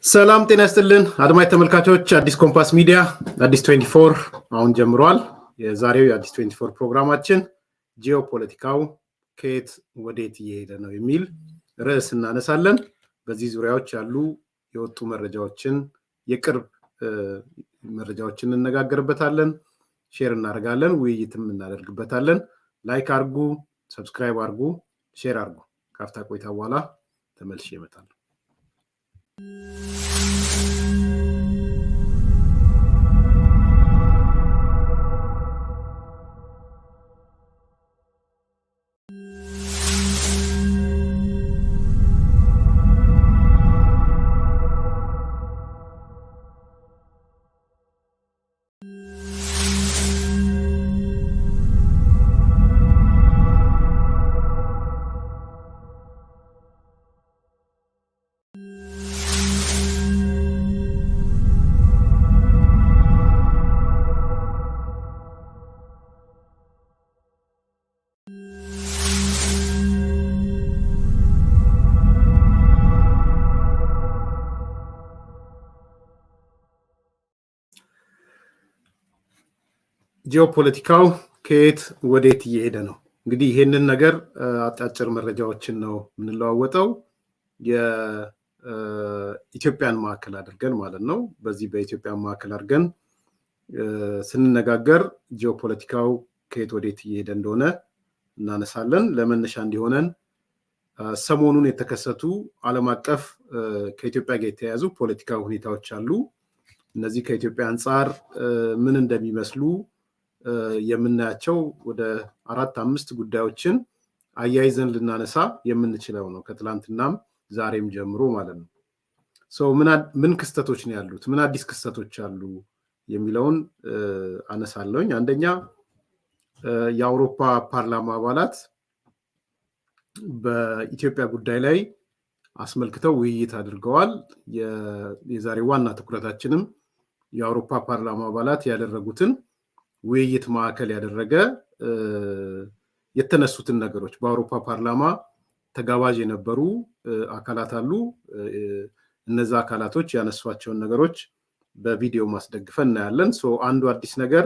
ሰላም ጤና ይስጥልን አድማጭ ተመልካቾች አዲስ ኮምፓስ ሚዲያ አዲስ 24 አሁን ጀምሯል። የዛሬው የአዲስ 24 ፕሮግራማችን ጂኦፖለቲካው ከየት ወዴት እየሄደ ነው የሚል ርዕስ እናነሳለን። በዚህ ዙሪያዎች ያሉ የወጡ መረጃዎችን የቅርብ መረጃዎችን እንነጋገርበታለን፣ ሼር እናደርጋለን፣ ውይይትም እናደርግበታለን። ላይክ አድርጉ፣ ሰብስክራይብ አድርጉ፣ ሼር አድርጉ። ካፍታ ቆይታ በኋላ ተመልሼ እመጣለሁ። ጂኦፖለቲካው ከየት ወዴት እየሄደ ነው? እንግዲህ ይሄንን ነገር አጫጭር መረጃዎችን ነው የምንለዋወጠው የኢትዮጵያን ማዕከል አድርገን ማለት ነው። በዚህ በኢትዮጵያን ማዕከል አድርገን ስንነጋገር ጂኦፖለቲካው ከየት ወዴት እየሄደ እንደሆነ እናነሳለን። ለመነሻ እንዲሆነን ሰሞኑን የተከሰቱ ዓለም አቀፍ ከኢትዮጵያ ጋር የተያያዙ ፖለቲካዊ ሁኔታዎች አሉ። እነዚህ ከኢትዮጵያ አንጻር ምን እንደሚመስሉ የምናያቸው ወደ 4-5 ጉዳዮችን አያይዘን ልናነሳ የምንችለው ነው፣ ከትላንትናም ዛሬም ጀምሮ ማለት ነው። ምን ክስተቶች ነው ያሉት፣ ምን አዲስ ክስተቶች አሉ የሚለውን አነሳለሁኝ። አንደኛ የአውሮፓ ፓርላማ አባላት በኢትዮጵያ ጉዳይ ላይ አስመልክተው ውይይት አድርገዋል። የዛሬ ዋና ትኩረታችንም የአውሮፓ ፓርላማ አባላት ያደረጉትን ውይይት ማዕከል ያደረገ የተነሱትን ነገሮች፣ በአውሮፓ ፓርላማ ተጋባዥ የነበሩ አካላት አሉ። እነዛ አካላቶች ያነሷቸውን ነገሮች በቪዲዮ ማስደግፈን እናያለን። አንዱ አዲስ ነገር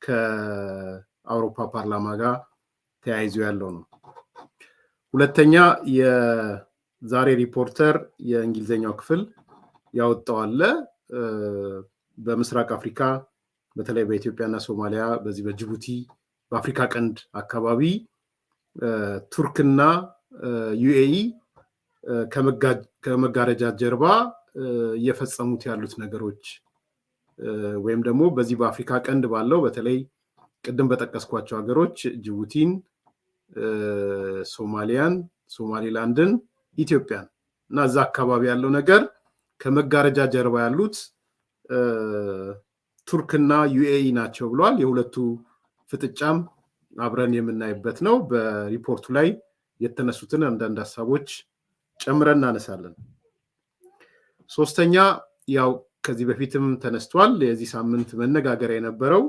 ከአውሮፓ ፓርላማ ጋር ተያይዞ ያለው ነው። ሁለተኛ የዛሬ ሪፖርተር የእንግሊዝኛው ክፍል ያወጣው አለ። በምስራቅ አፍሪካ በተለይ በኢትዮጵያና ሶማሊያ፣ በዚህ በጅቡቲ በአፍሪካ ቀንድ አካባቢ ቱርክና ዩኤኢ ከመጋረጃ ጀርባ እየፈጸሙት ያሉት ነገሮች ወይም ደግሞ በዚህ በአፍሪካ ቀንድ ባለው በተለይ ቅድም በጠቀስኳቸው ሀገሮች ጅቡቲን፣ ሶማሊያን፣ ሶማሊላንድን፣ ኢትዮጵያን እና እዛ አካባቢ ያለው ነገር ከመጋረጃ ጀርባ ያሉት ቱርክና ዩኤኢ ናቸው ብሏል። የሁለቱ ፍጥጫም አብረን የምናይበት ነው። በሪፖርቱ ላይ የተነሱትን አንዳንድ ሀሳቦች ጨምረን እናነሳለን። ሶስተኛ ያው ከዚህ በፊትም ተነስቷል፣ የዚህ ሳምንት መነጋገሪያ የነበረው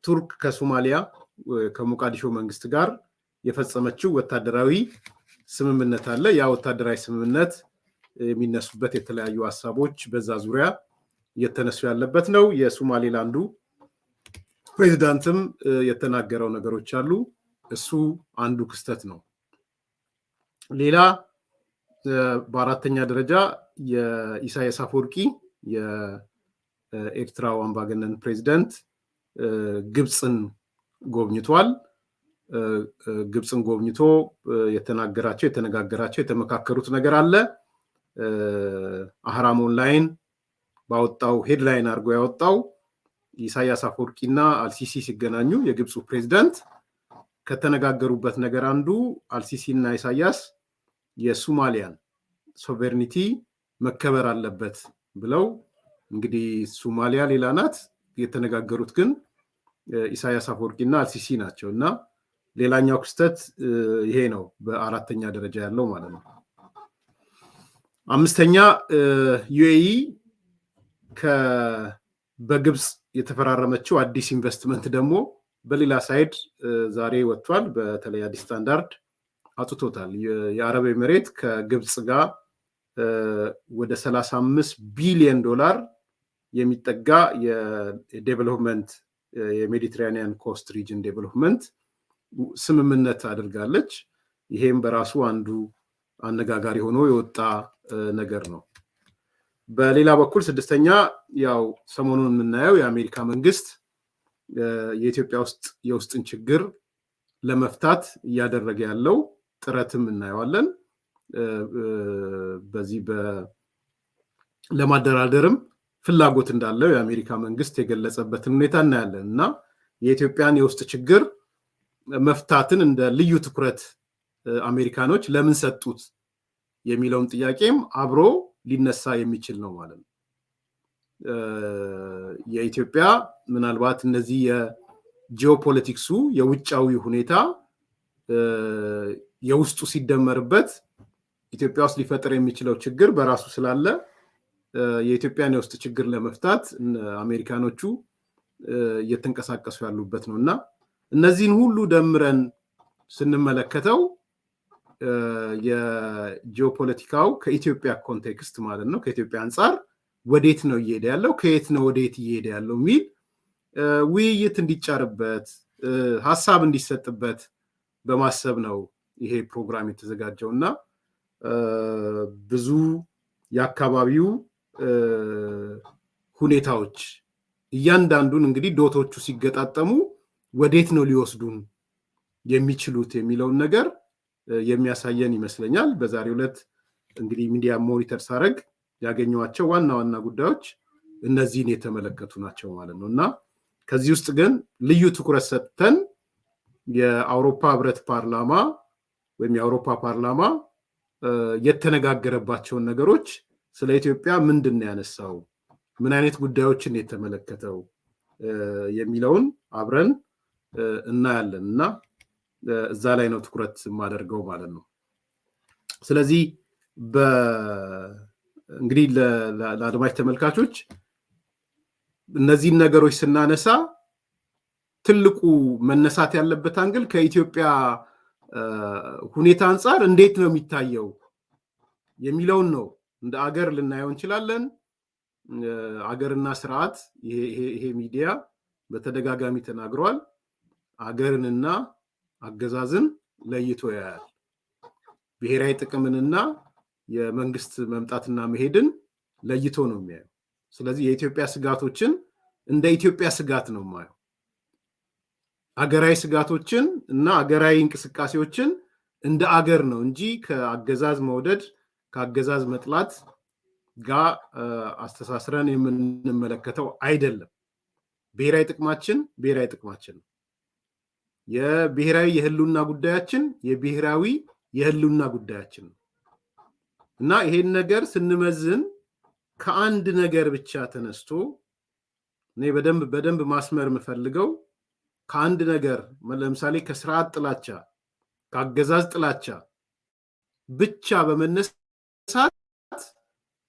ቱርክ ከሶማሊያ ከሞቃዲሾ መንግስት ጋር የፈጸመችው ወታደራዊ ስምምነት አለ። ያ ወታደራዊ ስምምነት የሚነሱበት የተለያዩ ሀሳቦች በዛ ዙሪያ እየተነሱ ያለበት ነው። የሶማሌላንዱ ፕሬዚዳንትም የተናገረው ነገሮች አሉ። እሱ አንዱ ክስተት ነው። ሌላ በአራተኛ ደረጃ የኢሳያስ አፈወርቂ የኤርትራው አምባገነን ፕሬዚዳንት ግብፅን ጎብኝቷል። ግብፅን ጎብኝቶ የተነጋገራቸው የተመካከሩት ነገር አለ። አህራም ኦንላይን ባወጣው ሄድላይን አድርጎ ያወጣው ኢሳያስ አፈወርቂና አልሲሲ ሲገናኙ የግብፁ ፕሬዚዳንት ከተነጋገሩበት ነገር አንዱ አልሲሲ እና ኢሳያስ የሶማሊያን ሶቨሬኒቲ መከበር አለበት ብለው፣ እንግዲህ ሶማሊያ ሌላ ናት፣ የተነጋገሩት ግን ኢሳያስ አፈወርቂና አልሲሲ ናቸው። እና ሌላኛው ክስተት ይሄ ነው፣ በአራተኛ ደረጃ ያለው ማለት ነው። አምስተኛ ዩኤኢ በግብፅ የተፈራረመችው አዲስ ኢንቨስትመንት ደግሞ በሌላ ሳይድ ዛሬ ወጥቷል። በተለይ አዲስ ስታንዳርድ አጥቶታል። የአረብ ኤሚሬት ከግብፅ ጋር ወደ 35 ቢሊዮን ዶላር የሚጠጋ የዴቨሎፕመንት የሜዲትራኒያን ኮስት ሪጅን ዴቨሎፕመንት ስምምነት አድርጋለች። ይሄም በራሱ አንዱ አነጋጋሪ ሆኖ የወጣ ነገር ነው። በሌላ በኩል ስድስተኛ ያው ሰሞኑን የምናየው የአሜሪካ መንግስት የኢትዮጵያ ውስጥ የውስጥን ችግር ለመፍታት እያደረገ ያለው ጥረትም እናየዋለን። በዚህ ለማደራደርም ፍላጎት እንዳለው የአሜሪካ መንግስት የገለጸበትን ሁኔታ እናያለን እና የኢትዮጵያን የውስጥ ችግር መፍታትን እንደ ልዩ ትኩረት አሜሪካኖች ለምን ሰጡት የሚለውን ጥያቄም አብሮ ሊነሳ የሚችል ነው ማለት ነው። የኢትዮጵያ ምናልባት እነዚህ የጂኦፖለቲክሱ የውጫዊ ሁኔታ የውስጡ ሲደመርበት ኢትዮጵያ ውስጥ ሊፈጠር የሚችለው ችግር በራሱ ስላለ የኢትዮጵያን የውስጥ ችግር ለመፍታት አሜሪካኖቹ እየተንቀሳቀሱ ያሉበት ነው እና እነዚህን ሁሉ ደምረን ስንመለከተው የጂኦፖለቲካው ከኢትዮጵያ ኮንቴክስት ማለት ነው ከኢትዮጵያ አንጻር ወዴት ነው እየሄደ ያለው ከየት ነው ወዴት እየሄደ ያለው የሚል ውይይት እንዲጫርበት ሐሳብ እንዲሰጥበት በማሰብ ነው ይሄ ፕሮግራም የተዘጋጀውና ብዙ የአካባቢው ሁኔታዎች እያንዳንዱን እንግዲህ ዶቶቹ ሲገጣጠሙ ወዴት ነው ሊወስዱን የሚችሉት የሚለውን ነገር የሚያሳየን ይመስለኛል። በዛሬው ዕለት እንግዲህ ሚዲያ ሞኒተር ሳረግ ያገኘዋቸው ዋና ዋና ጉዳዮች እነዚህን የተመለከቱ ናቸው ማለት ነው እና ከዚህ ውስጥ ግን ልዩ ትኩረት ሰጥተን የአውሮፓ ህብረት ፓርላማ ወይም የአውሮፓ ፓርላማ የተነጋገረባቸውን ነገሮች ስለ ኢትዮጵያ ምንድን ነው ያነሳው፣ ምን አይነት ጉዳዮችን የተመለከተው የሚለውን አብረን እናያለን እና እዛ ላይ ነው ትኩረት የማደርገው ማለት ነው። ስለዚህ እንግዲህ ለአድማጭ ተመልካቾች እነዚህን ነገሮች ስናነሳ ትልቁ መነሳት ያለበት አንግል ከኢትዮጵያ ሁኔታ አንጻር እንዴት ነው የሚታየው የሚለውን ነው። እንደ አገር ልናየው እንችላለን። አገርና ስርዓት ይሄ ሚዲያ በተደጋጋሚ ተናግሯል። አገርንና አገዛዝን ለይቶ ያያል። ብሔራዊ ጥቅምንና የመንግስት መምጣትና መሄድን ለይቶ ነው የሚያየው። ስለዚህ የኢትዮጵያ ስጋቶችን እንደ ኢትዮጵያ ስጋት ነው የማየው። አገራዊ ስጋቶችን እና አገራዊ እንቅስቃሴዎችን እንደ አገር ነው እንጂ ከአገዛዝ መውደድ ከአገዛዝ መጥላት ጋር አስተሳስረን የምንመለከተው አይደለም። ብሔራዊ ጥቅማችን ብሔራዊ ጥቅማችን ነው። የብሔራዊ የህልውና ጉዳያችን የብሔራዊ የህልውና ጉዳያችን ነው እና ይሄን ነገር ስንመዝን ከአንድ ነገር ብቻ ተነስቶ እኔ በደንብ ማስመር የምፈልገው ከአንድ ነገር ለምሳሌ ከስርዓት ጥላቻ ከአገዛዝ ጥላቻ ብቻ በመነሳት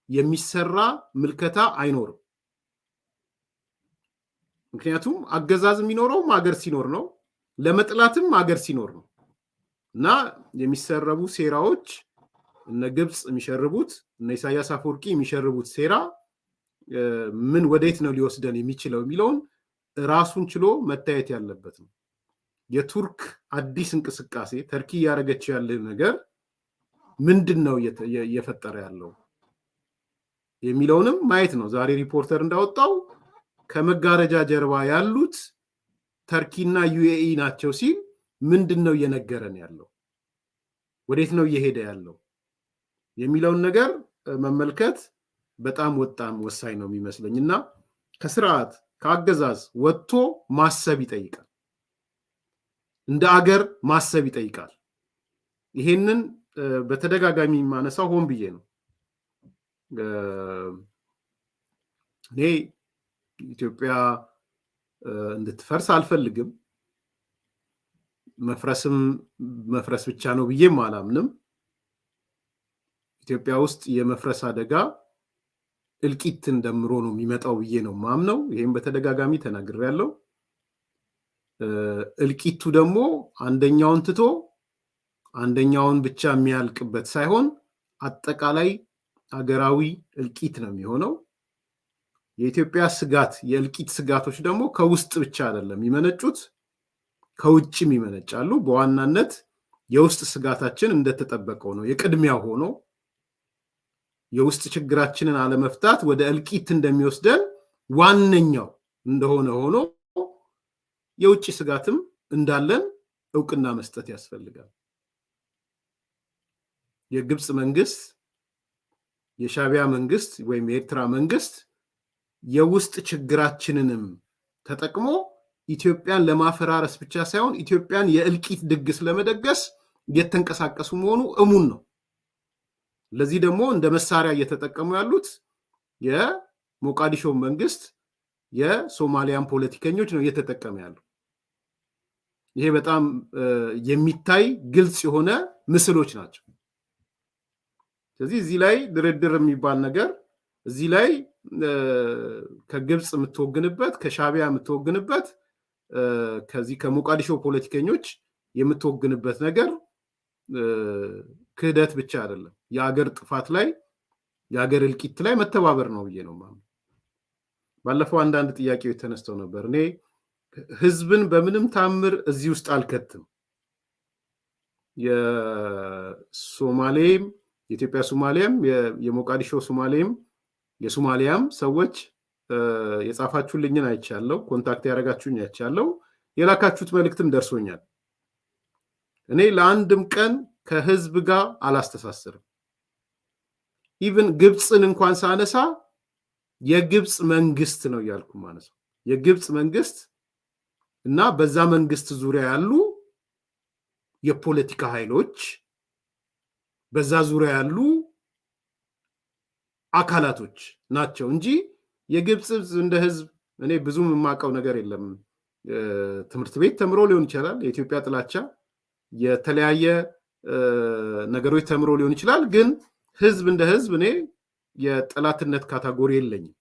የሚሰራ ምልከታ አይኖርም። ምክንያቱም አገዛዝ የሚኖረውም አገር ሲኖር ነው፣ ለመጥላትም አገር ሲኖር ነው እና የሚሰረቡ ሴራዎች እነ ግብፅ የሚሸርቡት እነ ኢሳያስ አፈወርቂ የሚሸርቡት ሴራ ምን ወዴት ነው ሊወስደን የሚችለው የሚለውን ራሱን ችሎ መታየት ያለበት ነው። የቱርክ አዲስ እንቅስቃሴ ተርኪ እያደረገችው ያለ ነገር ምንድን ነው እየፈጠረ ያለው የሚለውንም ማየት ነው። ዛሬ ሪፖርተር እንዳወጣው ከመጋረጃ ጀርባ ያሉት ተርኪና ዩኤኢ ናቸው ሲል ምንድን ነው እየነገረን ያለው፣ ወዴት ነው እየሄደ ያለው የሚለውን ነገር መመልከት በጣም ወሳኝ ነው የሚመስለኝ እና ከስርዓት ከአገዛዝ ወጥቶ ማሰብ ይጠይቃል። እንደ አገር ማሰብ ይጠይቃል። ይሄንን በተደጋጋሚ ማነሳው ሆን ብዬ ነው። እኔ ኢትዮጵያ እንድትፈርስ አልፈልግም። መፍረስ ብቻ ነው ብዬም አላምንም። ኢትዮጵያ ውስጥ የመፍረስ አደጋ እልቂትን ደምሮ ነው የሚመጣው ብዬ ነው ማምነው። ይሄን በተደጋጋሚ ተናግሬያለሁ። እልቂቱ ደግሞ አንደኛውን ትቶ አንደኛውን ብቻ የሚያልቅበት ሳይሆን አጠቃላይ ሀገራዊ እልቂት ነው የሚሆነው። የኢትዮጵያ ስጋት የእልቂት ስጋቶች ደግሞ ከውስጥ ብቻ አይደለም የሚመነጩት፣ ከውጭም ይመነጫሉ። በዋናነት የውስጥ ስጋታችን እንደተጠበቀው ነው። የቅድሚያው ሆኖ የውስጥ ችግራችንን አለመፍታት ወደ እልቂት እንደሚወስደን ዋነኛው እንደሆነ ሆኖ የውጭ ስጋትም እንዳለን እውቅና መስጠት ያስፈልጋል። የግብጽ መንግስት፣ የሻቢያ መንግስት ወይም የኤርትራ መንግስት የውስጥ ችግራችንንም ተጠቅሞ ኢትዮጵያን ለማፈራረስ ብቻ ሳይሆን ኢትዮጵያን የእልቂት ድግስ ለመደገስ እየተንቀሳቀሱ መሆኑ እሙን ነው። ለዚህ ደግሞ እንደ መሳሪያ እየተጠቀሙ ያሉት የሞቃዲሾ መንግስት የሶማሊያን ፖለቲከኞች ነው እየተጠቀሙ ያሉ። ይሄ በጣም የሚታይ ግልጽ የሆነ ምስሎች ናቸው። ስለዚህ እዚህ ላይ ድርድር የሚባል ነገር እዚህ ላይ ከግብጽ የምትወግንበት ከሻቢያ የምትወግንበት ከዚህ ከሞቃዲሾ ፖለቲከኞች የምትወግንበት ነገር ክህደት ብቻ አይደለም፣ የሀገር ጥፋት ላይ የሀገር እልቂት ላይ መተባበር ነው ብዬ ነው ማለት። ባለፈው አንዳንድ ጥያቄዎች ተነስተው ነበር። እኔ ህዝብን በምንም ታምር እዚህ ውስጥ አልከትም። የሶማሌም የኢትዮጵያ ሶማሊያም የሞቃዲሾ ሶማሌም የሶማሊያም ሰዎች የጻፋችሁልኝን አይቻለሁ፣ ኮንታክት ያደረጋችሁኝ አይቻለሁ፣ የላካችሁት መልእክትም ደርሶኛል። እኔ ለአንድም ቀን ከህዝብ ጋር አላስተሳስርም። ኢቭን ግብፅን እንኳን ሳነሳ የግብፅ መንግስት ነው እያልኩ ማለት ነው። የግብፅ መንግስት እና በዛ መንግስት ዙሪያ ያሉ የፖለቲካ ኃይሎች፣ በዛ ዙሪያ ያሉ አካላቶች ናቸው እንጂ የግብፅ እንደ ህዝብ እኔ ብዙም የማውቀው ነገር የለም። ትምህርት ቤት ተምሮ ሊሆን ይችላል፣ የኢትዮጵያ ጥላቻ የተለያየ ነገሮች ተምሮ ሊሆን ይችላል። ግን ህዝብ እንደ ህዝብ እኔ የጠላትነት ካታጎሪ የለኝም።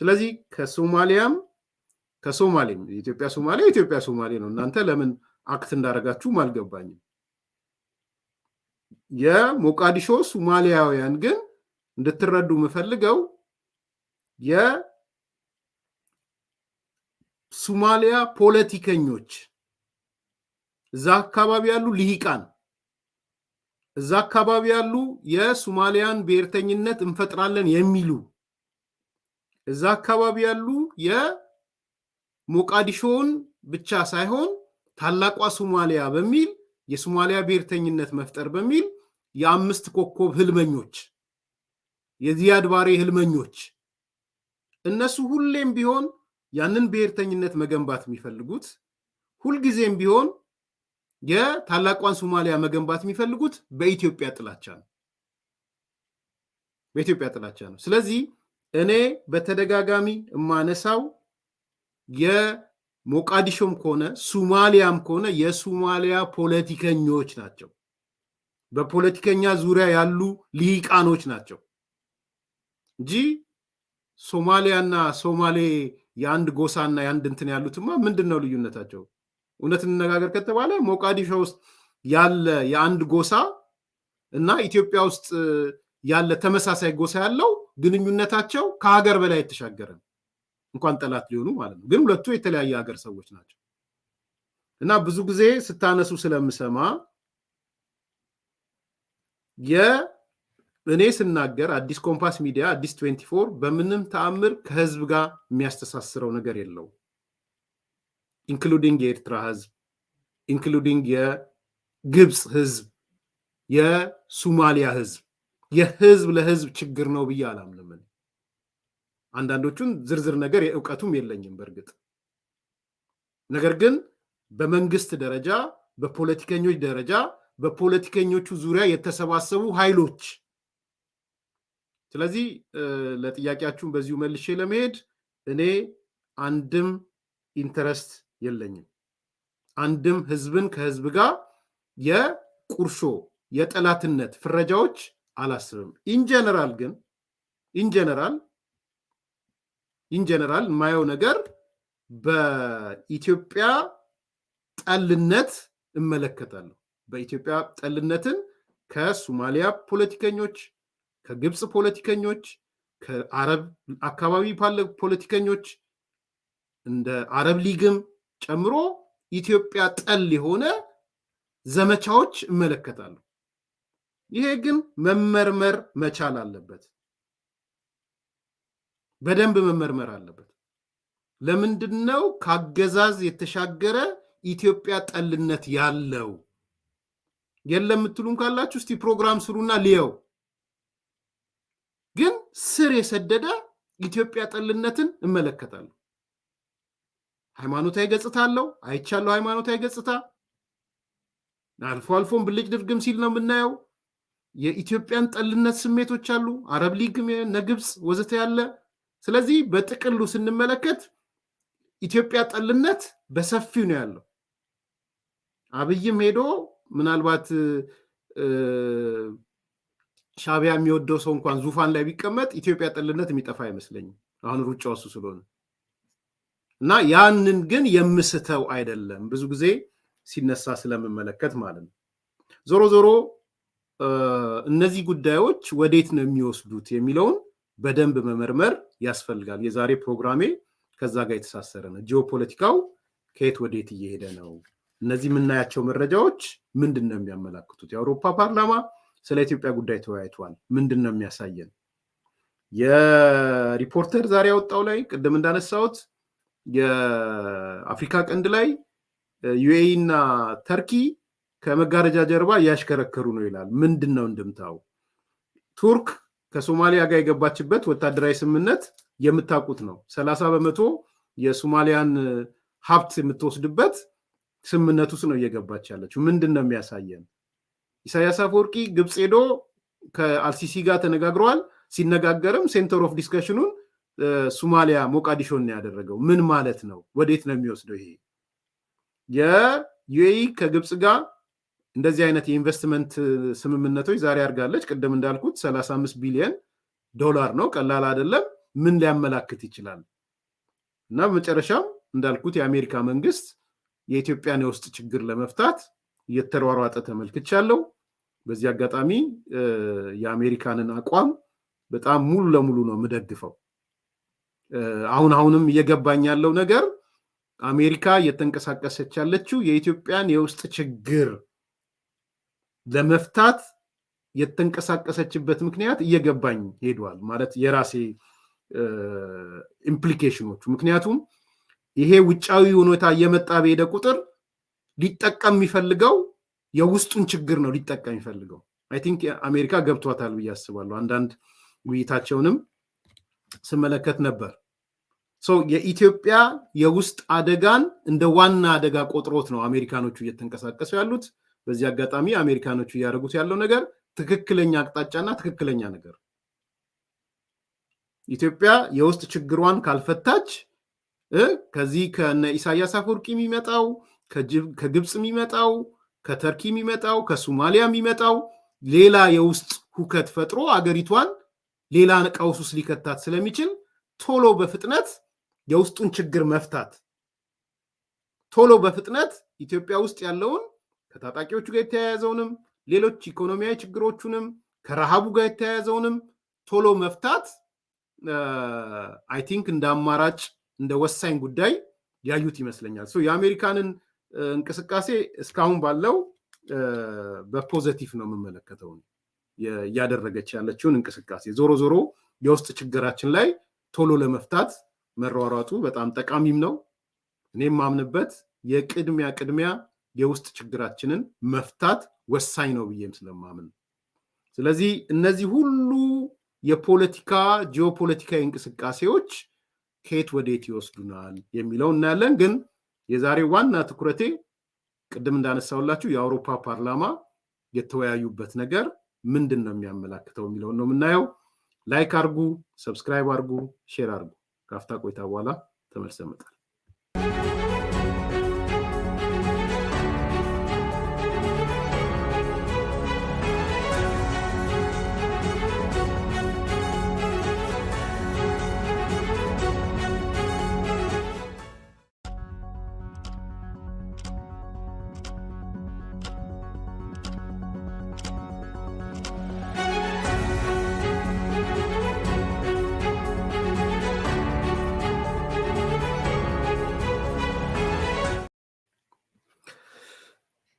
ስለዚህ ከሶማሊያም የኢትዮጵያ ሶማሌ ነው። እናንተ ለምን አክት እንዳደረጋችሁም አልገባኝም። የሞቃዲሾ ሶማሊያውያን ግን እንድትረዱ የምፈልገው የሶማሊያ ፖለቲከኞች፣ እዛ አካባቢ ያሉ ልሂቃን፣ እዛ አካባቢ ያሉ የሶማሊያን ብሔርተኝነት እንፈጥራለን የሚሉ፣ እዛ አካባቢ ያሉ የሞቃዲሾን ብቻ ሳይሆን ታላቋ ሶማሊያ በሚል የሶማሊያ ብሔርተኝነት መፍጠር በሚል የአምስት ኮከብ ህልመኞች፣ የዚያድ ባሬ ህልመኞች፣ እነሱ ሁሌም ቢሆን ያንን ብሔርተኝነት መገንባት የሚፈልጉት፣ ሁልጊዜም ቢሆን የታላቋን ሶማሊያ መገንባት የሚፈልጉት በኢትዮጵያ ጥላቻ ነው። በኢትዮጵያ ጥላቻ ነው። ስለዚህ እኔ በተደጋጋሚ የማነሳው የሞቃዲሾም ከሆነ ሶማሊያም ከሆነ የሶማሊያ ፖለቲከኞች ናቸው፣ በፖለቲከኛ ዙሪያ ያሉ ልሂቃኖች ናቸው እንጂ ሶማሊያና ሶማሌ የአንድ ጎሳና የአንድ እንትን ያሉትማ ምንድነው ልዩነታቸው? እውነት እንነጋገር ከተባለ ሞቃዲሾ ውስጥ ያለ የአንድ ጎሳ እና ኢትዮጵያ ውስጥ ያለ ተመሳሳይ ጎሳ ያለው ግንኙነታቸው ከሀገር በላይ የተሻገረ ነው፣ እንኳን ጠላት ሊሆኑ ማለት ነው። ግን ሁለቱ የተለያየ ሀገር ሰዎች ናቸው እና ብዙ ጊዜ ስታነሱ ስለምሰማ እኔ ስናገር አዲስ ኮምፓስ ሚዲያ አዲስ 24 በምንም ተአምር ከህዝብ ጋር የሚያስተሳስረው ነገር የለው፣ ኢንክሉዲንግ የኤርትራ ህዝብ፣ ኢንክሉዲንግ የግብፅ ህዝብ፣ የሶማሊያ ህዝብ። የህዝብ ለህዝብ ችግር ነው ብዬ አላምንም። አንዳንዶቹን ዝርዝር ነገር የእውቀቱም የለኝም በእርግጥ። ነገር ግን በመንግስት ደረጃ፣ በፖለቲከኞች ደረጃ፣ በፖለቲከኞቹ ዙሪያ የተሰባሰቡ ኃይሎች። ስለዚህ ለጥያቄያችሁን በዚሁ መልሼ ለመሄድ እኔ አንድም ኢንተረስት የለኝም፣ አንድም ህዝብን ከህዝብ ጋር የቁርሾ የጠላትነት ፍረጃዎች አላስብም። ኢንጀነራል ግን ኢንጀነራል የማየው ነገር በኢትዮጵያ ጠልነት እመለከታለሁ። በኢትዮጵያ ጠልነትን ከሶማሊያ ፖለቲከኞች፣ ከግብጽ ፖለቲከኞች ከአረብ አካባቢ ፖለቲከኞች እንደ አረብ ሊግም ጨምሮ ኢትዮጵያ ጠል የሆነ ዘመቻዎች እመለከታለሁ። ይሄ ግን መመርመር መቻል አለበት፣ በደንብ መመርመር አለበት። ለምንድነው ካገዛዝ የተሻገረ ኢትዮጵያ ጠልነት ያለው? የለም የምትሉን ካላችሁ እስቲ ፕሮግራም ስሩና ሊየው። ግን ስር የሰደደ ኢትዮጵያ ጠልነትን እመለከታለሁ። ሃይማኖታዊ ገጽታ አለው፣ አይቻለሁ። ሃይማኖታዊ ገጽታ አልፎ አልፎም ብልጭ ድርግም ሲል ነው የምናየው። የኢትዮጵያን ጠልነት ስሜቶች አሉ፣ አረብ ሊግም ነግብጽ ወዘተ ያለ። ስለዚህ በጥቅሉ ስንመለከት ኢትዮጵያ ጠልነት በሰፊው ነው ያለው። አብይም ሄዶ ምናልባት ሻቢያ የሚወደው ሰው እንኳን ዙፋን ላይ ቢቀመጥ ኢትዮጵያ ጠልነት የሚጠፋ አይመስለኝም፣ አሁን ሩጫው እሱ ስለሆነ እና ያንን ግን የምስተው አይደለም፣ ብዙ ጊዜ ሲነሳ ስለምመለከት ማለት ነው። ዞሮ ዞሮ እነዚህ ጉዳዮች ወዴት ነው የሚወስዱት የሚለውን በደንብ መመርመር ያስፈልጋል። የዛሬ ፕሮግራሜ ከዛ ጋር የተሳሰረ ነው። ጂኦፖለቲካው ከየት ወዴት እየሄደ ነው? እነዚህ የምናያቸው መረጃዎች ምንድን ነው የሚያመላክቱት? የአውሮፓ ፓርላማ ስለ ኢትዮጵያ ጉዳይ ተወያይቷል። ምንድን ነው የሚያሳየን? የሪፖርተር ዛሬ ያወጣው ላይ ቅድም እንዳነሳሁት የአፍሪካ ቀንድ ላይ ዩኤኢ እና ተርኪ ከመጋረጃ ጀርባ እያሽከረከሩ ነው ይላል። ምንድን ነው እንድምታው? ቱርክ ከሶማሊያ ጋር የገባችበት ወታደራዊ ስምምነት የምታውቁት ነው። 30% የሶማሊያን ሀብት የምትወስድበት ስምምነት ውስጥ ነው እየገባች ያለችው። ምንድን ነው የሚያሳየን? ኢሳያስ አፈወርቂ ግብጽ ሄዶ ከአልሲሲ ጋር ተነጋግረዋል። ሲነጋገርም ሴንተር ኦፍ ዲስከሽኑን ሶማሊያ ሞቃዲሾን ነው ያደረገው። ምን ማለት ነው? ወዴት ነው የሚወስደው ይሄ? የዩኤኢ ከግብጽ ጋር እንደዚህ አይነት የኢንቨስትመንት ስምምነቶች ዛሬ አድርጋለች። ቅድም እንዳልኩት 35 ቢሊዮን ዶላር ነው፣ ቀላል አይደለም። ምን ሊያመላክት ይችላል? እና በመጨረሻም እንዳልኩት የአሜሪካ መንግስት የኢትዮጵያን የውስጥ ችግር ለመፍታት እየተሯሯጠ ተመልክቻለሁ። በዚህ አጋጣሚ የአሜሪካንን አቋም በጣም ሙሉ ለሙሉ ነው የምደግፈው። አሁንም እየገባኝ ያለው ነገር አሜሪካ እየተንቀሳቀሰች ያለችው የኢትዮጵያን የውስጥ ችግር ለመፍታት የተንቀሳቀሰችበት ምክንያት እየገባኝ ሄዷል። ማለት የራሴ ኢምፕሊኬሽኖቹ። ምክንያቱም ይሄ ውጫዊ ሁኔታ እየመጣ በሄደ ቁጥር ሊጠቀም የሚፈልገው የውስጡን ችግር ነው ሊጠቀም የሚፈልገው። አይ ቲንክ አሜሪካ ገብቷታል ብዬ አስባለሁ። አንዳንድ ውይይታቸውንም ስመለከት ነበር። የኢትዮጵያ የውስጥ አደጋን እንደ ዋና አደጋ ቆጥሮት ነው አሜሪካኖቹ እየተንቀሳቀሱ ያሉት። በዚህ አጋጣሚ አሜሪካኖቹ እያደረጉት ያለው ነገር ትክክለኛ አቅጣጫና ትክክለኛ ነገር። ኢትዮጵያ የውስጥ ችግሯን ካልፈታች ከዚህ ከነ ኢሳያስ አፈወርቂ የሚመጣው ከግብጽ የሚመጣው ከተርኪ የሚመጣው ከሶማሊያ የሚመጣው ሌላ የውስጥ ሁከት ፈጥሮ አገሪቷን ሌላ ቀውስ ውስጥ ሊከታት ስለሚችል ቶሎ በፍጥነት የውስጡን ችግር መፍታት፣ ቶሎ በፍጥነት ኢትዮጵያ ውስጥ ያለውን ከታጣቂዎቹ ጋር የተያያዘውንም ሌሎች ኢኮኖሚያዊ ችግሮቹንም ከረሃቡ ጋር የተያያዘውንም ቶሎ መፍታት አይ ቲንክ እንደ አማራጭ እንደ ወሳኝ ጉዳይ ያዩት ይመስለኛል። የአሜሪካንን እንቅስቃሴ እስካሁን ባለው በፖዚቲቭ ነው የምመለከተው እያደረገች ያለችውን እንቅስቃሴ። ዞሮ ዞሮ የውስጥ ችግራችን ላይ ቶሎ ለመፍታት መሯሯጡ በጣም ጠቃሚም ነው። እኔም ማምንበት የቅድሚያ የውስጥ ችግራችንን መፍታት ወሳኝ ነው ብዬም ስለማምን፣ ስለዚህ እነዚህ ሁሉ የፖለቲካ ጂኦፖለቲካዊ እንቅስቃሴዎች ከየት ወዴት ይወስዱናል የሚለው እናያለን። ግን የዛሬ ዋና ትኩረቴ ቅድም እንዳነሳውላችሁ የአውሮፓ ፓርላማ የተወያዩበት ነገር ምንድን ነው የሚያመላክተው የሚለውን ነው የምናየው። ላይክ አርጉ፣ ሰብስክራይብ አርጉ፣ ሼር አርጉ። ካፍታ ቆይታ በኋላ ተመልሰን እንመጣለን።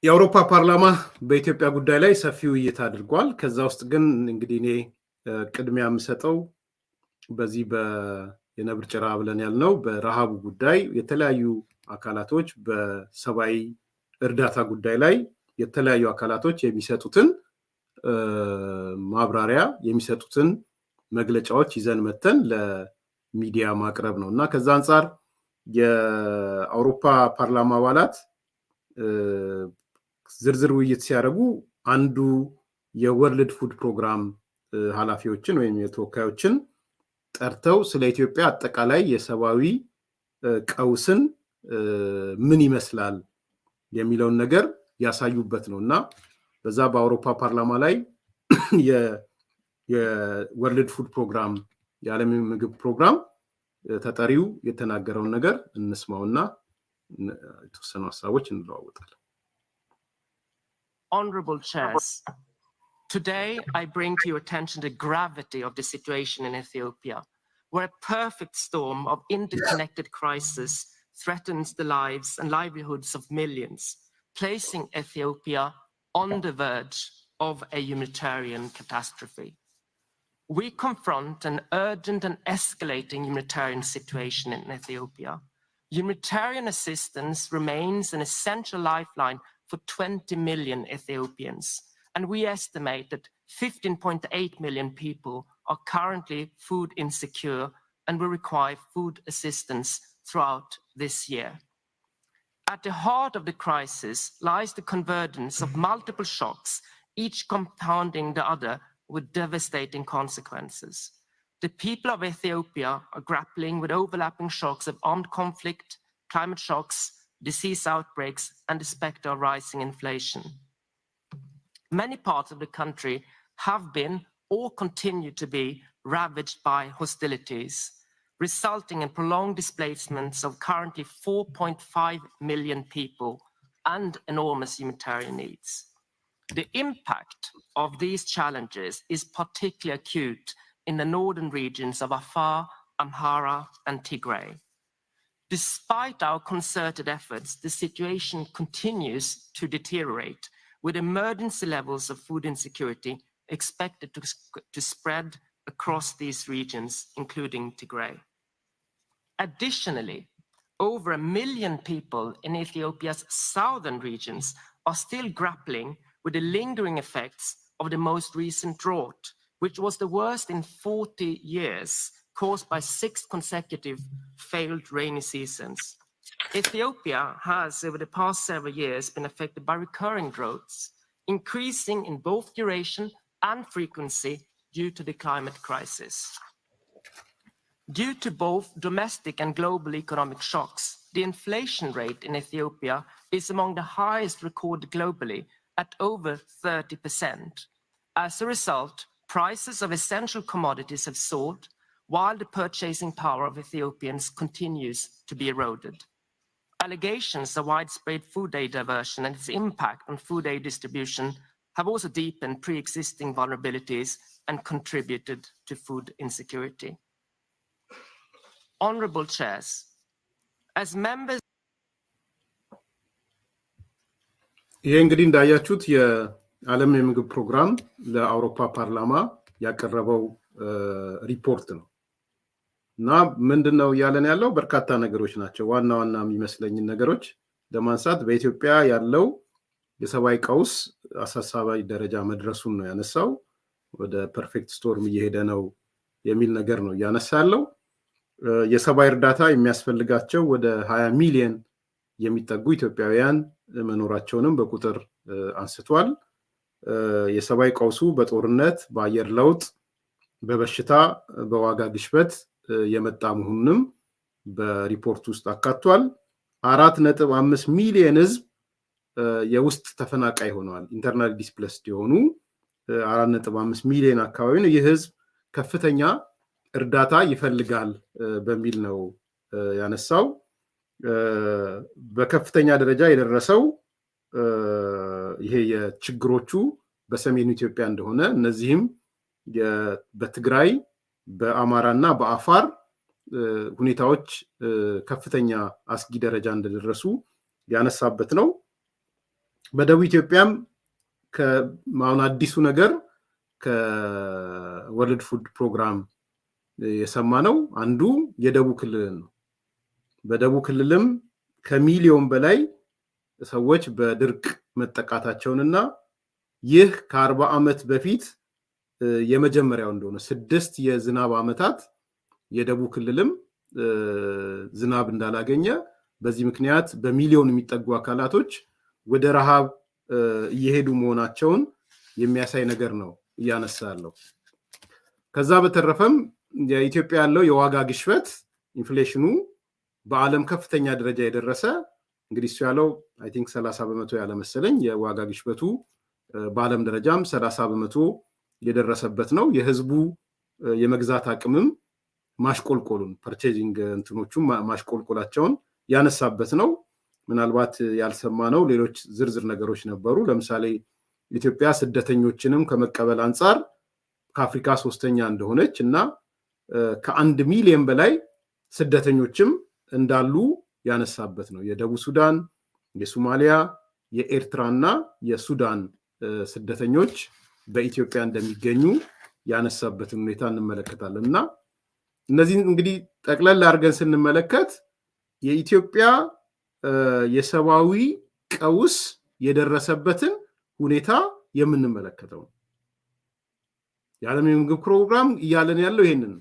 የአውሮፓ ፓርላማ በኢትዮጵያ ጉዳይ ላይ ሰፊ ውይይት አድርጓል። ከዛ ውስጥ ግን እንግዲህ እኔ ቅድሚያ የምሰጠው በዚህ የነብር ጭራ ብለን ያልነው በረሃቡ ጉዳይ የተለያዩ አካላቶች በሰብአዊ እርዳታ ጉዳይ ላይ የተለያዩ አካላቶች የሚሰጡትን ማብራሪያ የሚሰጡትን መግለጫዎች ይዘን መተን ለሚዲያ ማቅረብ ነውና ከዛ አንፃር የአውሮፓ ፓርላማ አባላት ዝርዝር ውይይት ሲያደርጉ አንዱ የወርልድ ፉድ ፕሮግራም ኃላፊዎችን ወይም የተወካዮችን ጠርተው ስለ ኢትዮጵያ አጠቃላይ የሰብአዊ ቀውስን ምን ይመስላል የሚለውን ነገር ያሳዩበት ነውና በዛ በአውሮፓ ፓርላማ ላይ የወርልድ ፉድ ፕሮግራም የዓለም ምግብ ፕሮግራም ተጠሪው የተናገረውን ነገር እንስማውና የተወሰኑ ሐሳቦች እንለዋወጣለን። Honorable chairs, today I bring to your attention the gravity of the situation in Ethiopia, where a perfect storm of interconnected crises threatens the lives and livelihoods of millions, placing Ethiopia on the verge of a humanitarian catastrophe. We confront an urgent and escalating humanitarian situation in Ethiopia. Humanitarian assistance remains an essential lifeline for 20 million Ethiopians, and we estimate that 15.8 million people are currently food insecure and will require food assistance throughout this year. At the heart of the crisis lies the convergence of multiple shocks, each compounding the other with devastating consequences. The people of Ethiopia are grappling with overlapping shocks of armed conflict, climate shocks, disease outbreaks, and the specter of rising inflation. Many parts of the country have been or continue to be ravaged by hostilities, resulting in prolonged displacements of currently 4.5 million people and enormous humanitarian needs. The impact of these challenges is particularly acute in the northern regions of Afar, Amhara, and Tigray. Despite our concerted efforts, the situation continues to deteriorate, with emergency levels of food insecurity expected to spread across these regions, including Tigray. Additionally, over 1 million people in Ethiopia's southern regions are still grappling with the lingering effects of the most recent drought, which was the worst in 40 years, caused by 6 consecutive failed rainy seasons. Ethiopia has, over the past several years, been affected by recurring droughts, increasing in both duration and frequency due to the climate crisis. Due to both domestic and global economic shocks, the inflation rate in Ethiopia is among the highest recorded globally at over 30%. As a result, prices of essential commodities have soared, while the purchasing power of Ethiopians continues to be eroded. Allegations of widespread food aid diversion and its impact on food aid distribution have also deepened pre-existing vulnerabilities and contributed to food insecurity. Honorable chairs, as members ይሄ እንግዲህ እንዳያችሁት የዓለም የምግብ ፕሮግራም ለአውሮፓ ፓርላማ ያቀረበው ሪፖርት ነው እና ምንድነው ያለን ያለው በርካታ ነገሮች ናቸው። ዋና ዋና የሚመስለኝ ነገሮች ለማንሳት በኢትዮጵያ ያለው የሰብአዊ ቀውስ አሳሳቢ ደረጃ መድረሱን ነው ያነሳው። ወደ ፐርፌክት ስቶርም እየሄደ ነው የሚል ነገር ነው ያነሳለው። የሰብአዊ እርዳታ የሚያስፈልጋቸው ወደ 20 ሚሊዮን የሚጠጉ ኢትዮጵያውያን መኖራቸውንም በቁጥር አንስቷል። የሰብአዊ ቀውሱ በጦርነት፣ በአየር ለውጥ፣ በበሽታ፣ በዋጋ ግሽበት የመጣ መሆኑንም በሪፖርት ውስጥ አካቷል። 4.5 ሚሊዮን ህዝብ የውስጥ ተፈናቃይ ሆነዋል። ኢንተርናል ዲስፕሌስድ የሆኑ 4.5 ሚሊዮን አካባቢ ነው። ይህ ህዝብ ከፍተኛ እርዳታ ይፈልጋል በሚል ነው ያነሳው። በከፍተኛ ደረጃ የደረሰው ይሄ የችግሮቹ በሰሜን ኢትዮጵያ እንደሆነ እነዚህም በትግራይ በአማራና በአፋር ሁኔታዎች ከፍተኛ አስጊ ደረጃ እንደደረሱ ያነሳበት ነው። በደቡብ ኢትዮጵያም ከማውን አዲሱ ነገር ከወርልድ ፉድ ፕሮግራም የሰማነው አንዱ የደቡብ ክልል ነው። በደቡብ ክልልም ከሚሊዮን በላይ ሰዎች በድርቅ መጠቃታቸውንና ይህ ከ40 ዓመት በፊት የመጀመሪያው እንደሆነ 6 የዝናብ ዓመታት የደቡብ ክልልም ዝናብ እንዳላገኘ በዚህ ምክንያት በሚሊዮን የሚጠጉ አካላቶች ወደ ረሃብ እየሄዱ መሆናቸውን የሚያሳይ ነገር ነው እያነሳለው። ከዛ በተረፈም የኢትዮጵያ ያለው የዋጋ ግሽበት ኢንፍሌሽኑ በዓለም ከፍተኛ ደረጃ የደረሰ እንግዲህ እሱ ያለው አይ ቲንክ 30% ያለ መሰለኝ የዋጋ ግሽበቱ በዓለም ደረጃም 30% የደረሰበት ነው። የህዝቡ የመግዛት አቅምም ማሽቆልቆሉን ፐርቼዚንግ እንትኖቹም ማሽቆልቆላቸውን ያነሳበት ነው። ምናልባት ያልሰማነው ሌሎች ዝርዝር ነገሮች ነበሩ። ለምሳሌ ኢትዮጵያ ስደተኞችንም ከመቀበል አንጻር ከአፍሪካ 3ኛ እንደሆነች እና ከ1 ሚሊዮን በላይ ስደተኞችም እንዳሉ ያነሳበት ነው። የደቡብ ሱዳን፣ የሶማሊያ፣ የኤርትራና የሱዳን ስደተኞች በኢትዮጵያ እንደሚገኙ ያነሳበትን ሁኔታ እንመለከታለን እና እነዚህ እንግዲህ ጠቅለል አድርገን ስንመለከት የኢትዮጵያ የሰብአዊ ቀውስ የደረሰበትን ሁኔታ የምንመለከተው ነው። የዓለም የምግብ ፕሮግራም እያለን ያለው ይሄንን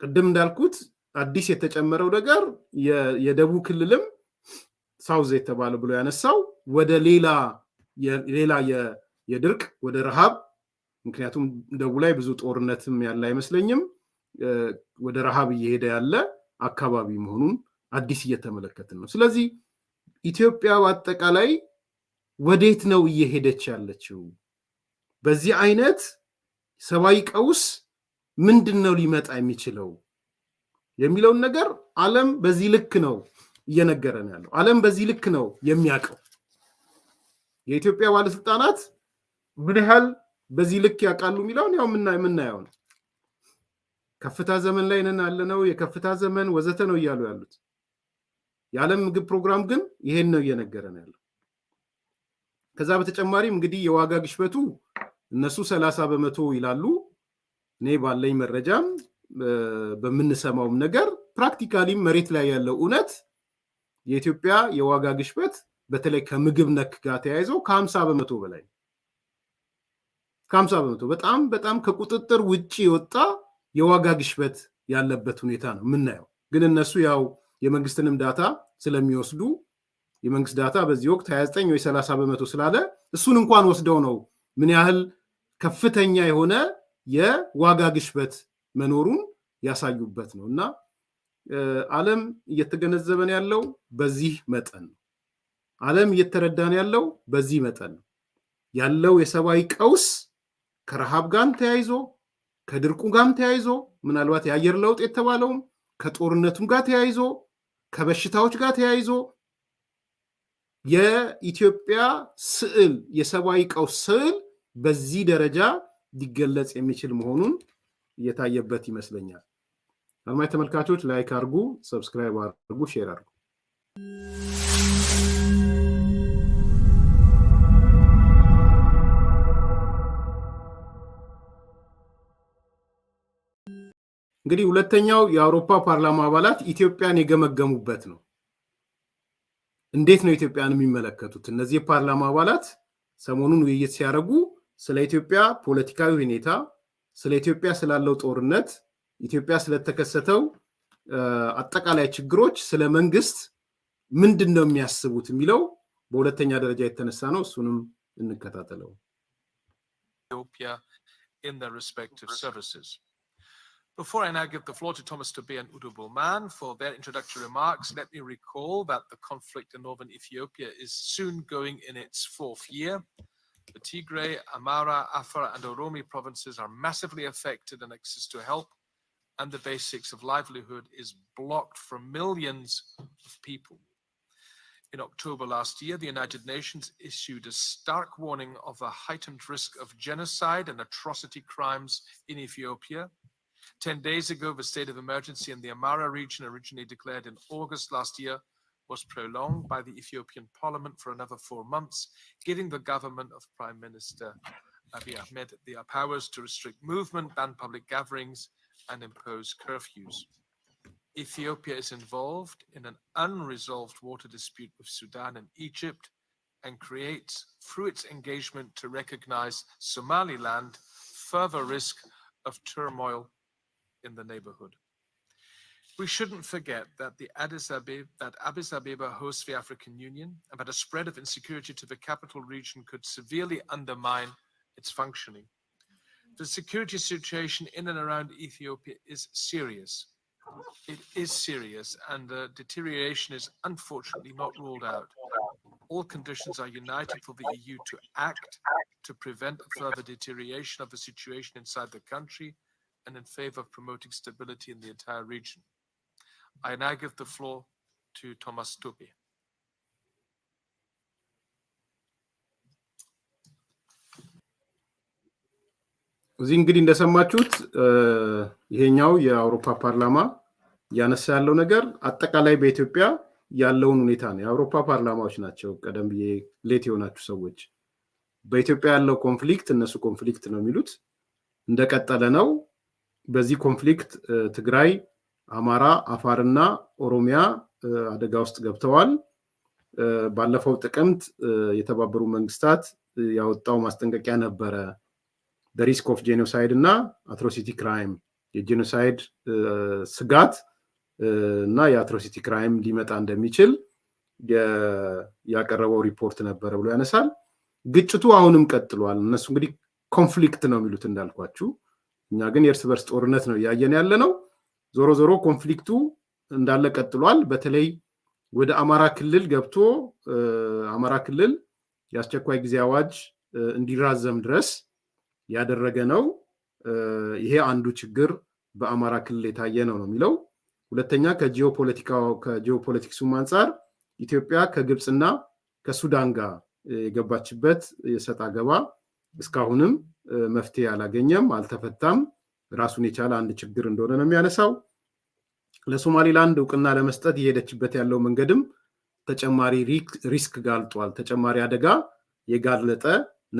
ቅድም እንዳልኩት አዲስ የተጨመረው ነገር የደቡብ ክልልም ሳውዝ የተባለ ብሎ ያነሳው ወደ ሌላ የድርቅ ወደ ረሃብ፣ ምክንያቱም ደቡብ ላይ ብዙ ጦርነትም ያለ አይመስለኝም፣ ወደ ረሃብ እየሄደ ያለ አካባቢ መሆኑን አዲስ እየተመለከትን ነው። ስለዚህ ኢትዮጵያ በአጠቃላይ ወዴት ነው እየሄደች ያለችው? በዚህ አይነት ሰብአዊ ቀውስ ምንድነው ሊመጣ የሚችለው የሚለውን ነገር ዓለም በዚህ ልክ ነው እየነገረን ያለው። ዓለም በዚህ ልክ ነው የሚያውቀው። የኢትዮጵያ ባለስልጣናት ምን ያህል በዚህ ልክ ያውቃሉ የሚለውን ያው የምናየው ነው። ከፍታ ዘመን ላይ ነን ያለነው፣ የከፍታ ዘመን ወዘተ ነው እያሉ ያሉት። የዓለም ምግብ ፕሮግራም ግን ይሄን ነው እየነገረን ያለው። ከዛ በተጨማሪም እንግዲህ የዋጋ ግሽበቱ እነሱ 30% ይላሉ። እኔ ባለኝ መረጃም በምንሰማውም ነገር ፕራክቲካሊ መሬት ላይ ያለው እውነት የኢትዮጵያ የዋጋ ግሽበት በተለይ ከምግብ ነክ ጋር ተያይዞ ከ50% በላይ ከ50% በጣም ከቁጥጥር ውጪ የወጣ የዋጋ ግሽበት ያለበት ሁኔታ ነው የምናየው። ግን እነሱ ያው የመንግስትንም ዳታ ስለሚወስዱ የመንግስት ዳታ በዚህ ወቅት 29 ወይ 30% ስላለ እሱን እንኳን ወስደው ነው ምን ያህል ከፍተኛ የሆነ የዋጋ ግሽበት መኖሩን ያሳዩበት ነው። እና ዓለም እየተገነዘበን ያለው በዚህ መጠን ነው። ዓለም እየተረዳን ያለው በዚህ መጠን ነው። ያለው የሰብአዊ ቀውስ ከረሃብ ጋርም ተያይዞ ከድርቁ ጋርም ተያይዞ ምናልባት የአየር ለውጥ የተባለውም ከጦርነቱም ጋር ተያይዞ ከበሽታዎች ጋር ተያይዞ የኢትዮጵያ ስዕል የሰብአዊ ቀውስ ስዕል በዚህ ደረጃ ሊገለጽ የሚችል መሆኑን እየታየበት ይመስለኛል። አድማጭ ተመልካቾች ላይክ አድርጉ፣ ሰብስክራይብ አድርጉ፣ ሼር አድርጉ። እንግዲህ ሁለተኛው የአውሮፓ ፓርላማ አባላት ኢትዮጵያን የገመገሙበት ነው። እንዴት ነው ኢትዮጵያን የሚመለከቱት? እነዚህ የፓርላማ አባላት ሰሞኑን ውይይት ሲያደርጉ ስለ ኢትዮጵያ ፖለቲካዊ ሁኔታ፣ ስለ ኢትዮጵያ ስላለው ጦርነት፣ ኢትዮጵያ ስለተከሰተው አጠቃላይ ችግሮች፣ ስለ መንግስት ምንድነው የሚያስቡት የሚለው በሁለተኛ ደረጃ የተነሳ ነው። እሱንም እንከታተለው። Ethiopia in their respective services. Before I now give the floor to Thomas Tobe and Udo Bullman for their introductory remarks, let me recall that the conflict in northern Ethiopia is soon going in its 4th year. The Tigray, Amhara, Afar, and Oromo provinces are massively affected, and access to help and the basics of livelihood is blocked for millions of people. In October last year, the United Nations issued a stark warning of a heightened risk of genocide and atrocity crimes in Ethiopia. 10 days ago, the state of emergency in the Amhara region, originally declared in August last year, was prolonged by the Ethiopian parliament for another 4 months, giving the government of Prime Minister Abiy Ahmed the powers to restrict movement, ban public gatherings, and impose curfews. Ethiopia is involved in an unresolved water dispute with Sudan and Egypt and creates, through its engagement to recognize Somaliland, further risk of turmoil in the neighborhood. We shouldn't forget that Addis Ababa hosts the African Union and that a spread of insecurity to the capital region could severely undermine its functioning. The security situation in and around Ethiopia is serious. It is serious, and the deterioration is unfortunately not ruled out. All conditions are united for the EU to act to prevent further deterioration of the situation inside the country and in favor of promoting stability in the entire region. I now give the floor to Thomas Tupi. እዚህ እንግዲህ እንደሰማችሁት ይሄኛው የአውሮፓ ፓርላማ ያነሳ ያለው ነገር አጠቃላይ በኢትዮጵያ ያለውን ሁኔታ ነው። የአውሮፓ ፓርላማዎች ናቸው ቀደም ብዬ ሌት የሆናችሁ ሰዎች በኢትዮጵያ ያለው ኮንፍሊክት እነሱ ኮንፍሊክት ነው የሚሉት እንደቀጠለ ነው። በዚህ ኮንፍሊክት ትግራይ፣ አማራ፣ አፋርና ኦሮሚያ አደጋ ውስጥ ገብተዋል። ባለፈው ጥቅምት የተባበሩ መንግስታት ያወጣው ማስጠንቀቂያ ነበረ the risk of genocide እና atrocity crime የጄኖሳይድ ስጋት እና የአትሮሲቲ ክራይም ሊመጣ እንደሚችል ያቀረበው ሪፖርት ነበር ብሎ ያነሳል። ግጭቱ አሁንም ቀጥሏል። እነሱ እንግዲህ ኮንፍሊክት ነው የሚሉት እንዳልኳችሁ፣ እኛ ግን የእርስ በርስ ጦርነት ነው ያየን ያለ ነው። ዞሮ ዞሮ ኮንፍሊክቱ እንዳለ ቀጥሏል። በተለይ ወደ አማራ ክልል ገብቶ አማራ ክልል የአስቸኳይ ጊዜ አዋጅ እንዲራዘም ድረስ ያደረገ ነው። ይሄ አንዱ ችግር በአማራ ክልል የታየ ነው የሚለው። ሁለተኛ ከጂኦፖለቲክሱም አንፃር ኢትዮጵያ ከግብፅና ከሱዳን ጋር የገባችበት የሰጣ ገባ እስካሁንም መፍትሄ አላገኘም፣ አልተፈታም። ራሱን የቻለ አንድ ችግር እንደሆነ ነው የሚያነሳው። ለሶማሊላንድ እውቅና ለመስጠት የሄደችበት ያለው መንገድም ተጨማሪ ሪስክ ጋልጧል፣ ተጨማሪ አደጋ የጋለጠ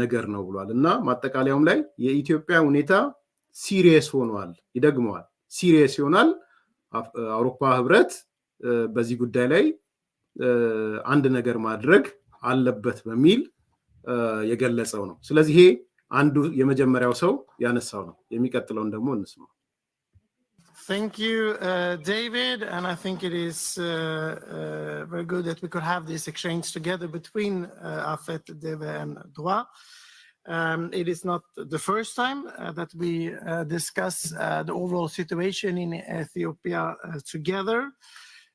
ነገር ነው ብሏል። እና ማጠቃለያውም ላይ የኢትዮጵያ ሁኔታ ሲሪየስ ሆኗል፣ ይደግመዋል፣ ሲሪየስ ይሆናል። አውሮፓ ህብረት በዚህ ጉዳይ ላይ አንድ ነገር ማድረግ አለበት በሚል የገለጸው ነው። ስለዚህ ይሄ አንዱ የመጀመሪያው ሰው ያነሳው ነው። የሚቀጥለውን ደግሞ እንስማ። Thank you, David. And I think it is very good that we could have this exchange together between Afet, Deve, and Dwa. It is not the first time that we discuss the overall situation in Ethiopia together.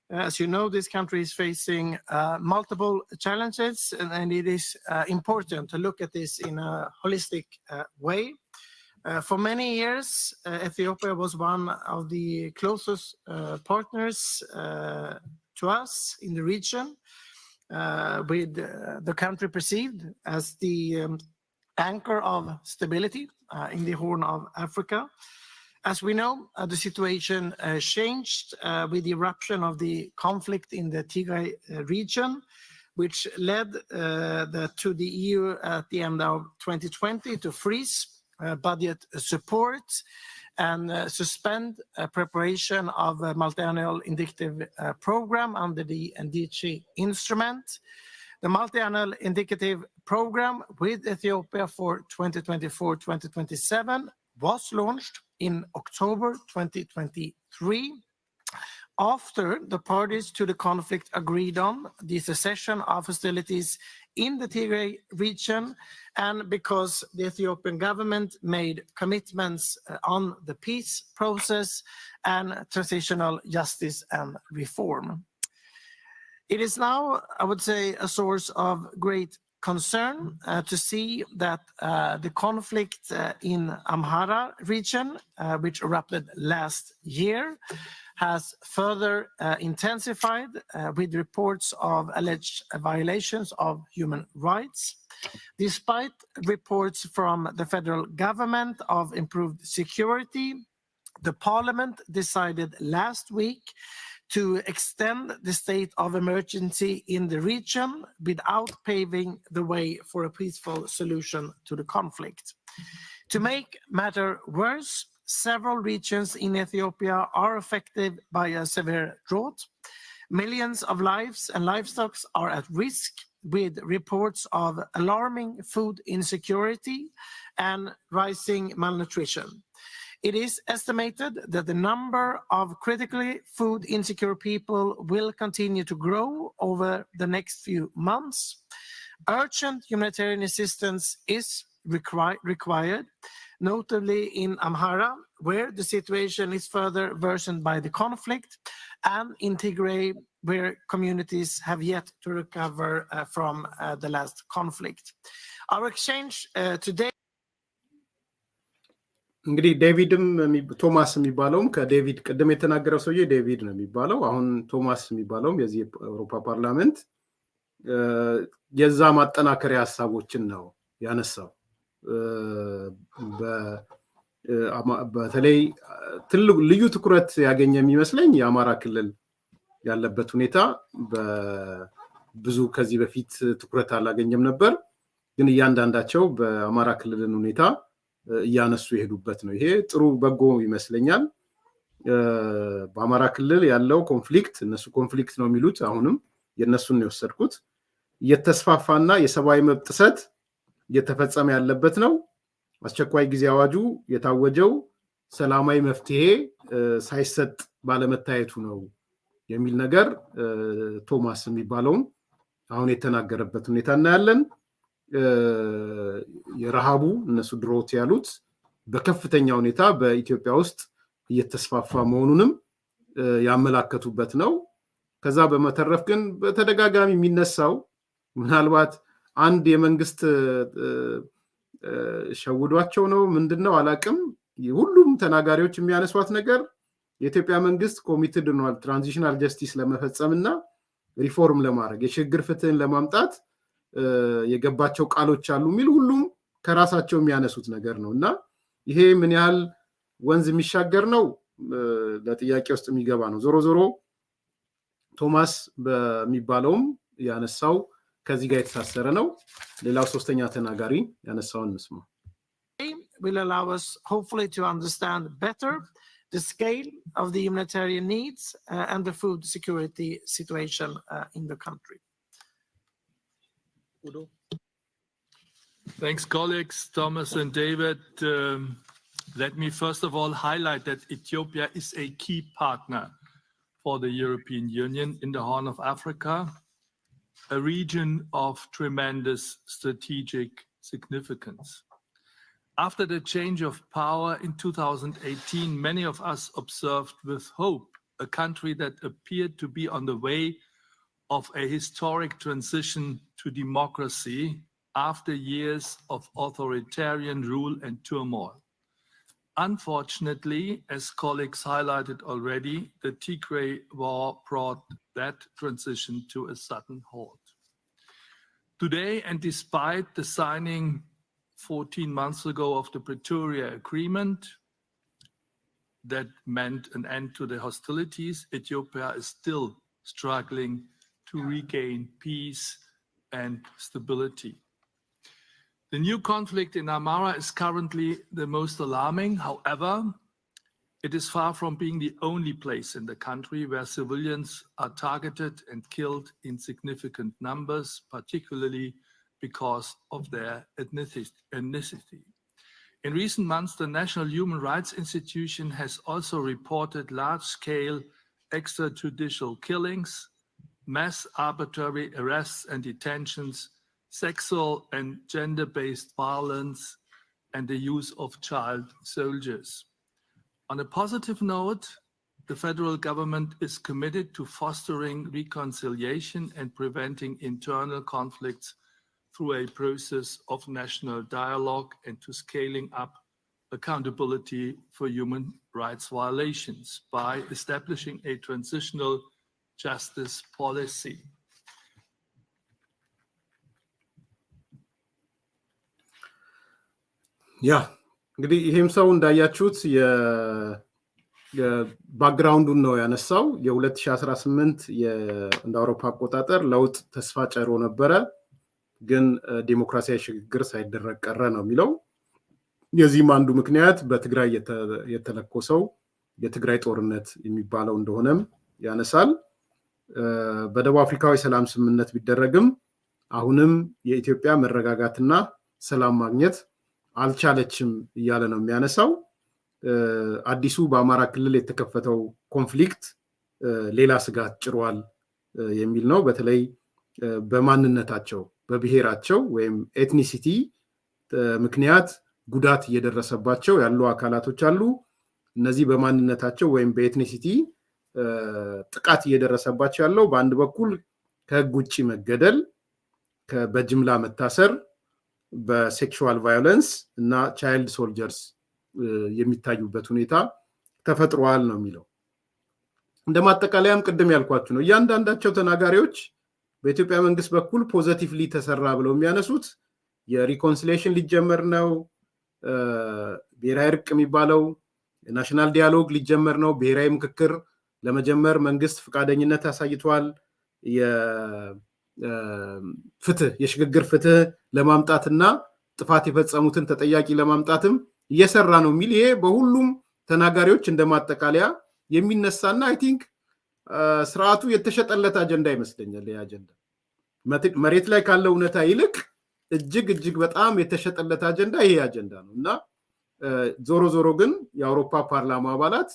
As you know, this country is facing multiple challenges, and it is important to look at this in a holistic way. For many years, Ethiopia was one of the closest partners to us in the region, with the country perceived as the anchor of stability in the Horn of Africa. As we know, the situation changed with the eruption of the conflict in the Tigray region, which led to the EU at the end of 2020 to freeze budget support and suspend preparation of a multi-annual indicative program under the NDC instrument. The multi-annual indicative program with Ethiopia for 2024-2027 was launched in October 2023. After the parties to the conflict agreed on the cessation of hostilities in the Tigray region, and because the Ethiopian government made commitments on the peace process and transitional justice and reform. It is now, I would say, a source of great concern to see that the conflict in Amhara region, which erupted last year, has further intensified with reports of alleged violations of human rights. Despite reports from the federal government of improved security, the parliament decided last week to extend the state of emergency in the region without paving the way for a peaceful solution to the conflict. To make matter worse, several regions in Ethiopia are affected by a severe drought. Millions of lives and livestock are at risk, with reports of alarming food insecurity and rising malnutrition. It is estimated that the number of critically food insecure people will continue to grow over the next few months. Urgent humanitarian assistance is required, notably in Amhara, where the situation is further worsened by the conflict, and in Tigray, where communities have yet to recover from the last conflict. Our exchange today. እንግዲህ ዴቪድም ቶማስ የሚባለውም ከዴቪድ ቀደም የተናገረው ሰውዬ ዴቪድ ነው የሚባለው። አሁን ቶማስ የሚባለውም የዚህ የአውሮፓ ፓርላመንት የዛ ማጠናከሪያ ሐሳቦችን ነው ያነሳው። በተለይ ትልቁ ልዩ ትኩረት ያገኘ የሚመስለኝ የአማራ ክልል ያለበት ሁኔታ ብዙ ከዚህ በፊት ትኩረት አላገኘም ነበር፣ ግን እያንዳንዳቸው በአማራ ክልልን ሁኔታ እያነሱ የሄዱበት ነው። ይሄ ጥሩ በጎ ይመስለኛል። በአማራ ክልል ያለው ኮንፍሊክት እነሱ ኮንፍሊክት ነው የሚሉት፣ አሁንም የነሱን ነው የወሰድኩት፣ እየተስፋፋና የሰብአዊ መብት ጥሰት እየተፈጸመ ያለበት ነው። አስቸኳይ ጊዜ አዋጁ የታወጀው ሰላማዊ መፍትሄ ሳይሰጥ ባለመታየቱ ነው የሚል ነገር ቶማስ የሚባለው አሁን የተናገረበት ሁኔታ እናያለን። የረሃቡ እነሱ ድሮት ያሉት በከፍተኛ ሁኔታ በኢትዮጵያ ውስጥ እየተስፋፋ መሆኑንም ያመላከቱበት ነው። ከዛ በመተረፍ ግን በተደጋጋሚ የሚነሳው ምናልባት አንድ የመንግስት ሸውዷቸው ነው ምንድነው አላቅም፣ ሁሉም ተናጋሪዎች የሚያነሷት ነገር የኢትዮጵያ መንግስት ኮሚትድ ነው ትራንዚሽናል ጀስቲስ ለመፈጸምና ሪፎርም ለማድረግ የሽግግር ፍትህን ለማምጣት የገባቸው ቃሎች አሉ የሚል ሁሉም ከራሳቸው የሚያነሱት ነገር ነው እና ይሄ ምን ያህል ወንዝ የሚሻገር ነው ለጥያቄ ውስጥ የሚገባ ነው። ዞሮ ዞሮ ቶማስ በሚባለውም ያነሳው ከዚህ ጋር የተሳሰረ ነው። ሌላው ሶስተኛ ተናጋሪ ያነሳውን እንስማ። will allow us hopefully to understand better the scale of the humanitarian needs and the food security situation in the country. Udo. Thanks, colleagues, Thomas and David. Let me first of all highlight that Ethiopia is a key partner for the European Union in the Horn of Africa, a region of tremendous strategic significance. After the change of power in 2018, many of us observed with hope a country that appeared to be on the way of a historic transition to democracy after years of authoritarian rule and turmoil. Unfortunately, as colleagues highlighted already, the Tigray war brought that transition to a sudden halt. Today, and despite the signing 14 months ago of the Pretoria Agreement that meant an end to the hostilities, Ethiopia is still struggling to regain peace and stability. The new conflict in Amhara is currently the most alarming. However, it is far from being the only place in the country where civilians are targeted and killed in significant numbers, particularly because of their ethnicity. In recent months, the National Human Rights Institution has also reported large-scale extrajudicial killings, mass arbitrary arrests and detentions, sexual and gender-based violence, and the use of child soldiers. On a positive note, the federal government is committed to fostering reconciliation and preventing internal conflicts through a process of national dialogue and to scaling up accountability for human rights violations by establishing a transitional justice policy. እንግዲህ ይሄም ሰው እንዳያችሁት ባክግራውንዱን ነው ያነሳው። የ2018 እንደ አውሮፓ አቆጣጠር ለውጥ ተስፋ ጨሮ ነበረ፣ ግን ዲሞክራሲያዊ ሽግግር ሳይደረግ ቀረ ነው የሚለው። የዚህም አንዱ ምክንያት በትግራይ የተለኮሰው የትግራይ ጦርነት የሚባለው እንደሆነም ያነሳል። በደቡብ አፍሪካዊ ሰላም ስምምነት ቢደረግም አሁንም የኢትዮጵያ መረጋጋትና ሰላም ማግኘት አልቻለችም እያለ ነው የሚያነሳው። አዲሱ በአማራ ክልል የተከፈተው ኮንፍሊክት ሌላ ስጋት ጭሯል የሚል ነው። በተለይ በማንነታቸው በብሔራቸው ወይም ኤትኒሲቲ ምክንያት ጉዳት እየደረሰባቸው ያሉ አካላቶች አሉ። እነዚህ በማንነታቸው ወይም በኤትኒሲቲ ጥቃት እየደረሰባቸው ያለው በአንድ በኩል ከህግ ውጭ መገደል፣ በጅምላ መታሰር፣ በሴክሹዋል ቫዮለንስ እና ቻይልድ ሶልጀርስ የሚታዩበት ሁኔታ ተፈጥሯል ነው የሚለው። እንደ ማጠቃለያም ቅድም ያልኳችሁ ነው። እያንዳንዳቸው ተናጋሪዎች በኢትዮጵያ መንግስት በኩል ፖዚቲቭሊ ተሰራ ብለው የሚያነሱት የሪኮንሲሌሽን ሊጀመር ነው፣ ብሔራዊ እርቅ የሚባለው ናሽናል ዲያሎግ ሊጀመር ነው፣ ብሔራዊ ምክክር ለመጀመር መንግስት ፈቃደኝነት አሳይቷል፣ ፍትህ የሽግግር ፍትህ ለማምጣትና ጥፋት የፈጸሙትን ተጠያቂ ለማምጣትም እየሰራ ነው የሚል ይሄ በሁሉም ተናጋሪዎች እንደማጠቃለያ የሚነሳና አይ ቲንክ ስርዓቱ የተሸጠለት አጀንዳ ይመስለኛል። ይሄ አጀንዳ መሬት ላይ ካለው እውነታ ይልቅ እጅግ በጣም የተሸጠለት አጀንዳ ይሄ አጀንዳ ነው እና ዞሮ ዞሮ ግን የአውሮፓ ፓርላማ አባላት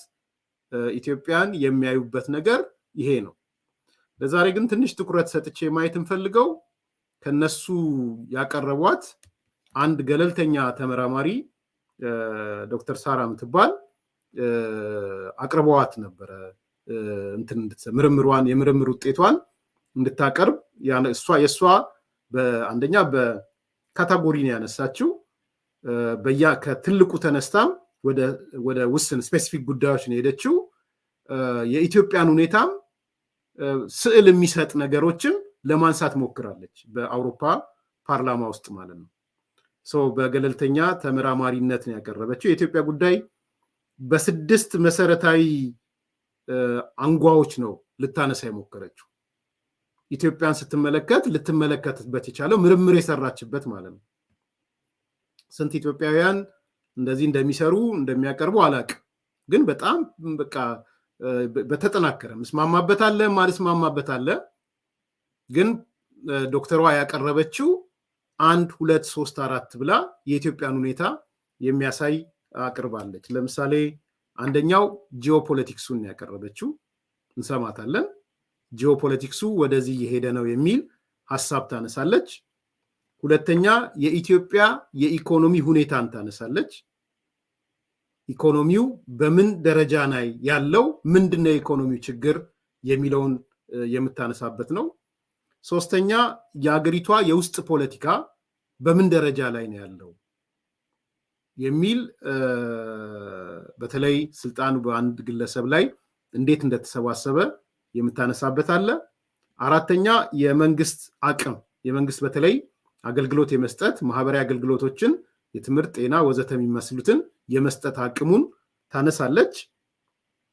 ኢትዮጵያን የሚያዩበት ነገር ይሄ ነው። ለዛሬ ግን ትንሽ ትኩረት ሰጥቼ ማየት እንፈልገው ከነሱ ያቀረቧት አንድ ገለልተኛ ተመራማሪ ዶክተር ሳራ ምትባል አቅርበዋት ነበረ ምርምሯን የምርምር ውጤቷን እንድታቀርብ የሷ በአንደኛ በካታጎሪ ነው ያነሳችው። ከትልቁ ተነስታም ወደ ውስን ስፔሲፊክ ጉዳዮች ነው ሄደችው። የኢትዮጵያን ሁኔታም ስዕል የሚሰጥ ነገሮችን ለማንሳት ሞክራለች በአውሮፓ ፓርላማ ውስጥ ማለት ነው። በገለልተኛ ተመራማሪነት ነው ያቀረበችው። የኢትዮጵያ ጉዳይ በ6 መሰረታዊ አንጓዎች ነው ልታነሳ የሞከረችው። ኢትዮጵያን ስትመለከት ልትመለከትበት የቻለው ምርምር የሰራችበት ማለት ነው። ስንት ኢትዮጵያውያን እንደዚህ እንደሚሰሩ እንደሚያቀርቡ አላቅም፣ ግን በጣም በቃ በተጠናከረ ምስማማበት አለ ማልስማማበት አለ። ግን ዶክተሯ ያቀረበችው 1 2 3 4 ብላ የኢትዮጵያን ሁኔታ የሚያሳይ አቅርባለች። ለምሳሌ አንደኛው ጂኦፖለቲክሱን ያቀረበችው እንሰማታለን። ጂኦፖለቲክሱ ወደዚህ እየሄደ ነው የሚል ሐሳብ ታነሳለች። ሁለተኛ የኢትዮጵያ የኢኮኖሚ ሁኔታን ታነሳለች። ኢኮኖሚው በምን ደረጃ ላይ ያለው ምንድነው የኢኮኖሚው ችግር የሚለውን የምታነሳበት ነው። ሶስተኛ የአገሪቷ የውስጥ ፖለቲካ በምን ደረጃ ላይ ነው ያለው የሚል በተለይ ስልጣኑ በአንድ ግለሰብ ላይ እንዴት እንደተሰባሰበ የምታነሳበት አለ። አራተኛ የመንግስት አቅም የመንግስት በተለይ አገልግሎት የመስጠት ማህበራዊ አገልግሎቶችን የትምህርት፣ ጤና ወዘተ የሚመስሉትን የመስጠት አቅሙን ታነሳለች።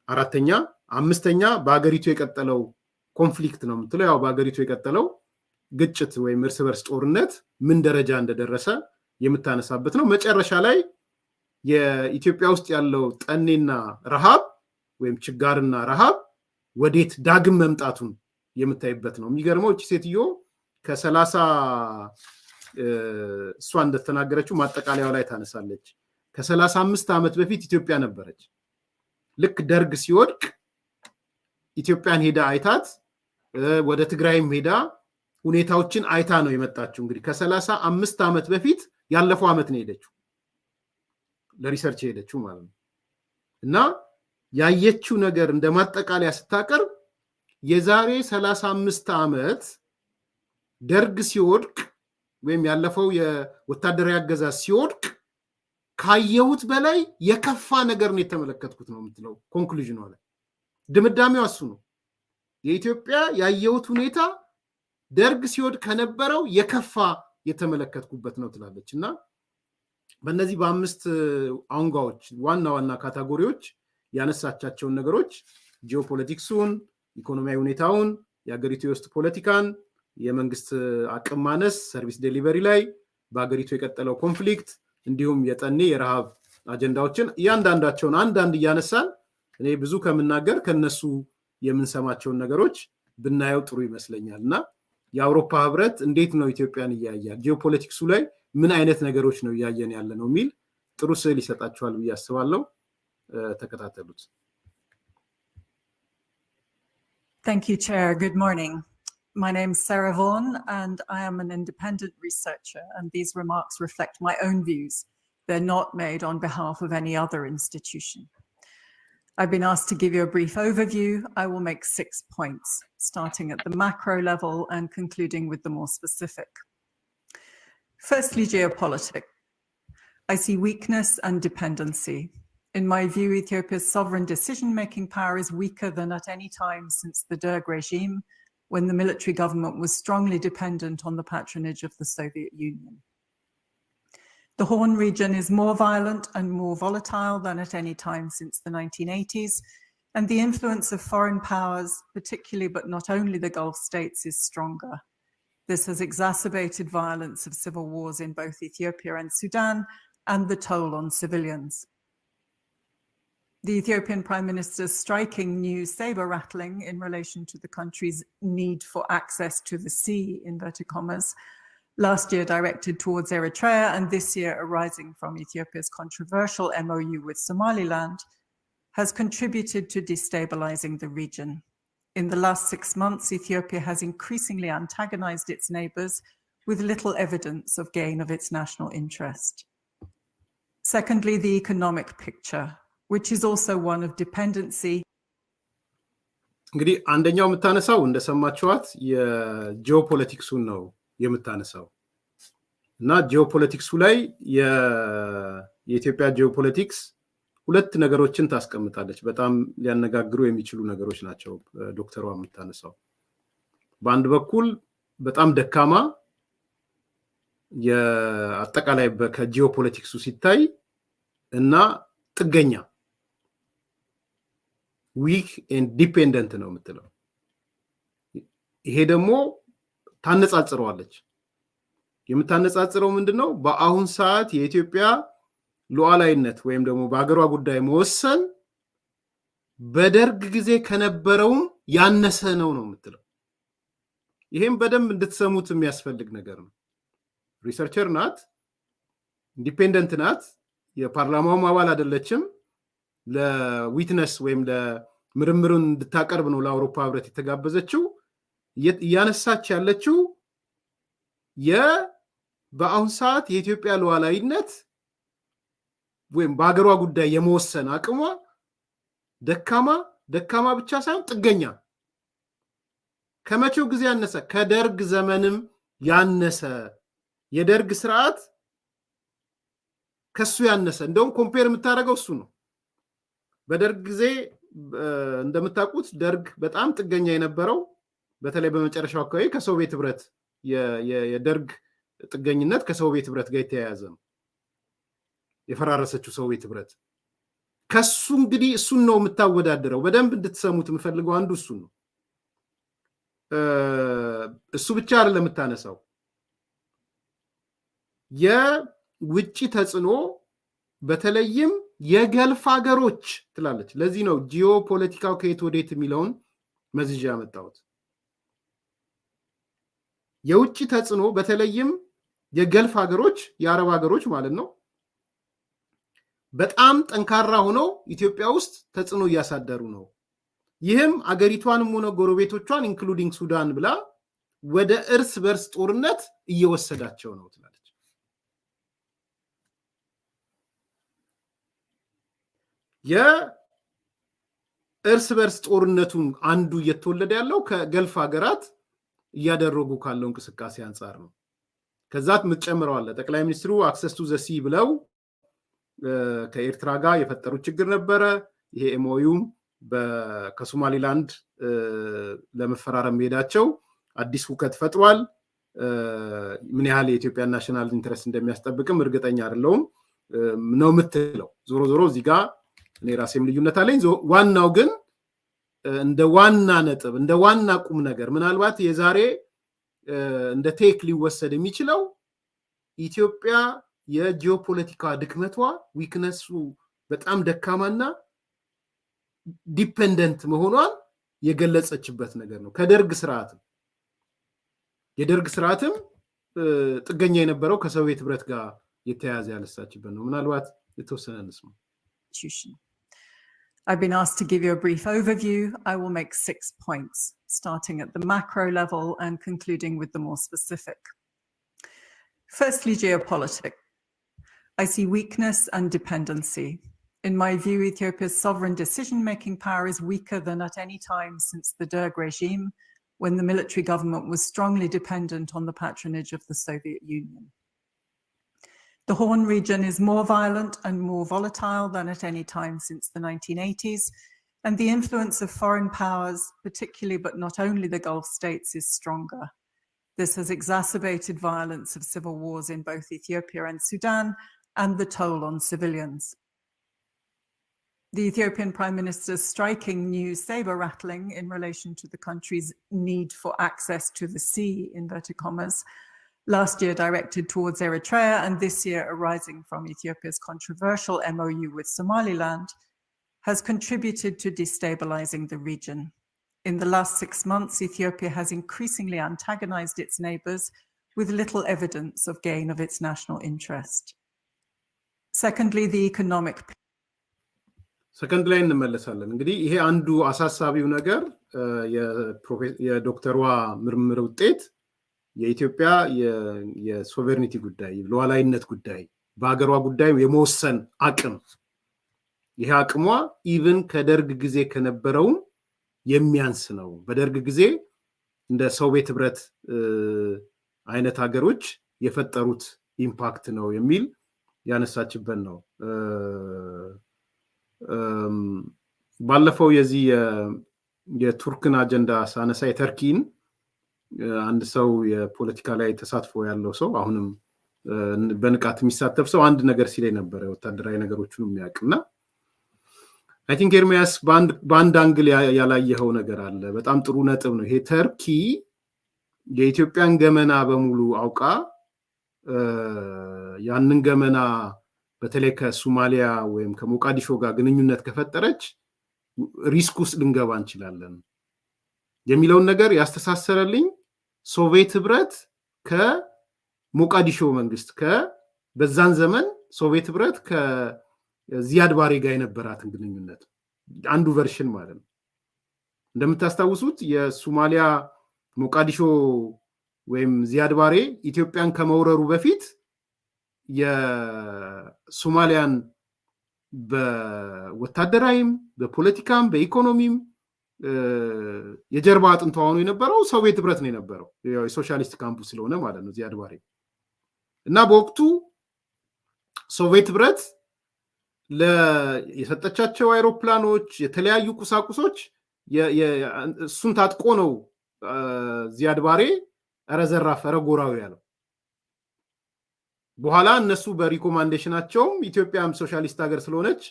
አራተኛ። አምስተኛ በአገሪቱ የቀጠለው ኮንፍሊክት ነው የምትለው። ያው በአገሪቱ የቀጠለው ግጭት ወይም እርስ በርስ ጦርነት ምን ደረጃ እንደደረሰ የምታነሳበት ነው። መጨረሻ ላይ የኢትዮጵያ ውስጥ ያለው ጠኔና ረሃብ ወይም ችጋርና ረሃብ ወዴት ዳግም መምጣቱን የምታይበት ነው። የሚገርመው እቺ ሴትዮ ከ30 እሷ እንደተናገረችው ማጠቃለያው ላይ ታነሳለች። ከ35 ዓመት በፊት ኢትዮጵያ ነበረች። ልክ ደርግ ሲወድቅ ኢትዮጵያን ሄዳ አይታት ወደ ትግራይም ሄዳ ሁኔታዎችን አይታ ነው የመጣችው። እንግዲህ ከ35 ዓመት በፊት ያለፈው ዓመት ነው ሄደችው ለሪሰርች ሄደችው ማለት ነው። እና ያየችው ነገር እንደማጠቃለያ ስታቀርብ የዛሬ 35 ዓመት ደርግ ሲወድቅ ወይም ያለፈው የወታደራዊ አገዛዝ ሲወድቅ ካየሁት በላይ የከፋ ነገር ነው የተመለከትኩት ነው የምትለው። ኮንክሉዥኑ ላይ ድምዳሜው እሱ ነው። የኢትዮጵያ ያየሁት ሁኔታ ደርግ ሲወድቅ ከነበረው የከፋ የተመለከትኩበት ነው ትላለች። እና በእነዚህ በ5 አንጓዎች ዋና ዋና ካታጎሪዎች ያነሳቻቸውን ነገሮች ጂኦፖለቲክሱን ኢኮኖሚያዊ ሁኔታውን የሀገሪቱ የውስጥ ፖለቲካን የመንግስት አቅም ማነስ ሰርቪስ ዴሊቨሪ ላይ በሀገሪቱ የቀጠለው ኮንፍሊክት እንዲሁም የጠኔ የረሃብ አጀንዳዎችን ያንዳንዳቸውን አንዳንድ ያነሳን እኔ ብዙ ከምናገር ከነሱ የምንሰማቸውን ነገሮች ብናየው ጥሩ ይመስለኛልና የአውሮፓ ህብረት እንዴት ነው ኢትዮጵያን ያያያል ጂኦፖለቲክሱ ላይ ምን አይነት ነገሮች ነው ያያየን ያለ ነው ሚል ጥሩ ስዕል ይሰጣቸዋል ብዬ አስባለሁ ተከታተሉት Thank you, Chair. Good morning. My name is Sarah Vaughan, and I am an independent researcher, and these remarks reflect my own views. They're not made on behalf of any other institution. I've been asked to give you a brief overview. I will make 6 points, starting at the macro level and concluding with the more specific. Firstly, geopolitics. I see weakness and dependency. In my view, Ethiopia's sovereign decision-making power is weaker than at any time since the Derg regime, when the military government was strongly dependent on the patronage of the Soviet Union. The Horn region is more violent and more volatile than at any time since the 1980s, and the influence of foreign powers, particularly but not only the Gulf states, is stronger. This has exacerbated violence of civil wars in both Ethiopia and Sudan, and the toll on civilians. The Ethiopian Prime Minister's striking new saber rattling in relation to the country's need for access to the sea, inverted commas, last year directed towards Eritrea and this year arising from Ethiopia's controversial MOU with Somaliland, has contributed to destabilizing the region. In the last 6 months, Ethiopia has increasingly antagonized its neighbors with little evidence of gain of its national interest. Secondly, the economic picture, which is also one of dependency. እንግዲህ አንደኛው የምታነሳው እንደሰማችኋት የጂኦፖለቲክሱን ነው የምታነሳው እና ጂኦፖለቲክሱ ላይ የኢትዮጵያ ጂኦፖለቲክስ ሁለት ነገሮችን ታስቀምጣለች በጣም ሊያነጋግሩ የሚችሉ ነገሮች ናቸው ዶክተሯ የምታነሳው በአንድ በኩል በጣም ደካማ የአጠቃላይ ከጂኦፖለቲክሱ ሲታይ እና ጥገኛ weak and dependent ነው የምትለው ይሄ ደግሞ ታነጻጽረዋለች የምታነጻጽረው ምንድነው በአሁን ሰዓት የኢትዮጵያ ሉዓላዊነት ወይም ደግሞ በአገሯ ጉዳይ መወሰን በደርግ ጊዜ ከነበረው ያነሰ ነው የምትለው ይሄም በደንብ እንድትሰሙት የሚያስፈልግ ነገር ነው ሪሰርቸር ናት ኢንዲፔንደንት ናት የፓርላማው አባል አይደለችም ለዊትነስ ወይም ለምርምሩን እንድታቀርብ ነው ለአውሮፓ ህብረት የተጋበዘችው ያነሳች ያለችው በአሁን ሰዓት የኢትዮጵያ ሉዓላዊነት ወይም በአገሯ ጉዳይ የመወሰን አቅሟ ደካማ ብቻ ሳይሆን ጥገኛ ከመቼው ጊዜ ያነሰ ከደርግ ዘመንም ያነሰ የደርግ ስርዓት ከሱ ያነሰ እንደውም ኮምፔር የምታደርገው እሱ ነው በደርግ ጊዜ እንደምታውቁት ደርግ በጣም ጥገኛ የነበረው በተለይ በመጨረሻው አካባቢ ከሶቪየት ህብረት የደርግ ጥገኝነት ከሶቪየት ህብረት ጋር የተያያዘ ነው የፈራረሰችው ሶቪየት ህብረት ከሱ እንግዲህ እሱን ነው የምታወዳደረው በደንብ እንድትሰሙት የምፈልገው አንዱ እሱ ነው እሱ ብቻ አይደለም የምታነሳው የውጪ ተጽዕኖ በተለይም የገልፍ ሀገሮች ትላለች ለዚህ ነው ጂኦፖለቲካው ከየት ወዴት የሚለውን መዝጃ ያመጣሁት የውጪ ተጽዕኖ በተለይም የገልፍ ሀገሮች የአረብ ሀገሮች ማለት ነው በጣም ጠንካራ ሆነው ኢትዮጵያ ውስጥ ተጽዕኖ እያሳደሩ ነው ይህም አገሪቷንም ሆነ ጎረቤቶቿን ኢንክሉዲንግ ሱዳን ብላ ወደ እርስ በርስ ጦርነት እየወሰዳቸው ነው ትላለች የእርስ በርስ ጦርነቱን አንዱ እየተወለደ ያለው ከገልፍ ሀገራት እያደረጉ ካለው እንቅስቃሴ አንፃር ነው ከዛት ምትጨምረው አለ ጠቅላይ ሚኒስትሩ አክሰስ ቱ ዘ ሲ ብለው ከኤርትራ ጋር የፈጠሩት ችግር ነበረ ይሄ ኤምኦዩም ከሶማሊላንድ ለመፈራረም ሄዳቸው አዲስ ሁከት ፈጥሯል ምን ያህል የኢትዮጵያ ናሽናል ኢንተረስት እንደሚያስጠብቅም እርግጠኛ አይደለሁም ነው የምትለው ዞሮ እዚህ ጋር እኔ ራሴም ልዩነት አለኝ ዋናው ግን እንደ ዋና ነጥብ እንደ ዋና ቁም ነገር ምናልባት የዛሬ እንደ ቴክ ሊወሰድ የሚችለው ኢትዮጵያ የጂኦፖለቲካ ድክመቷ ዊክነሱ በጣም ደካማና ዲፔንደንት መሆኗን የገለጸችበት ነገር ነው ከደርግ ስርዓትም የደርግ ስርዓትም ጥገኛ የነበረው ከሶቪየት ህብረት ጋር የተያያዘ ያለሳችበት ነው ምናልባት የተወሰነ እንስማ I've been asked to give you a brief overview. I will make 6 points, starting at the macro level and concluding with the more specific. Firstly, geopolitics. I see weakness and dependency. In my view, Ethiopia's sovereign decision-making power is weaker than at any time since the Derg regime, when the military government was strongly dependent on the patronage of the Soviet Union. The Horn region is more violent and more volatile than at any time since the 1980s, and the influence of foreign powers, particularly but not only the Gulf states, is stronger. This has exacerbated violence of civil wars in both Ethiopia and Sudan, and the toll on civilians. The Ethiopian Prime Minister's striking new saber rattling in relation to the country's need for access to the sea, inverted commas, last year directed towards Eritrea and this year arising from Ethiopia's controversial MOU with Somaliland, has contributed to destabilizing the region. In the last 6 months, Ethiopia has increasingly antagonized its neighbors with little evidence of gain of its national interest. Secondly, the economic. Second ላይ እንመለሳለን እንግዲህ ይሄ አንዱ አሳሳቢው ነገር የዶክተሯ ምርምር ውጤት የኢትዮጵያ የሶቨሬኒቲ ጉዳይ ሉዓላዊነት ጉዳይ በአገሯ ጉዳይ የመወሰን አቅም ይሄ አቅሟ ኢቭን ከደርግ ጊዜ ከነበረው የሚያንስ ነው በደርግ ጊዜ እንደ ሶቪየት ህብረት አይነት ሀገሮች የፈጠሩት ኢምፓክት ነው የሚል ያነሳችበት ነው ባለፈው የዚህ የቱርክን አጀንዳ ሳነሳ የተርኪን አንድ ሰው የፖለቲካ ላይ ተሳትፎ ያለው ሰው አሁንም በንቃት የሚሳተፍ ሰው አንድ ነገር ሲለኝ ነበር ወታደራዊ ነገሮችን የሚያውቅና I think ኤርሚያስ ባንድ አንግል ያላየኸው ነገር አለ በጣም ጥሩ ነጥብ ነው ይሄ ተርኪ የኢትዮጵያን ገመና በሙሉ አውቃ ያንን ገመና በተለይ ከሶማሊያ ወይም ከሞቃዲሾ ጋር ግንኙነት ከፈጠረች ሪስክ ውስጥ ልንገባ እንችላለን የሚለውን ነገር ያስተሳሰረልኝ ሶቪየት ህብረት ከሞቃዲሾ መንግስት በዛን ዘመን ሶቪየት ህብረት ከዚያድ ባሬ ጋር የነበራትን ግንኙነት አንዱ ቨርሽን ማለት ነው እንደምታስታውሱት የሶማሊያ ሞቃዲሾ ወይም ዚያድ ባሬ ኢትዮጵያን ከመውረሩ በፊት የሶማሊያን በወታደራዊም በፖለቲካም በኢኮኖሚም የጀርባ አጥንቷ ሆኖ የነበረው ሶቪየት ህብረት ነው የነበረው የሶሻሊስት ካምፑ ስለሆነ ማለት ነው ዚያድ ባሬ እና በወቅቱ ሶቪየት ህብረት የሰጠቻቸው አይሮፕላኖች የተለያዩ ቁሳቁሶች እሱን ታጥቆ ነው ዚያድ ባሬ ረዘራፍ ረጎራው ያለው በኋላ እነሱ በሪኮማንዴሽናቸው ኢትዮጵያም ሶሻሊስት ሀገር ስለሆነች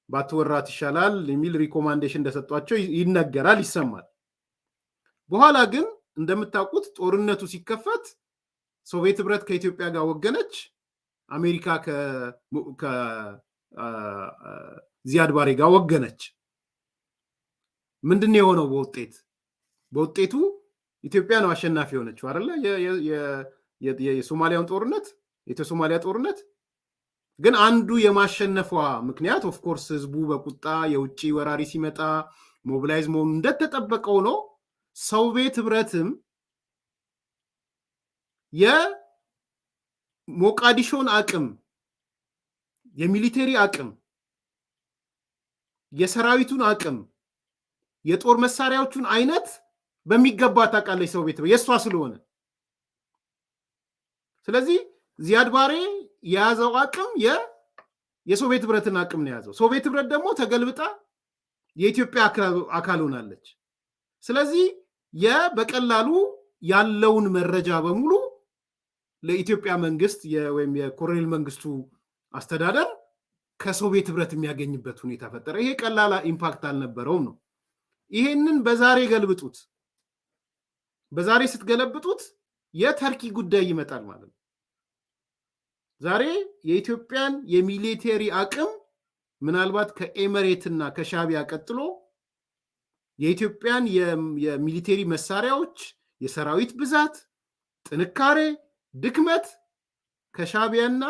ባትወራት ይሻላል የሚል ሪኮማንዴሽን እንደሰጧቸው ይነገራል ይሰማል በኋላ ግን እንደምታውቁት ጦርነቱ ሲከፈት ሶቪየት ህብረት ከኢትዮጵያ ጋር ወገነች አሜሪካ ከዚያድ ባሬ ጋር ወገነች ምንድነው የሆነው በውጤቱ ኢትዮጵያ ነው አሸናፊ ሆነችው አይደለ የሶማሊያውን ጦርነት የሶማሊያ ጦርነት ግን አንዱ የማሸነፏ ምክንያት ኦፍ ኮርስ ህዝቡ በቁጣ የውጪ ወራሪ ሲመጣ ሞቢላይዝ መሆኑ እንደተጠበቀው ነው ሶቪየት ህብረትም የሞቃዲሾን አቅም የሚሊተሪ አቅም የሰራዊቱን አቅም የጦር መሳሪያዎቹን አይነት በሚገባ ታውቃለች ሶቪየት የሷ ስለሆነ ስለዚህ ዚያድ ባሬ የያዘው አቅም የሶቪየት ህብረትን አቅም ነው ያዘው ሶቪየት ህብረት ደግሞ ተገልብጣ የኢትዮጵያ አካል ሆናለች ስለዚህ በቀላሉ ያለውን መረጃ በሙሉ ለኢትዮጵያ መንግስት ወይም የኮሎኔል መንግስቱ አስተዳደር ከሶቪየት ህብረት የሚያገኝበት ሁኔታ ፈጠረ። ይሄ ቀላል ኢምፓክት አልነበረውም ነው። ይሄንን በዛሬ ገልብጡት። በዛሬ ስትገለብጡት የተርኪ ጉዳይ ይመጣል ማለት ነው። ዛሬ የኢትዮጵያን የሚሊቴሪ አቅም ምናልባት ከኤሚሬትና ከሻቢያ ቀጥሎ የኢትዮጵያን የሚሊቴሪ መሳሪያዎች፣ የሰራዊት ብዛት፣ ጥንካሬ፣ ድክመት ከሻቢያና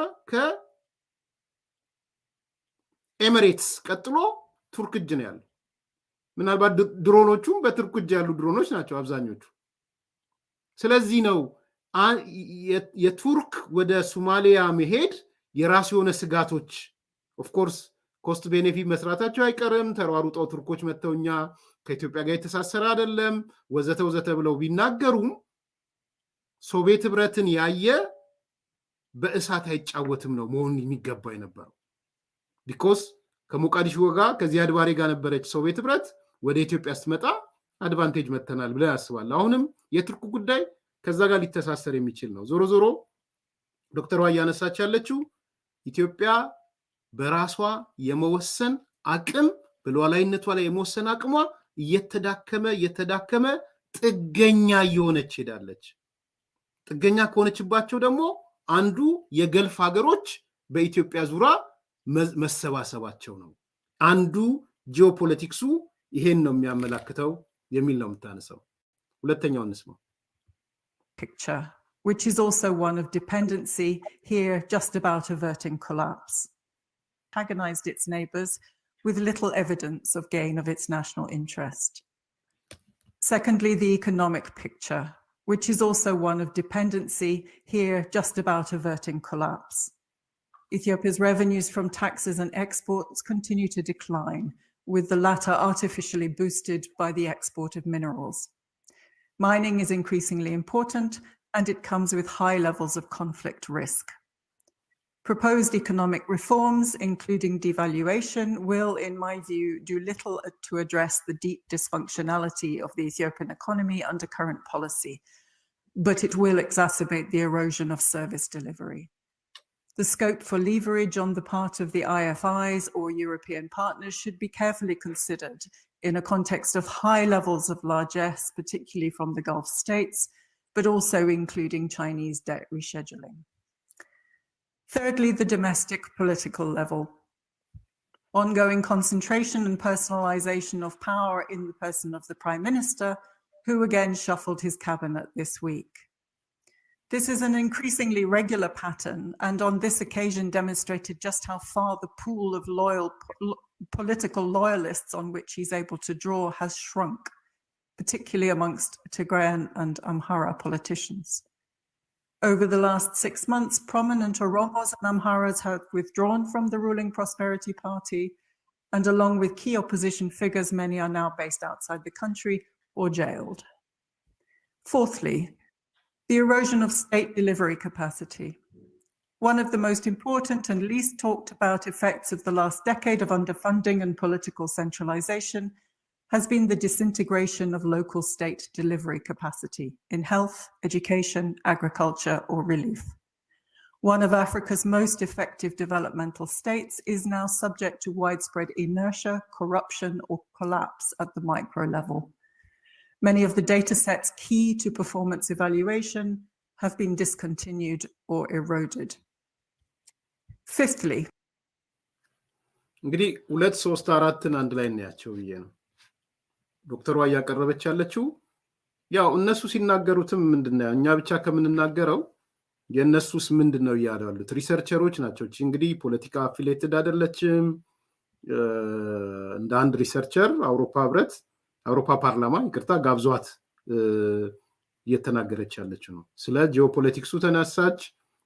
ከኤሚሬትስ ቀጥሎ ቱርክ እጅ ነው ያለው። ምናልባት ድሮኖቹም በቱርክ እጅ ያሉ ድሮኖች ናቸው አብዛኞቹ። ስለዚህ ነው የቱርክ ወደ ሶማሊያ መሄድ የራሱ የሆነ ስጋቶች ኦፍ ኮርስ ኮስት ቤኔፊት መስራታቸው አይቀርም። ተሯሩጠው ቱርኮች መተውኛ ከኢትዮጵያ ጋር የተሳሰረ አይደለም ወዘተ ወዘተ ብለው ቢናገሩም ሶቪየት ህብረትን ያየ በእሳት አይጫወትም ነው መሆን የሚገባው የነበረው። ቢኮዝ ከሞቃዲሾ ጋር ከዚያድ ባሬ ጋር ነበረች ሶቪየት ህብረት፣ ወደ ኢትዮጵያ ስትመጣ አድቫንቴጅ መተናል ብለን ያስባል። አሁንም የቱርክ ጉዳይ ከዛ ጋር ሊተሳሰር የሚችል ነው። ዞሮ ዞሮ ዶክተር ዋይ ያነሳች ያለችው ኢትዮጵያ በራሷ የመወሰን አቅም በሉዓላዊነቷ ላይ የመወሰን አቅሟ እየተዳከመ ጥገኛ እየሆነች ሄዳለች። ጥገኛ ከሆነችባቸው ደግሞ አንዱ የገልፍ ሀገሮች በኢትዮጵያ ዙሪያ መሰባሰባቸው ነው። አንዱ ጂኦፖለቲክሱ ይሄን ነው የሚያመላክተው የሚል ነው የምታነሳው። ሁለተኛው እንስማው። Picture, which is also one of dependency, here just about averting collapse. Antagonized its neighbors with little evidence of gain of its national interest. Secondly, the economic picture, which is also one of dependency, here just about averting collapse. Ethiopia's revenues from taxes and exports continue to decline, with the latter artificially boosted by the export of minerals. Mining is increasingly important, and it comes with high levels of conflict risk. Proposed economic reforms, including devaluation, will, in my view, do little to address the deep dysfunctionality of the Ethiopian economy under current policy, but it will exacerbate the erosion of service delivery. The scope for leverage on the part of the IFIs or European partners should be carefully considered in a context of high levels of largesse, particularly from the Gulf states, but also including Chinese debt rescheduling. Thirdly, the domestic political level. Ongoing concentration and personalization of power in the person of the Prime Minister, who again shuffled his cabinet this week. This is an increasingly regular pattern, and on this occasion demonstrated just how far the pool of political loyalists on which he's able to draw has shrunk, particularly amongst Tigrayan and Amhara politicians. Over the last 6 months, prominent Oromos and Amharas have withdrawn from the ruling Prosperity Party, and along with key opposition figures, many are now based outside the country or jailed. Fourthly, the erosion of state delivery capacity. One of the most important and least talked about effects of the last decade of underfunding and political centralization has been the disintegration of local state delivery capacity in health, education, agriculture, or relief. One of Africa's most effective developmental states is now subject to widespread inertia, corruption, or collapse at the micro level. Many of the data sets key to performance evaluation have been discontinued or eroded. Fifthly, እንግዲህ 2 3 4ን አንድ ላይ እናያቸው ብዬ ነው ዶክተር ዋይ ያቀረበች ያለችው። ያው እነሱ ሲናገሩትም ምንድነው እኛ ብቻ ከምንናገረው የነሱስ ምንድነው ያሉት ሪሰርቸሮች ናቸው። እንግዲህ ፖለቲካ አፊሊየትድ አይደለችም። እንደ አንድ ሪሰርቸር አውሮፓ ፓርላማ ይቅርታ ጋብዟት እየተናገረች ያለችው ነው። ስለ ጂኦፖለቲክሱ ተነሳች።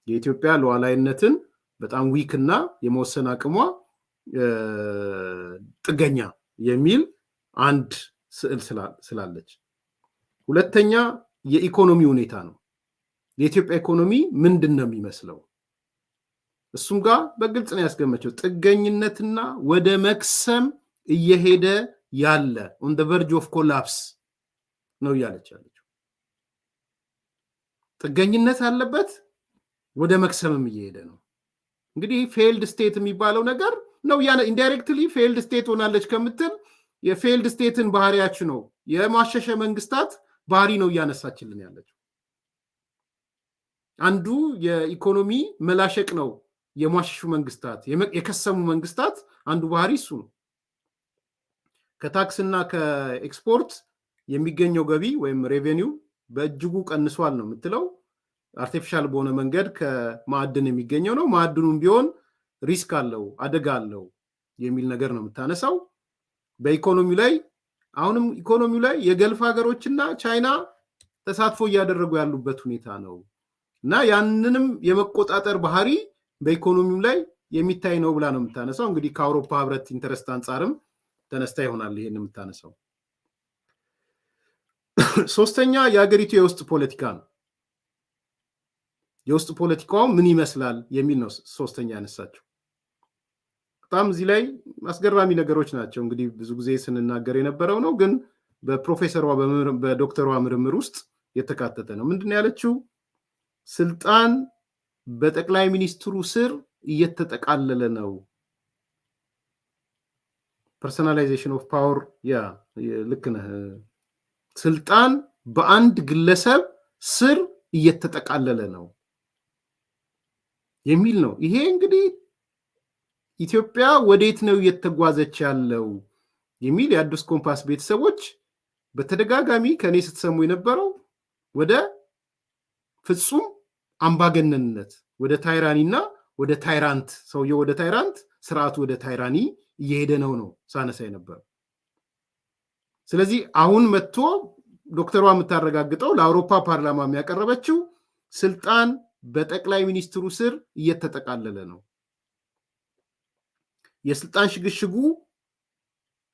የኢትዮጵያ ሉዓላዊነትን በጣም ዊክና የመወሰን አቅሟ ጥገኛ የሚል አንድ ስዕል ስላለች። ሁለተኛ የኢኮኖሚ ሁኔታ ነው። የኢትዮጵያ ኢኮኖሚ ምንድነው የሚመስለው? እሱም ጋር በግልጽ ነው ያስቀመጠው። ጥገኝነትና ወደ መክሰም እየሄደ ያለ on the verge of collapse ነው ያለች ያለችው። ጥገኝነት አለበት፣ ወደ መክሰምም እየሄደ ነው። እንግዲህ ፌልድ ስቴት የሚባለው ነገር ነው ያ ኢንዳይሬክትሊ ፌልድ ስቴት ሆናለች ከምትል የፌልድ ስቴትን ባህሪያች ነው የማሸሸ መንግስታት ባህሪ ነው ያነሳችልን ያለችው አንዱ የኢኮኖሚ መላሸቅ ነው የማሸሹ መንግስታት የከሰሙ መንግስታት አንዱ ባህሪ እሱ ነው ከታክስና ከኤክስፖርት የሚገኘው ገቢ ወይም ሬቬኒው በእጅጉ ቀንሷል ነው የምትለው አርቲፊሻል በሆነ መንገድ ከማዕድን የሚገኘው ነው ማዕድኑም ቢሆን ሪስክ አለው አደጋ አለው የሚል ነገር ነው የምታነሳው በኢኮኖሚው ላይ አሁንም ኢኮኖሚው ላይ የገልፍ ሀገሮችና ቻይና ተሳትፎ እያደረጉ ያሉበት ሁኔታ ነው እና ያንንም የመቆጣጠር ባህሪ በኢኮኖሚው ላይ የሚታይ ነው ብላ ነው የምታነሳው እንግዲህ ከአውሮፓ ህብረት ኢንተረስት አንፃርም ተነስታ ይሆናል ይሄን የምታነሳው ሶስተኛ የሀገሪቱ የውስጥ ፖለቲካ ነው የውስጥ ፖለቲካው ምን ይመስላል የሚል ነው ሶስተኛ ያነሳቸው በጣም እዚህ ላይ አስገራሚ ነገሮች ናቸው እንግዲህ ብዙ ጊዜ ስንናገር የነበረው ነው ግን በፕሮፌሰሯ በዶክተሯ ምርምር ውስጥ የተካተተ ነው ምንድነው ያለችው ስልጣን በጠቅላይ ሚኒስትሩ ስር እየተጠቃለለ ነው ፐርሰናላይዜሽን ኦፍ ፓወር ያ ልክ ነህ ስልጣን በአንድ ግለሰብ ስር እየተጠቃለለ ነው የሚል ነው ይሄ እንግዲህ ኢትዮጵያ ወዴት ነው እየተጓዘች ያለው የሚል የአዲስ ኮምፓስ ቤተሰቦች በተደጋጋሚ ከኔ ስትሰሙ የነበረው ወደ ፍጹም አምባገነንነት ወደ ታይራኒና ወደ ታይራንት ሰውየው ወደ ታይራንት ስርዓቱ ወደ ታይራኒ እየሄደ ነው ሳነሳ የነበረው ስለዚህ አሁን መጥቶ ዶክተሯ የምታረጋግጠው ለአውሮፓ ፓርላማ የሚያቀርበችው ስልጣን በጠቅላይ ሚኒስትሩ ስር እየተጠቃለለ ነው የስልጣን ሽግሽጉ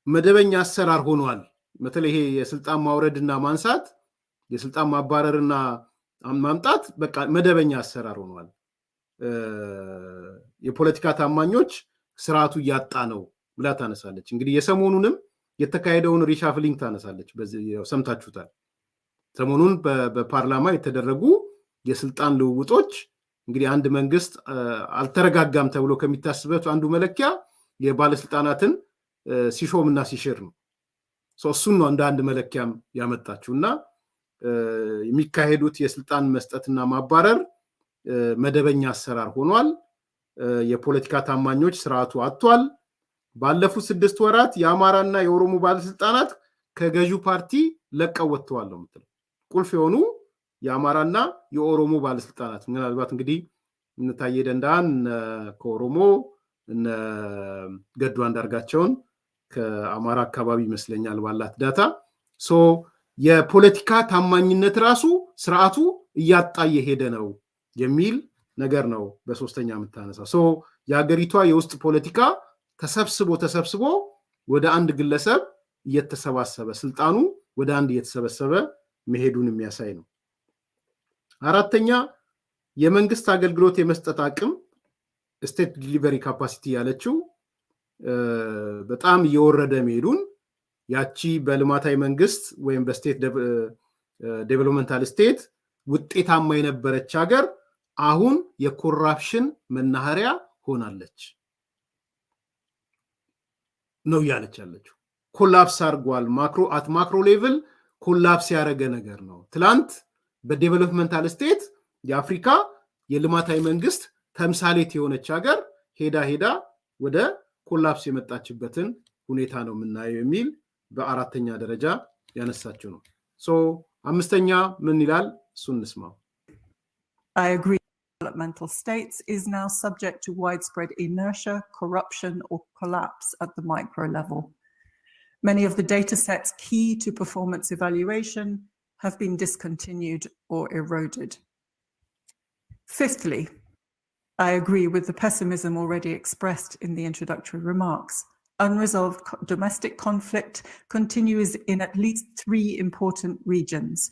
መደበኛ አሰራር ሆኗል በተለይ ይሄ የስልጣን ማውረድና ማንሳት የስልጣን ማባረርና ማምጣት በቃ መደበኛ አሰራር ሆኗል የፖለቲካ ታማኞች ስርዓቱ ያጣ ነው ብላ ታነሳለች እንግዲህ የሰሞኑንም የተካሄደውን ሪሻፍሊንግ ታነሳለች በዚህ ሰምታችሁታል ሰሞኑን በፓርላማ የተደረጉ የስልጣን ልውውጦች እንግዲህ አንድ መንግስት አልተረጋጋም ተብሎ ከሚታስበት አንዱ መለኪያ የባለስልጣናትን ሲሾምና ሲሽር ነው እሱን ነው እንደ አንድ መለኪያም ያመጣችውና የሚካሄዱት የስልጣን መስጠትና ማባረር መደበኛ አሰራር ሆኗል የፖለቲካ ታማኞች ስርዓቱ አጥቷል ባለፉት 6 ወራት የአማራና የኦሮሞ ባለስልጣናት ከገዢው ፓርቲ ለቀው ወጥተዋል ነው የምትለው ቁልፍ የሆኑ የአማራና የኦሮሞ ባለስልጣናት ምናልባት እንግዲህ እንታየ ደንዳን ከኦሮሞ እነ ገዱ አንዳርጋቸውን ከአማራ አካባቢ ይመስለኛል ባላት ዳታ የፖለቲካ ታማኝነት ራሱ ስርዓቱ እያጣ የሄደ ነው የሚል ነገር ነው በሶስተኛ የምታነሳው የሀገሪቷ የውስጥ ፖለቲካ ተሰብስቦ ወደ አንድ ግለሰብ እየተሰባሰበ ስልጣኑ ወደ አንድ እየተሰበሰበ መሄዱን የሚያሳይ ነው አራተኛ የመንግስት አገልግሎት የመስጠት አቅም ስቴት ዲሊቨሪ ካፓሲቲ ያለችው በጣም እየወረደ መሄዱን ያቺ በልማታዊ መንግስት ወይም በስቴት ዴቨሎፕመንታል ስቴት ውጤታማ የነበረች ሀገር አሁን የኮራፕሽን መናኸሪያ ሆናለች ነው ያለች ያለችው ኮላፕስ አርጓል ማክሮ ሌቭል ኮላፕስ ያረገ ነገር ነው ትላንት በዴቨሎፕመንታል ስቴት የአፍሪካ የልማታዊ መንግስት ተምሳሌት የሆነች ሀገር ሄዳ ወደ ኮላፕስ የመጣችበትን ሁኔታ ነው የምናየው የሚል በአራተኛ ደረጃ ያነሳቸው ነው አምስተኛ ምን ይላል እሱን እንስማው I agree developmental states is now subject to widespread inertia, corruption, or collapse at the micro level. Many of the data sets key to performance evaluation have been discontinued or eroded. Fifthly, I agree with the pessimism already expressed in the introductory remarks. Unresolved domestic conflict continues in at least 3 important regions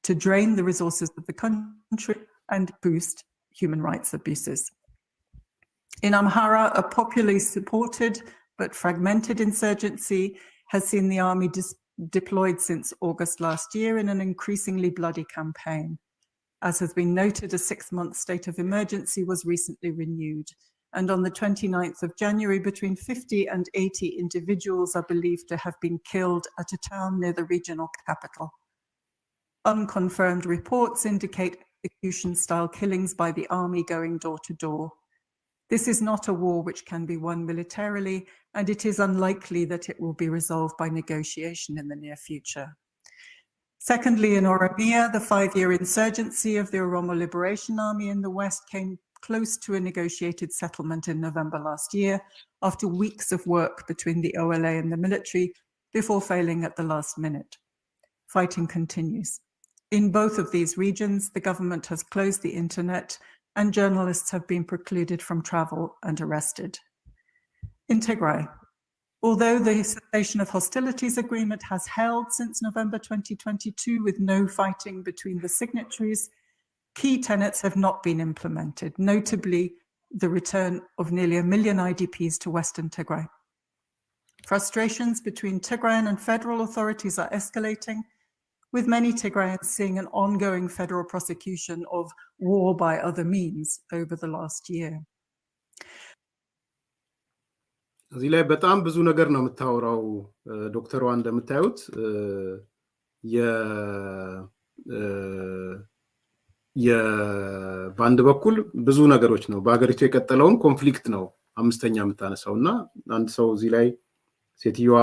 to drain the resources of the country and boost human rights abuses. In Amhara, a popularly supported but fragmented insurgency has seen the army deployed since August last year in an increasingly bloody campaign. As has been noted, a 6-month state of emergency was recently renewed. And on the 29th of January, between 50 and 80 individuals are believed to have been killed at a town near the regional capital. Unconfirmed reports indicate execution-style killings by the army going door to door. This is not a war which can be won militarily, and it is unlikely that it will be resolved by negotiation in the near future. Secondly, in Oromia, the 5-year insurgency of the Oromo Liberation Army in the West came close to a negotiated settlement in November last year, after weeks of work between the OLA and the military, before failing at the last minute. Fighting continues. In both of these regions, the government has closed the internet, and journalists have been precluded from travel and arrested. In Tigray, although the cessation of hostilities agreement has held since November 2022 with no fighting between the signatories, key tenets have not been implemented, notably the return of nearly 1 million IDPs to Western Tigray. Frustrations between Tigrayan and federal authorities are escalating, with many Tigrayans seeing an ongoing federal prosecution of war by other means over the last year. እዚህ ላይ በጣም ብዙ ነገር ነው የምታወራው ዶክተሯ እንደምታዩት በአንድ በኩል ብዙ ነገሮች ነው በአገሪቱ የቀጠለውን ኮንፍሊክት ነው አምስተኛ የምታነሳውና አንድ ሰው እዚህ ላይ ሴትዮዋ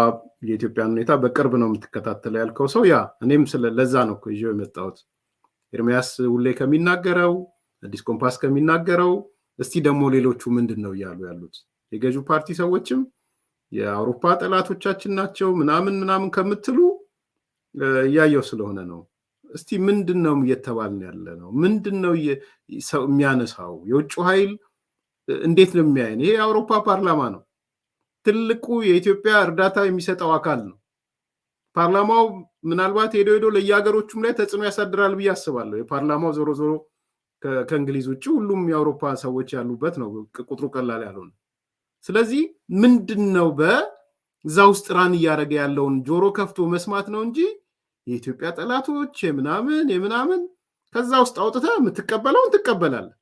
የኢትዮጵያን ሁኔታ በቅርብ ነው የምትከታተለው ያልከው ሰው ያ እኔም ለዛ ነው ይዤው የመጣሁት ኤርሚያስ ሁሌ ከሚናገረው አዲስ ኮምፓስ ከሚናገረው እስቲ ደግሞ ሌሎቹ ምንድነው ያሉ ያሉት የገዢው ፓርቲ ሰዎችም የአውሮፓ ጠላቶቻችን ናቸው ምናምን ከምትሉ ያየው ስለሆነ ነው እስቲ ምንድነው እየተባልን ያለ ነው ምንድነው የሚያነሳው የውጭ ኃይል እንዴት ነው የሚያየን ይሄ የአውሮፓ ፓርላማ ነው ትልቁ የኢትዮጵያ እርዳታ የሚሰጠው አካል ነው ፓርላማው ምናልባት ሄዶ ለያገሮቹም ላይ ተጽዕኖ ያሳድራል ብዬ አስባለሁ የፓርላማው ዞሮ ከእንግሊዝ ውጪ ሁሉም የአውሮፓ ሰዎች ያሉበት ነው ቁጥሩ ቀላል ያልሆነ ስለዚህ ምንድነው በዛው ውስጥ ራን ያረጋ ያለውን ጆሮ ከፍቶ መስማት ነው እንጂ የኢትዮጵያ ጠላቶች የምናምን ከዛ ውስጥ አውጥተ የምትቀበለውን ትቀበላለህ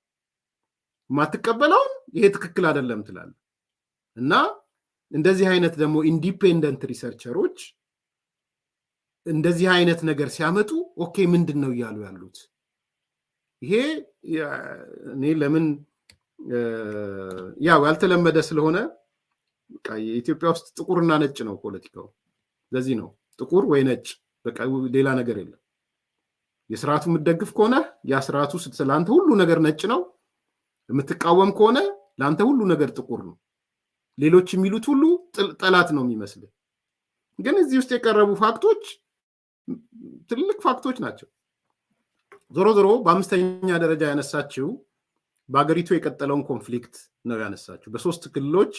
ማትቀበለውን ይሄ ትክክል አይደለም ትላለህ እና እንደዚህ አይነት ደግሞ ኢንዲፔንደንት ሪሰርቸሮች እንደዚህ አይነት ነገር ሲያመጡ ኦኬ ምንድነው ያሉ ያሉት ይሄ እኔ ለምን ያው ያልተለመደ ስለሆነ በቃ የኢትዮጵያ ውስጥ ጥቁርና ነጭ ነው ፖለቲካው ለዚህ ነው ጥቁር ወይ ነጭ በቃ ሌላ ነገር የለም የሥርዓቱ ምትደግፍ ከሆነ ያ ሥርዓቱ ስለአንተ ሁሉ ነገር ነጭ ነው የምትቃወም ከሆነ ለአንተ ሁሉ ነገር ጥቁር ነው ሌሎች የሚሉት ሁሉ ጠላት ነው የሚመስል ግን እዚህ ውስጥ የቀረቡ ፋክቶች ትልቅ ፋክቶች ናቸው ዞሮ በአምስተኛ ደረጃ ያነሳችው በአገሪቱ የቀጠለውን ኮንፍሊክት ነው ያነሳችው በሶስት ክልሎች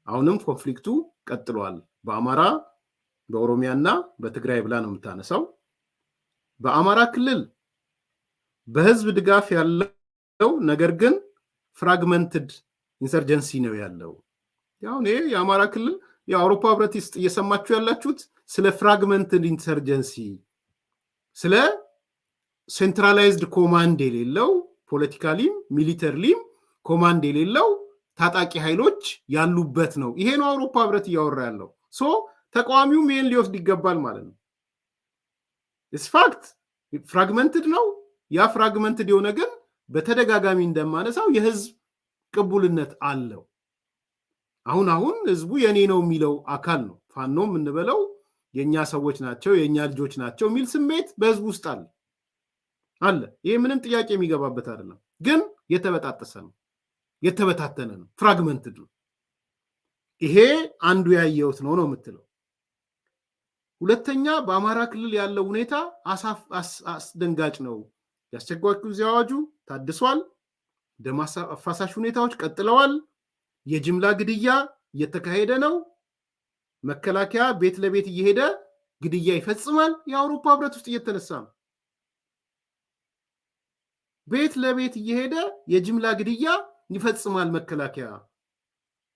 አሁንም ኮንፍሊክቱ ቀጥሏል በአማራ በኦሮሚያና በትግራይ ብላ ነው የምታነሳው በአማራ ክልል በህዝብ ድጋፍ ያለው ነገር ግን ፍራግመንትድ ኢንሰርጀንሲ ነው ያለው ያው ነው የአማራ ክልል የአውሮፓ ህብረት ውስጥ እየሰማችሁ ያላችሁት ስለ ፍራግመንትድ ኢንሰርጀንሲ ስለ ሴንትራላይዝድ ኮማንድ የሌለው ፖለቲካሊም ሚሊተሪሊም ኮማንድ የሌለው ታጣቂ ኃይሎች ያሉበት ነው ይሄ ነው አውሮፓ ህብረት እያወራ ያለው ሶ ተቋሚውም ይሄን ሊወስድ ይገባል ማለት ነው ኢስ ፋክት ፍራግመንትድ ነው ያ ፍራግመንትድ የሆነ ግን በተደጋጋሚ እንደማነሳው የህዝብ ቅቡልነት አለው አሁን ህዝቡ የኔ ነው የሚለው አካል ነው ፋኖም እንበለው የኛ ሰዎች ናቸው የኛ ልጆች ናቸው ሚል ስሜት በህዝቡ ውስጥ አለ ይሄ ምንም ጥያቄ የሚገባበት አይደለም ግን የተበጣጠሰ ነው የተበታተነ ነው ፍራግመንትድ ነው ይሄ አንዱ ያየውት ነው የምትለው ሁለተኛ በአማራ ክልል ያለው ሁኔታ አስደንጋጭ ነው ያስቸኳይ ጊዜ አዋጁ ታድሷል ደም አፋሳሽ ሁኔታዎች ቀጥለዋል የጅምላ ግድያ እየተካሄደ ነው መከላከያ ቤት ለቤት እየሄደ ግድያ ይፈጽማል የአውሮፓ ህብረት ውስጥ እየተነሳ ነው ቤት ለቤት እየሄደ የጅምላ ግድያ ይፈጽማል መከላከያ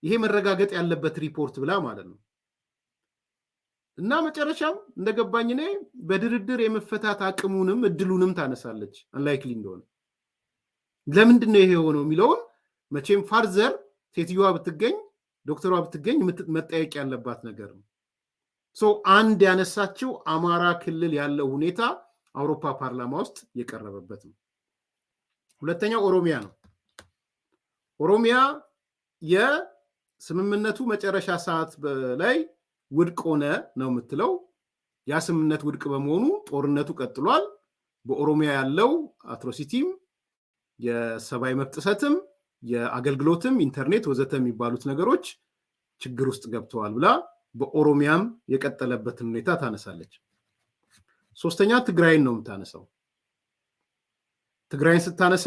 ይሄ መረጋገጥ ያለበት ሪፖርት ብላ ማለት ነው እና መጨረሻም እንደገባኝ ነው በድርድር የመፈታት አቅሙንም እድሉንም ታነሳለች አንላይክሊ እንደሆነ ለምንድነው ይሄ ሆኖ የሚለውን መቼም ፋርዘር ሴትዮዋ ብትገኝ ዶክተሯ ብትገኝ መጠየቅ ያለባት ነገር ነው። አንድ ያነሳችው አማራ ክልል ያለው ሁኔታ አውሮፓ ፓርላማ ውስጥ የቀረበበት ነው። ሁለተኛው ኦሮሚያ ነው። ኦሮሚያ የስምምነቱ መጨረሻ ሰዓት ላይ ውድቅ ሆነ ነው የምትለው። ያ ስምምነት ውድቅ በመሆኑ ጦርነቱ ቀጥሏል። በኦሮሚያ ያለው አትሮሲቲም የሰብአዊ መብት ጥሰትም የአገልግሎትም ኢንተርኔት ወዘተ የሚባሉት ነገሮች ችግር ውስጥ ገብተዋል ብላ በኦሮሚያም የቀጠለበትን ሁኔታ ታነሳለች። ሶስተኛ ትግራይን ነው የምታነሳው። ትግራይን ስታነሳ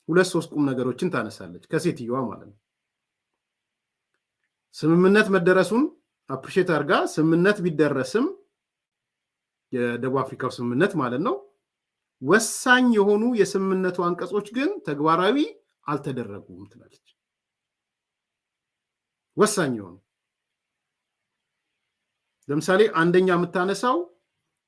2-3 ቁም ነገሮችን ታነሳለች ከሴትዮዋ ማለት ነው። ስምምነት መደረሱን አፕሪሼት አድርጋ ስምምነት ቢደረስም የደቡብ አፍሪካው ስምምነት ማለት ነው ወሳኝ የሆኑ የስምምነቱ አንቀጾች ግን ተግባራዊ አልተደረጉም ትላለች። ወሳኝ የሆኑ ለምሳሌ አንደኛ የምታነሳው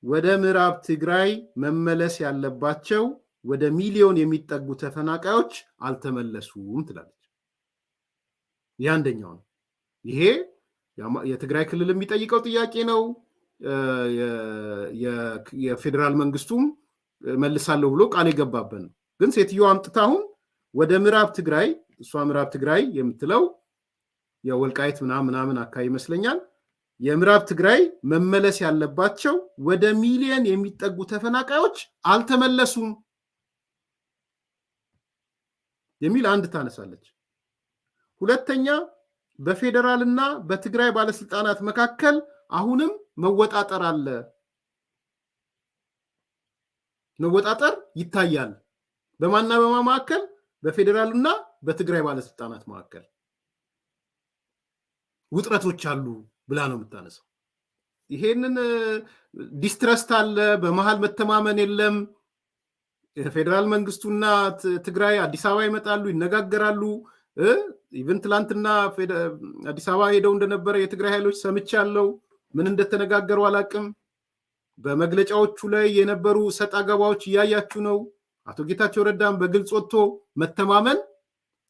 ወደ ምዕራብ ትግራይ መመለስ ያለባቸው ወደ ሚሊዮን የሚጠጉ ተፈናቃዮች አልተመለሱም ትላለች። አንደኛው ነው። ይሄ የትግራይ ክልል የሚጠይቀው ጥያቄ ነው። የፌደራል መንግስቱም መልሳለሁ ብሎ ቃል የገባበት ነው። ግን ሴትዮዋ አምጥታ አሁን ወደ ምዕራብ ትግራይ እሷ ምዕራብ ትግራይ የምትለው የወልቃይት ምናምን አካባቢ ይመስለኛል የምዕራብ ትግራይ መመለስ ያለባቸው ወደ ሚሊዮን የሚጠጉ ተፈናቃዮች አልተመለሱም የሚል አንድ ታነሳለች። ሁለተኛ በፌደራልና በትግራይ ባለስልጣናት መካከል አሁንም መወጣጠር አለ። መወጣጠር ይታያል። በማንና በማን መካከል? በፌደራልና በትግራይ ባለስልጣናት መካከል ውጥረቶች አሉ ብላ ነው የምታነሳው። ይሄንን ዲስትረስት አለ፣ በመሃል መተማመን የለም። የፌደራል መንግስቱና ትግራይ አዲስ አበባ ይመጣሉ፣ ይነጋገራሉ። ኢቨን ትላንትና አዲስ አበባ ሄደው እንደነበረ የትግራይ ኃይሎች ሰምቻለሁ። ምን እንደተነጋገሩ አላቅም። በመግለጫዎቹ ላይ የነበሩ ሰጣ ገባዎች እያያችሁ ነው። አቶ ጌታቸው ረዳም በግልጽ ወጥቶ መተማመን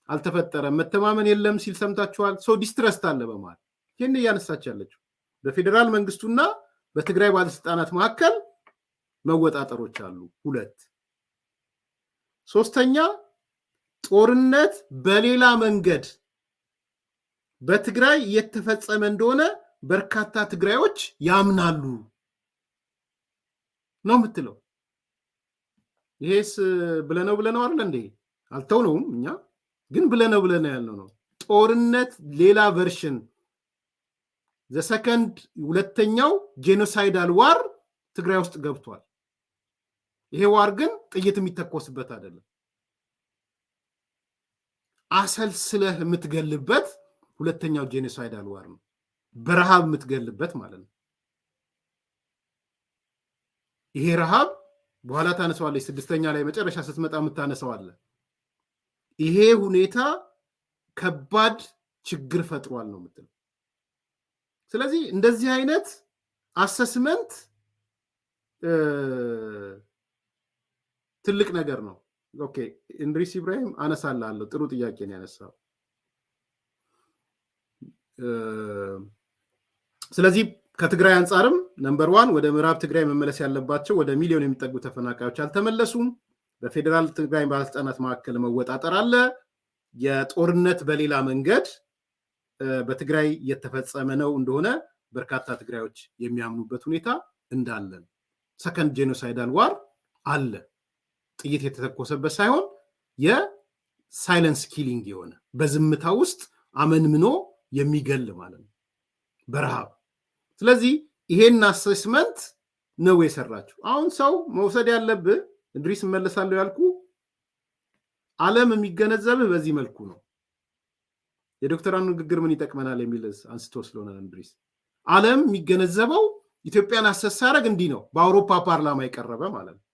አልተፈጠረም፣ መተማመን የለም ሲል ሰምታችኋል። ዲስትረስት አለ በመሃል። ይህን እያነሳች ያለችው በፌደራል መንግስቱና በትግራይ ባለስልጣናት መካከል መወጣጠሮች አሉ። 2 ሶስተኛ ጦርነት በሌላ መንገድ በትግራይ እየተፈጸመ እንደሆነ በርካታ ትግራዮች ያምናሉ ነው የምትለው። ይሄስ ብለነው አይደል እንዴ? አልተውነውም እኛ ግን ብለነው ያልነው ነው። ጦርነት ሌላ ቨርሽን ዘሰከንድ ሁለተኛው ጄኖሳይዳል ዋር ትግራይ ውስጥ ገብቷል። ይሄ ዋር ግን ጥይት የሚተኮስበት አይደለም። አሰልስለህ የምትገልበት ሁለተኛው ጄኖሳይዳል ዋር ነው። በረሃብ የምትገልበት ማለት ነው። ይሄ ረሃብ በኋላ ታነሳዋለች። 6ኛ ላይ መጨረሻ ስትመጣ የምታነሳዋለ። ይሄ ሁኔታ ከባድ ችግር ፈጥሯል ነው የምትለው። ስለዚህ እንደዚህ አይነት አሰስመንት ትልቅ ነገር ነው። ኦኬ እንድሪስ ኢብራሂም አነሳላለሁ። ጥሩ ጥያቄ ነው ያነሳው። ስለዚህ ከትግራይ አንጻርም ነምበር 1 ወደ ምዕራብ ትግራይ መመለስ ያለባቸው ወደ ሚሊዮን የሚጠጉ ተፈናቃዮች አልተመለሱም። በፌደራል ትግራይ ባለስልጣናት መካከል መወጣጠር አለ። የጦርነት በሌላ መንገድ በትግራይ እየተፈጸመ ነው እንደሆነ በርካታ ትግራዮች የሚያምኑበት ሁኔታ እንዳለ። ሰከንድ ጄኖሳይዳል ዋር አለ። ጥይት የተተኮሰበት ሳይሆን የሳይለንስ ኪሊንግ የሆነ በዝምታ ውስጥ አመንምኖ የሚገል ማለት ነው በረሃብ። ስለዚህ ይሄን አሰስመንት ነው የሰራችው። አሁን ሰው መውሰድ ያለብህ እንድሪስ መለሳለሁ ያልኩ ዓለም የሚገነዘብህ በዚህ መልኩ ነው። የዶክተራን ንግግር ምን ይጠቅመናል የሚል አንስቶ ስለሆነ እንድሪስ ዓለም የሚገነዘበው ኢትዮጵያን አሰሳረግ እንዲህ ነው፣ በአውሮፓ ፓርላማ የቀረበ ማለት ነው።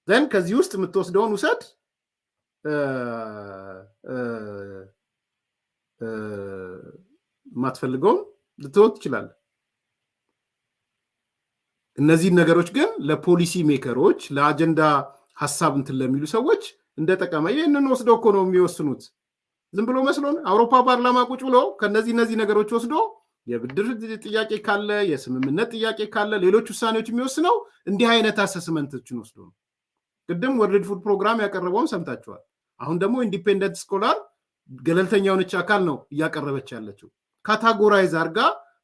ዘን ከዚህ ውስጥ የምትወስደውን ውሰድ፣ የማትፈልገውን ልትወት ትችላለህ። እነዚህን ነገሮች ግን ለፖሊሲ ሜከሮች ለአጀንዳ ሀሳብ እንትን ለሚሉ ሰዎች እንደ ጠቀመ ይህንን ወስደው እኮ ነው የሚወስኑት። ዝም ብሎ መስሎን አውሮፓ ፓርላማ ቁጭ ብሎ ከነዚህ ነገሮች ወስዶ የብድር ጥያቄ ካለ የስምምነት ጥያቄ ካለ ሌሎች ውሳኔዎች የሚወስነው እንዲህ አይነት አሰስመንቶችን ወስዶ ነው። ቅድም ወርልድ ፉድ ፕሮግራም ያቀረበውን ሰምታችኋል። አሁን ደግሞ ኢንዲፔንደንት ስኮላር ገለልተኛ የሆነች አካል ነው እያቀረበች ያለችው። ካታጎራይዝ አርጋ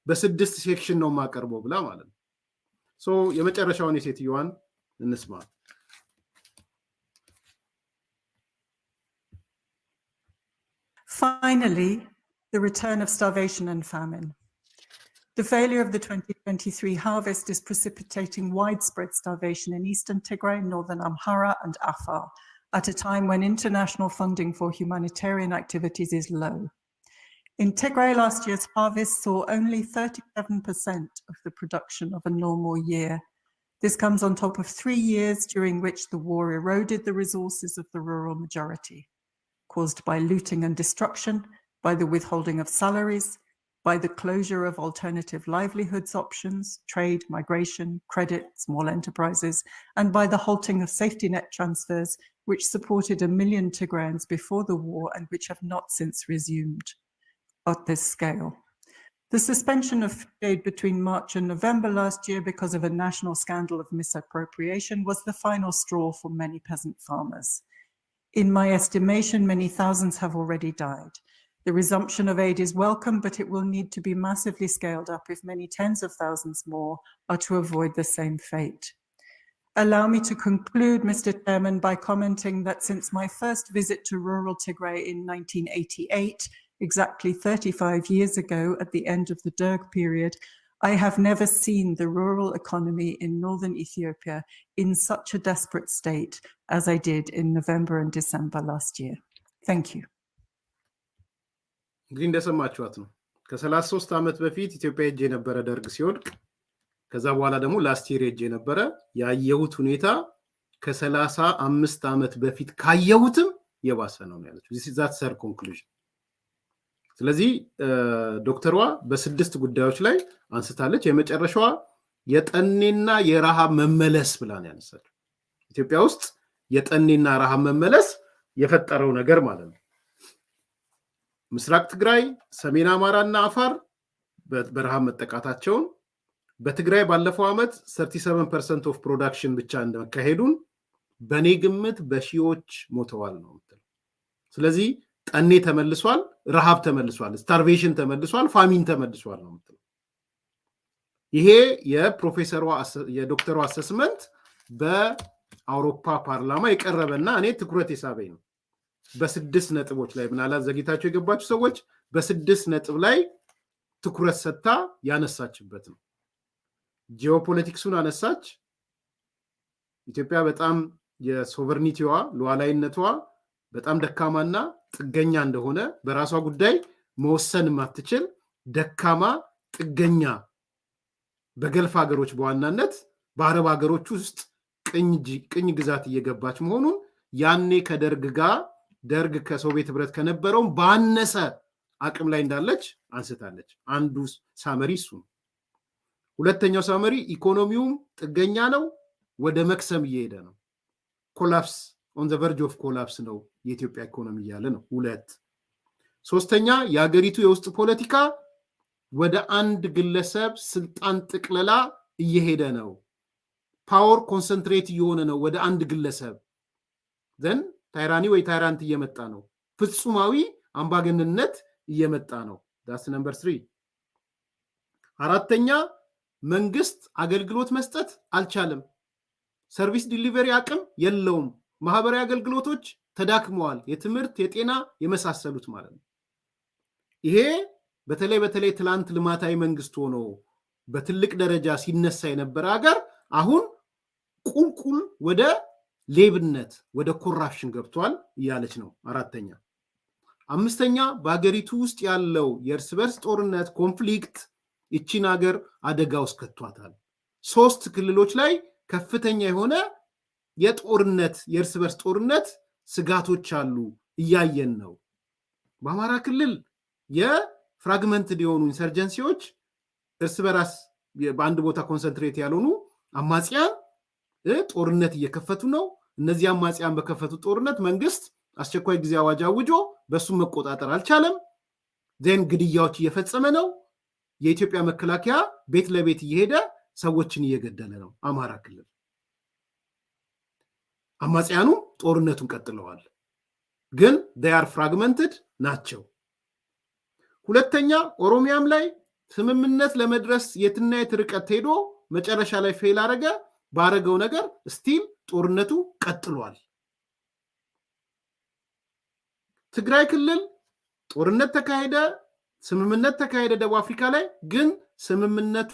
በ6 ሴክሽን ነው ማቀርበው ብላ ማለት ነው። ሶ የመጨረሻውን የሴትዮዋን እንስማ። Finally, the return of starvation and famine. The failure of the 2023 harvest is precipitating widespread starvation in eastern Tigray, northern Amhara, and Afar, at a time when international funding for humanitarian activities is low. In Tigray, last year's harvest saw only 37% of the production of a normal year. This comes on top of 3 years during which the war eroded the resources of the rural majority, caused by looting and destruction, by the withholding of salaries, by the closure of alternative livelihoods options, trade, migration, credit, small enterprises, and by the halting of safety net transfers, which supported 1 million Tigrayans before the war and which have not since resumed at this scale. The suspension of aid between March and November last year because of a national scandal of misappropriation was the final straw for many peasant farmers. In my estimation, many thousands have already died. The resumption of aid is welcome, but it will need to be massively scaled up if many tens of thousands more are to avoid the same fate. Allow me to conclude, Mr. Chairman, by commenting that since my first visit to rural Tigray in 1988, exactly 35 years ago at the end of the Derg period, I have never seen the rural economy in northern Ethiopia in such a desperate state as I did in November and December last year. Thank you. እንግዲህ እንደሰማችኋት ነው። ከ33 ዓመት በፊት ኢትዮጵያ ሄጄ የነበረ ደርግ ሲወድቅ ከዛ በኋላ ደግሞ ላስት ይር ሄጄ የነበረ ያየሁት ሁኔታ ከ35 ዓመት በፊት ካየሁትም የባሰ ነው ያለችው። this is that her conclusion። ስለዚህ ዶክተሯ በ6 ጉዳዮች ላይ አንስታለች። የመጨረሻዋ የጠኔና የረሃብ መመለስ ብላ ነው ያነሳችው። ኢትዮጵያ ውስጥ የጠኔና ረሃብ መመለስ የፈጠረው ነገር ማለት ነው። ምስራቅ ትግራይ፣ ሰሜን አማራና አፋር በረሃብ መጠቃታቸውን፣ በትግራይ ባለፈው ዓመት 37% ኦፍ ፕሮዳክሽን ብቻ እንደመካሄዱን በኔ ግምት በሺዎች ሞተዋል ነው የምትለው። ስለዚህ ጠኔ ተመልሷል፣ ረሃብ ተመልሷል፣ ስታርቬሽን ተመልሷል፣ ፋሚን ተመልሷል ነው የምትለው። ይሄ የፕሮፌሰሯ የዶክተሯ አሰስመንት በአውሮፓ ፓርላማ የቀረበና እኔ ትኩረት የሳበኝ ነው። በ6 ነጥቦች ላይ ምናልባት ዘግይታችሁ የገባችሁ ሰዎች በ6 ነጥብ ላይ ትኩረት ሰጥታ ያነሳችበት ነው። ጂኦፖለቲክሱን አነሳች። ኢትዮጵያ በጣም የሶቨርኒቲዋ ሉዓላዊነቷ በጣም ደካማና ጥገኛ እንደሆነ በራሷ ጉዳይ መወሰን ማትችል ደካማ ጥገኛ በገልፍ ሀገሮች በዋናነት በአረብ ሀገሮች ውስጥ ቅኝ ግዛት እየገባች መሆኑን ያኔ ከደርግ ጋር ደርግ ከሶቪየት ህብረት ከነበረው ባነሰ አቅም ላይ እንዳለች አንስታለች። አንዱ ሳመሪ እሱ ነው። ሁለተኛው ሳመሪ ኢኮኖሚውም ጥገኛ ነው፣ ወደ መክሰም እየሄደ ነው። ኮላፕስ ኦን ዘ ቨርጅ ኦፍ ኮላፕስ ነው የኢትዮጵያ ኢኮኖሚ እያለ ነው። 2 ሶስተኛ የሀገሪቱ የውስጥ ፖለቲካ ወደ አንድ ግለሰብ ስልጣን ጥቅለላ እየሄደ ነው። ፓወር ኮንሰንትሬት እየሆነ ነው ወደ አንድ ግለሰብ። ዘን ታይራኒ ወይ ታይራንት እየመጣ ነው። ፍጹማዊ አምባገነንነት እየመጣ ነው። ዳስ ነምበር 3። አራተኛ መንግስት አገልግሎት መስጠት አልቻለም። ሰርቪስ ዲሊቨሪ አቅም የለውም። ማህበራዊ አገልግሎቶች ተዳክመዋል። የትምህርት፣ የጤና የመሳሰሉት ማለት ነው። ይሄ በተለይ ትላንት ልማታዊ መንግስት ሆኖ በትልቅ ደረጃ ሲነሳ የነበረ ሀገር አሁን ቁልቁል ወደ ሌብነት ወደ ኮራፕሽን ገብቷል እያለች ነው። አራተኛ። አምስተኛ በሀገሪቱ ውስጥ ያለው የእርስ በርስ ጦርነት ኮንፍሊክት ይቺን ሀገር አደጋ ውስጥ ከቷታል። 3 ክልሎች ላይ ከፍተኛ የሆነ የጦርነት የእርስ በርስ ጦርነት ስጋቶች አሉ እያየን ነው። በአማራ ክልል የፍራግመንትድ የሆኑ ኢንሰርጀንሲዎች እርስ በራስ በአንድ ቦታ ኮንሰንትሬት ያልሆኑ አማጽያን ጦርነት እየከፈቱ ነው። እነዚህ አማጽያን በከፈቱ ጦርነት መንግስት አስቸኳይ ጊዜ አዋጅ አውጆ በሱ መቆጣጠር አልቻለም። ዜን ግድያዎች እየፈጸመ ነው። የኢትዮጵያ መከላከያ ቤት ለቤት እየሄደ ሰዎችን እየገደለ ነው። አማራ ክልል አማጽያኑ ጦርነቱን ቀጥለዋል፣ ግን they are fragmented ናቸው። ሁለተኛ ኦሮሚያም ላይ ስምምነት ለመድረስ የትና የት ርቀት ሄዶ መጨረሻ ላይ ፌል አረገ። ባረገው ነገር ስቲል ጦርነቱ ቀጥሏል። ትግራይ ክልል ጦርነት ተካሄደ፣ ስምምነት ተካሄደ ደቡብ አፍሪካ ላይ፣ ግን ስምምነቱ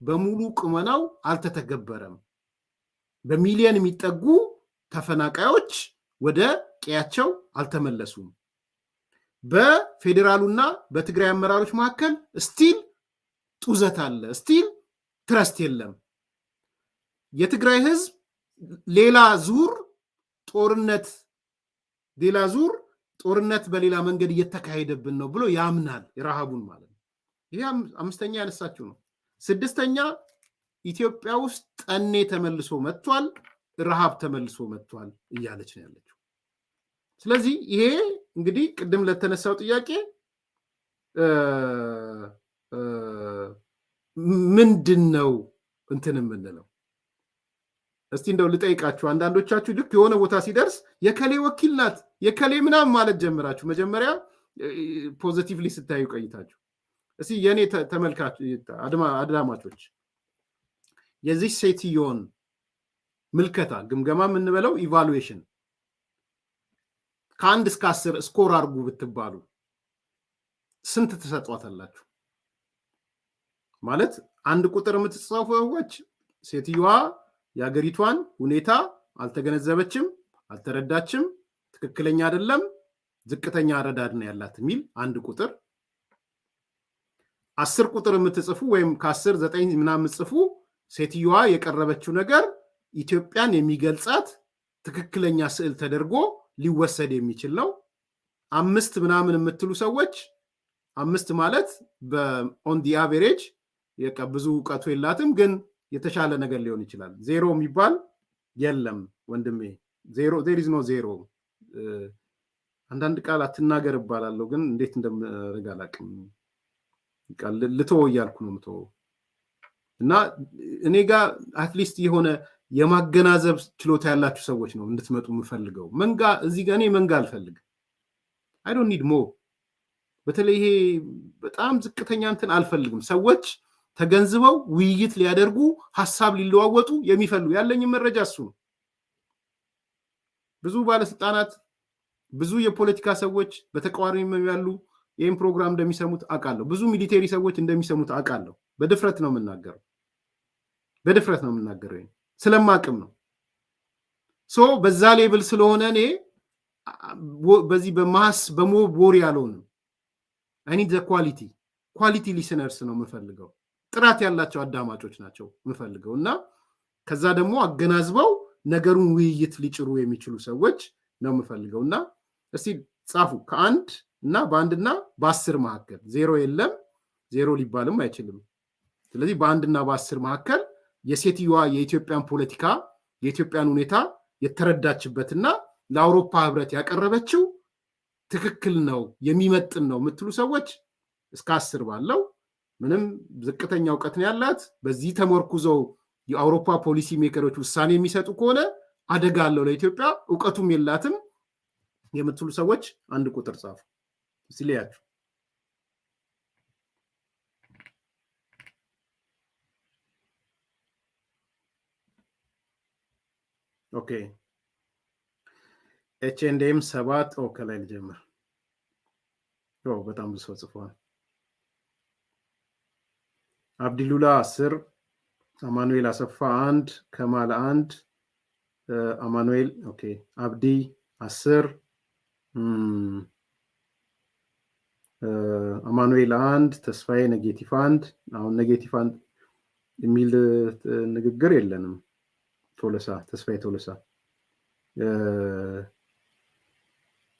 በሙሉ ቁመናው አልተተገበረም። በሚሊዮን የሚጠጉ ተፈናቃዮች ወደ ቀያቸው አልተመለሱም። በፌዴራሉና በትግራይ አመራሮች መካከል ስቲል ጡዘት አለ፣ ስቲል ትረስት የለም። የትግራይ ህዝብ ሌላ ዙር ጦርነት በሌላ መንገድ እየተካሄደብን ነው ብሎ ያምናል። የረሃቡን ማለት ነው። ይሄ አምስተኛ ያነሳችው ነው። ስድስተኛ ኢትዮጵያ ውስጥ ጠኔ ተመልሶ መጥቷል፣ ረሃብ ተመልሶ መጥቷል እያለች ነው ያለችው። ስለዚህ ይሄ እንግዲህ ቅድም ለተነሳው ጥያቄ ምንድነው እንትን የምንለው? እስቲ እንደው ልጠይቃችሁ። አንዳንዶቻችሁ ልክ የሆነ ቦታ ሲደርስ የከሌ ወኪል ናት የከሌ ምናምን ማለት ጀምራችሁ መጀመሪያ ፖዚቲቭሊ ስታዩ ቆይታችሁ። እስቲ የኔ ተመልካች አድማጮች የዚህ ሴትዮን ምልከታ ግምገማ የምንበለው ኢቫሉዌሽን ከ1 እስከ 10 ስኮር አርጉ ብትባሉ ስንት ትሰጧታላችሁ? ማለት አንድ ቁጥር የምትጽፉ ሰዎች ሴትዮዋ የሀገሪቷን ሁኔታ አልተገነዘበችም፣ አልተረዳችም፣ ትክክለኛ አይደለም፣ ዝቅተኛ አረዳድ ነው ያላት የሚል አንድ ቁጥር። 10 ቁጥር የምትጽፉ ወይም ከ10 9 ምናምን ጽፉ ሴትዮዋ የቀረበችው ነገር ኢትዮጵያን የሚገልጻት ትክክለኛ ስዕል ተደርጎ ሊወሰድ የሚችል ነው። 5 ምናምን የምትሉ ሰዎች 5 ማለት በኦን ዲ አቨሬጅ ብዙ እውቀቱ የላትም ግን የተሻለ ነገር ሊሆን ይችላል። 0 የሚባል የለም ወንድሜ። 0 there is no 0። አንዳንድ ቃል አትናገር እባላለሁ ግን እንዴት እንደምረጋ አላውቅም። ቃል ልተወው እያልኩ ነው የምተወው። እና እኔ ጋር አትሊስት የሆነ የማገናዘብ ችሎታ ያላችሁ ሰዎች ነው እንድትመጡ የምፈልገው። መንጋ እዚህ ጋር እኔ መንጋ አልፈልግም። I don't need more። በተለይ ይሄ በጣም ዝቅተኛ እንትን አልፈልግም። ሰዎች ተገንዝበው ውይይት ሊያደርጉ ሐሳብ ሊለዋወጡ የሚፈልጉ ያለኝ መረጃ እሱ ነው። ብዙ ባለስልጣናት ብዙ የፖለቲካ ሰዎች በተቃዋሚ ያሉ ይሄን ፕሮግራም እንደሚሰሙት አውቃለሁ። ብዙ ሚሊቴሪ ሰዎች እንደሚሰሙት አውቃለሁ። በድፍረት ነው የምናገረው። ስለማቅም ነው። ሶ በዛ ሌቭል ስለሆነ እኔ በዚህ በማስ በሞብ ወሬ ያለውን I need the quality listeners ነው የምፈልገው። ጥራት ያላቸው አዳማጮች ናቸው የምፈልገው እና ከዛ ደግሞ አገናዝበው ነገሩን ውይይት ሊጭሩ የሚችሉ ሰዎች ነው የምፈልገው። እና እስቲ ጻፉ ከአንድ እና በአንድና በ10 መካከል 0 የለም፣ 0 ሊባልም አይችልም። ስለዚህ በአንድና በ10 መካከል የሴትዮዋ የኢትዮጵያን ፖለቲካ የኢትዮጵያን ሁኔታ የተረዳችበትና ለአውሮፓ ህብረት ያቀረበችው ትክክል ነው የሚመጥን ነው የምትሉ ሰዎች እስከ 10 ባለው ምንም ዝቅተኛ እውቀት ነው ያላት በዚህ ተመርኩዘው የአውሮፓ ፖሊሲ ሜከሮች ውሳኔ የሚሰጡ ከሆነ አደጋ አለው ለኢትዮጵያ፣ እውቀቱም የላትም የምትሉ ሰዎች አንድ ቁጥር ጻፉ። ሲሊያችሁ ኦኬ ኤችኤንዲኤም 7 ከላይ ልጀምር። በጣም ብዙ ሰው ጽፏል። አብዲሉላ 10፣ አማኑኤል አሰፋ 1፣ ከማል 1፣ አማኑኤል ኦኬ፣ አብዲ 10፣ አማኑኤል 1፣ ተስፋዬ ኔጌቲቭ 1። አሁን ኔጌቲቭ 1 የሚል ንግግር የለንም። ቶለሳ ተስፋዬ ቶለሳ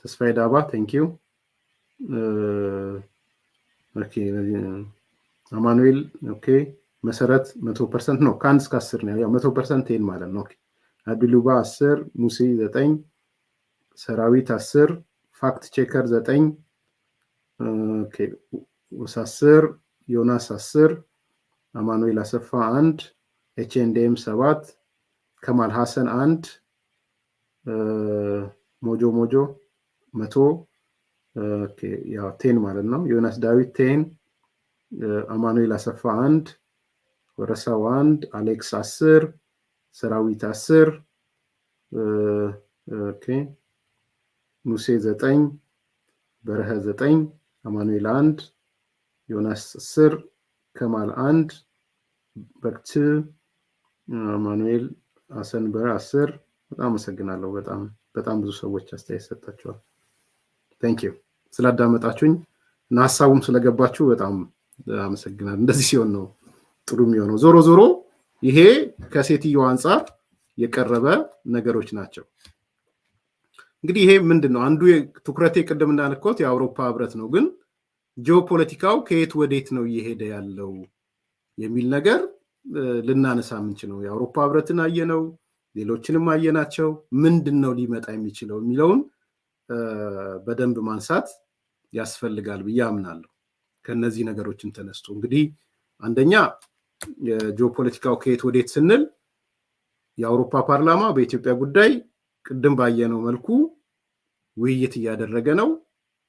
ተስፋዬ ዳባ ቴንክ ዩ ኦኬ። አማኑኤል ኦኬ። መሰረት 100% ነው። ከ1 እስከ 10 ነው ያው 100% ይሄን ማለት ነው። ኦኬ። አብዱሉባ 10፣ ሙሴ 9፣ ሰራዊት 10 ፋክት ቼከር 9 ኦኬ ውስ 10 ዮናስ 10 አማኑኤል አሰፋ 1 ኤችኤንዲኤም 7 ከማል ሐሰን 1 ሞጆ 100 ኦኬ ያው 10 ማለት ነው ዮናስ ዳዊት 10 አማኑኤል አሰፋ 1 ወረሳው 1 አሌክስ 10 ሰራዊት 10 ኦኬ ሙሴ 9 በረሀ 9 አማኑኤል 1 ዮናስ 10 ከማል 1 በክት አማኑኤል ሐሰን በረ 10 በጣም አመሰግናለሁ በጣም ብዙ ሰዎች አስተያየት ሰጣችኋል ታንክ ዩ ስላዳመጣችሁኝ እና ሐሳቡም ስለገባችሁ በጣም አመሰግናለሁ እንደዚህ ሲሆን ነው ጥሩ የሚሆነው ዞሮ ይሄ ከሴትዮ አንፃር የቀረበ ነገሮች ናቸው እንግዲህ ይሄ ምንድነው አንዱ ትኩረቴ ቅድም እንዳልኩት የአውሮፓ ህብረት ነው ግን ጂኦፖለቲካው ከየት ወዴት ነው እየሄደ ያለው የሚል ነገር ልናነሳ ምንችለው የአውሮፓ ህብረትን አየነው ሌሎችንም አየናቸው ምንድነው ሊመጣ የሚችለው የሚለውን በደንብ ማንሳት ያስፈልጋል ብያምናለሁ ከነዚህ ነገሮችን ተነስቶ እንግዲህ አንደኛ የጂኦፖለቲካው ከየት ወዴት ስንል የአውሮፓ ፓርላማ በኢትዮጵያ ጉዳይ ቅድም ባየነው መልኩ ውይይት እያደረገ ነው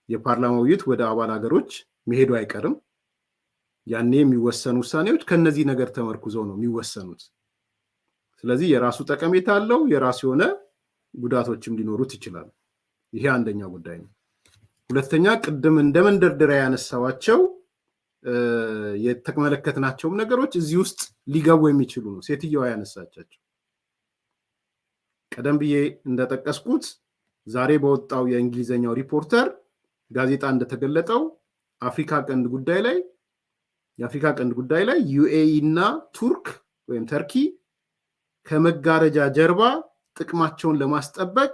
የፓርላማው ውይይት ወደ አባል ሀገሮች መሄዱ አይቀርም ያኔ የሚወሰኑ ውሳኔዎች ከነዚህ ነገር ተመርኩዘው ነው የሚወሰኑት ስለዚህ የራሱ ጠቀሜታ አለው የራሱ የሆነ ጉዳቶችም ሊኖሩት ይችላል ይሄ አንደኛው ጉዳይ ነው ሁለተኛ ቅድም እንደመንደርደሪያ ያነሳዋቸው የተመለከትናቸውም ነገሮች እዚህ ውስጥ ሊገቡ የሚችሉ ነው ሴትየዋ ያነሳቻቸው ቀደም ብዬ እንደተጠቀስኩት ዛሬ በወጣው የእንግሊዘኛው ሪፖርተር ጋዜጣ እንደተገለጠው የአፍሪካ ቀንድ ጉዳይ ላይ ዩኤኢ እና ቱርክ ወይም ተርኪ ከመጋረጃ ጀርባ ጥቅማቸውን ለማስጠበቅ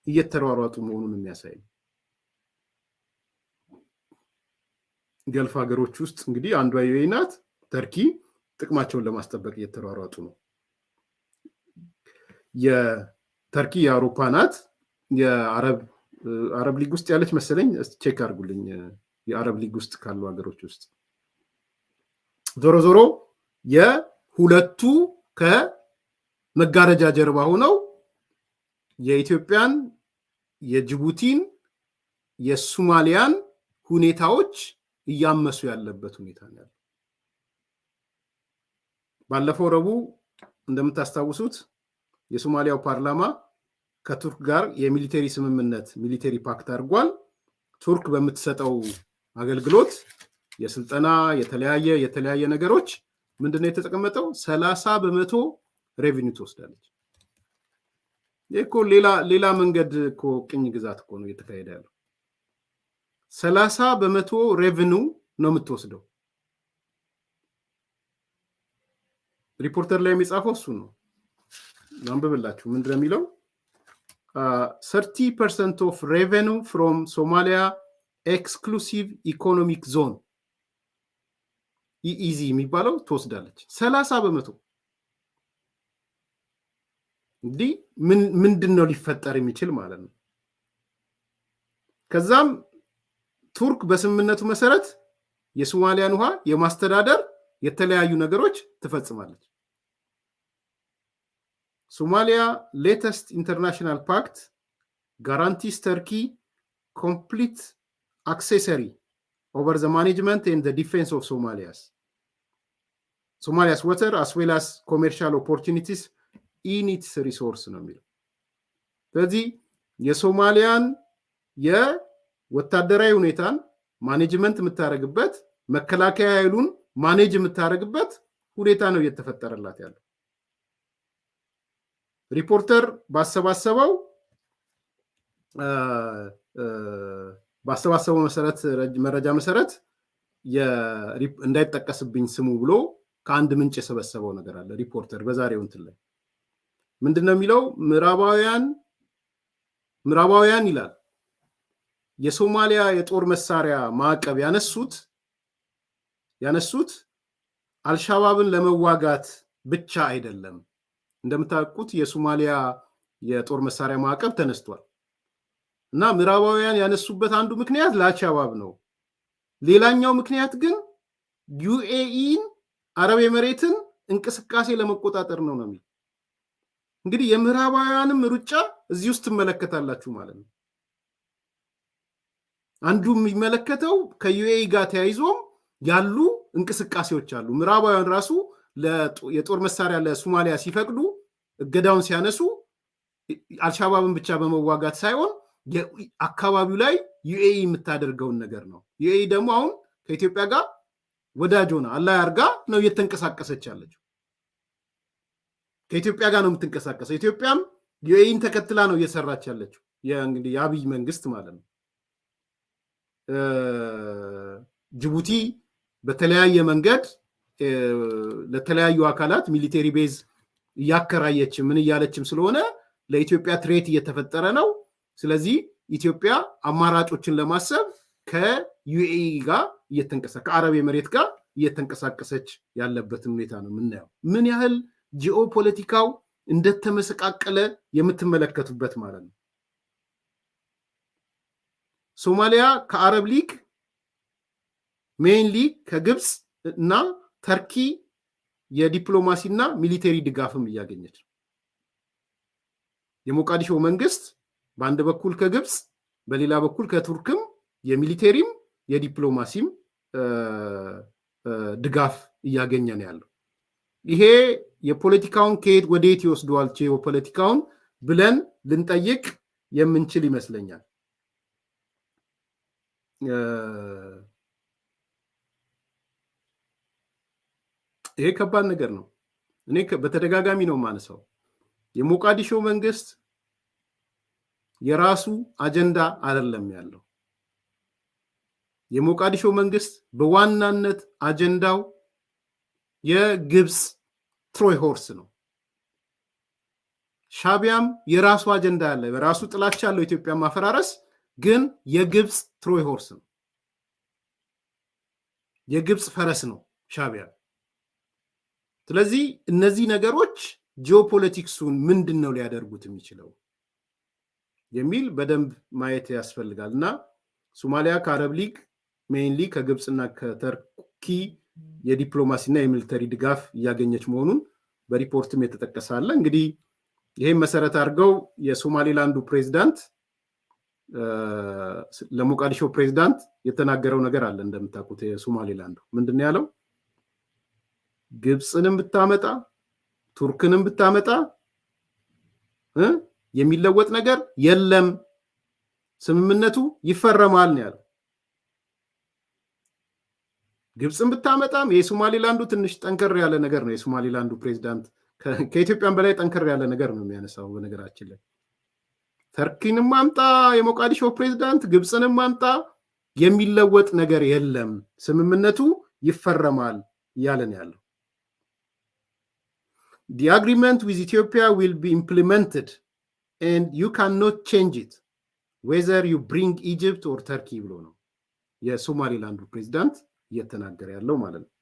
እየተሯሯጡ መሆኑን የሚያሳይ ገልፍ ሀገሮች ውስጥ እንግዲህ አንዷ ዩኤኢ ናት ተርኪ ጥቅማቸውን ለማስጠበቅ እየተሯሯጡ ነው የተርኪ የአውሮፓ ናት የአረብ ሊግ ውስጥ ያለች መሰለኝ ቼክ አድርጉልኝ የአረብ ሊግ ውስጥ ካሉ ሀገሮች ውስጥ ዞሮ የሁለቱ ከመጋረጃ ጀርባ ሆነው የኢትዮጵያን የጅቡቲን የሶማሊያን ሁኔታዎች እያመሱ ያለበት ሁኔታ ነው ባለፈው ረቡዕ እንደምታስታውሱት የሶማሊያው ፓርላማ ከቱርክ ጋር የሚሊተሪ ስምምነት ሚሊተሪ ፓክት አድርጓል ቱርክ በምትሰጠው አገልግሎት የስልጠና የተለያየ ነገሮች ምንድነው የተጠቀመጠው 30% ሬቪኒው ትወስዳለች ይሄኮ ሌላ መንገድ እኮ ቅኝ ግዛት እኮ ነው እየተካሄደ ያለው 30% ሬቪኒው ነው የምትወስደው ሪፖርተር ላይ የሚጻፈው እሱ ነው አንብብላችሁ ምንድነው የሚለው 30% of revenue from Somalia exclusive economic zone EEZ የሚባለው ትወስዳለች 30% እንግዲህ ምንድነው ሊፈጠር የሚችል ማለት ነው ከዛም ቱርክ በስምምነቱ መሰረት የሶማሊያን ውሃ የማስተዳደር የተለያዩ ነገሮች ትፈጽማለች Somalia latest international pact guarantees Turkey complete accessory over the management and the defense of Somalia's water as well as commercial opportunities in its resource ነው የሚለው ስለዚህ የሶማሊያን የወታደራዊ ሁኔታን ማኔጅመንት የምታረግበት መከላከያ ኃይሉን ማኔጅ የምታረግበት ሁኔታ ነው እየተፈጠረላት ያለው ሪፖርተር ባሰባሰበው መረጃ መሰረት እንዳይጠቀስብኝ ስሙ ብሎ ከአንድ ምንጭ የሰበሰበው ነገር አለ ሪፖርተር በዛሬው እንትን ላይ ምንድነው የሚለው ምዕራባውያን ይላል የሶማሊያ የጦር መሳሪያ ማዕቀብ ያነሱት አልሻባብን ለመዋጋት ብቻ አይደለም እንደምታውቁት የሶማሊያ የጦር መሳሪያ ማዕቀብ ተነስቷል እና ምዕራባውያን ያነሱበት አንዱ ምክንያት ለአልሻባብ ነው። ሌላኛው ምክንያት ግን ዩኤኢን አረብ ኤሚሬትን እንቅስቃሴ ለመቆጣጠር ነው ነው። እንግዲህ የምዕራባውያንም ሩጫ እዚህ ውስጥ ትመለከታላችሁ ማለት ነው። አንዱ የሚመለከተው ከዩኤኢ ጋር ተያይዞም ያሉ እንቅስቃሴዎች አሉ። ምዕራባውያን ራሱ የጦር መሳሪያ ለሶማሊያ ሲፈቅዱ እገዳውን ሲያነሱ አልሻባብን ብቻ በመዋጋት ሳይሆን አካባቢው ላይ ዩኤኢ የምታደርገውን ነገር ነው። ዩኤኢ ደግሞ አሁን ከኢትዮጵያ ጋር ወዳጅ ሆና አላህ ያርጋ ነው እየተንቀሳቀሰች ያለችው። ከኢትዮጵያ ጋር ነው የምትንቀሳቀሰው። ኢትዮጵያም ዩኤኢን ተከትላ ነው እየሰራች ያለችው። እንግዲህ የአብይ መንግስት ማለት ነው። ጅቡቲ በተለያየ መንገድ ለተለያዩ አካላት ሚሊቴሪ ቤዝ እያከራየች ምን እያለችም ስለሆነ ለኢትዮጵያ ትሬት እየተፈጠረ ነው። ስለዚህ ኢትዮጵያ አማራጮችን ለማሰብ ከዩኤኢ ጋር ከአረብ ኤሚሬት ጋር እየተንቀሳቀሰች ያለበትን ሁኔታ ነው የምናየው። ምን ያህል ጂኦፖለቲካው እንደተመሰቃቀለ የምትመለከቱበት ማለት ነው። ሶማሊያ ከአረብ ሊግ ሜይንሊ ከግብፅ እና ተርኪ የዲፕሎማሲና ሚሊቴሪ ድጋፍም እያገኘች ነው። የሞቃዲሾ መንግስት በአንድ በኩል ከግብፅ በሌላ በኩል ከቱርክም የሚሊቴሪም የዲፕሎማሲም ድጋፍ እያገኘ ነው ያለው። ይሄ የፖለቲካውን ከየት ወዴት ይወስደዋል ጂኦፖለቲካውን ብለን ልንጠይቅ የምንችል ይመስለኛል። ይሄ ከባድ ነገር ነው። እኔ በተደጋጋሚ ነው ማነሳው። የሞቃዲሾ መንግስት የራሱ አጀንዳ አይደለም ያለው። የሞቃዲሾ መንግስት በዋናነት አጀንዳው የግብፅ ትሮይ ሆርስ ነው። ሻቢያም የራሱ አጀንዳ ያለ በራሱ ጥላቻ ያለው ኢትዮጵያ ማፈራረስ፣ ግን የግብፅ ትሮይ ሆርስ ነው። የግብፅ ፈረስ ነው ሻቢያ። ስለዚህ እነዚህ ነገሮች ጂኦፖለቲክሱን ምንድነው ሊያደርጉት የሚችለው የሚል በደንብ ማየት ያስፈልጋል። እና ሶማሊያ ከአረብ ሊግ ሜይንሊ ከግብፅና ከተርኪ የዲፕሎማሲና የሚሊተሪ ድጋፍ እያገኘች መሆኑን በሪፖርትም የተጠቀሳለ። እንግዲህ ይሄን መሰረት አድርገው የሶማሌላንዱ ፕሬዝዳንት ለሞቃዲሾ ፕሬዝዳንት የተናገረው ነገር አለ። እንደምታውቁት የሶማሌላንዱ ምንድነው ያለው? ግብፅንም ብታመጣ ቱርክንም ብታመጣ የሚለወጥ ነገር የለም፣ ስምምነቱ ይፈረማል ነው ያለው። ግብፅን ብታመጣም የሶማሌላንዱ ትንሽ ጠንከር ያለ ነገር ነው። የሶማሌላንዱ ፕሬዝዳንት ከኢትዮጵያም በላይ ጠንከር ያለ ነገር ነው የሚያነሳው። በነገራችን ላይ ተርኪንም ማምጣ የሞቃዲሾ ፕሬዝዳንት ግብፅንም ማምጣ የሚለወጥ ነገር የለም፣ ስምምነቱ ይፈረማል እያለን ያለው። The agreement with Ethiopia will be implemented and you cannot change it whether you bring Egypt or Turkey ብሎ ነው የሶማሌላንዱ ፕሬዝዳንት እየተናገረ ያለው ማለት ነው።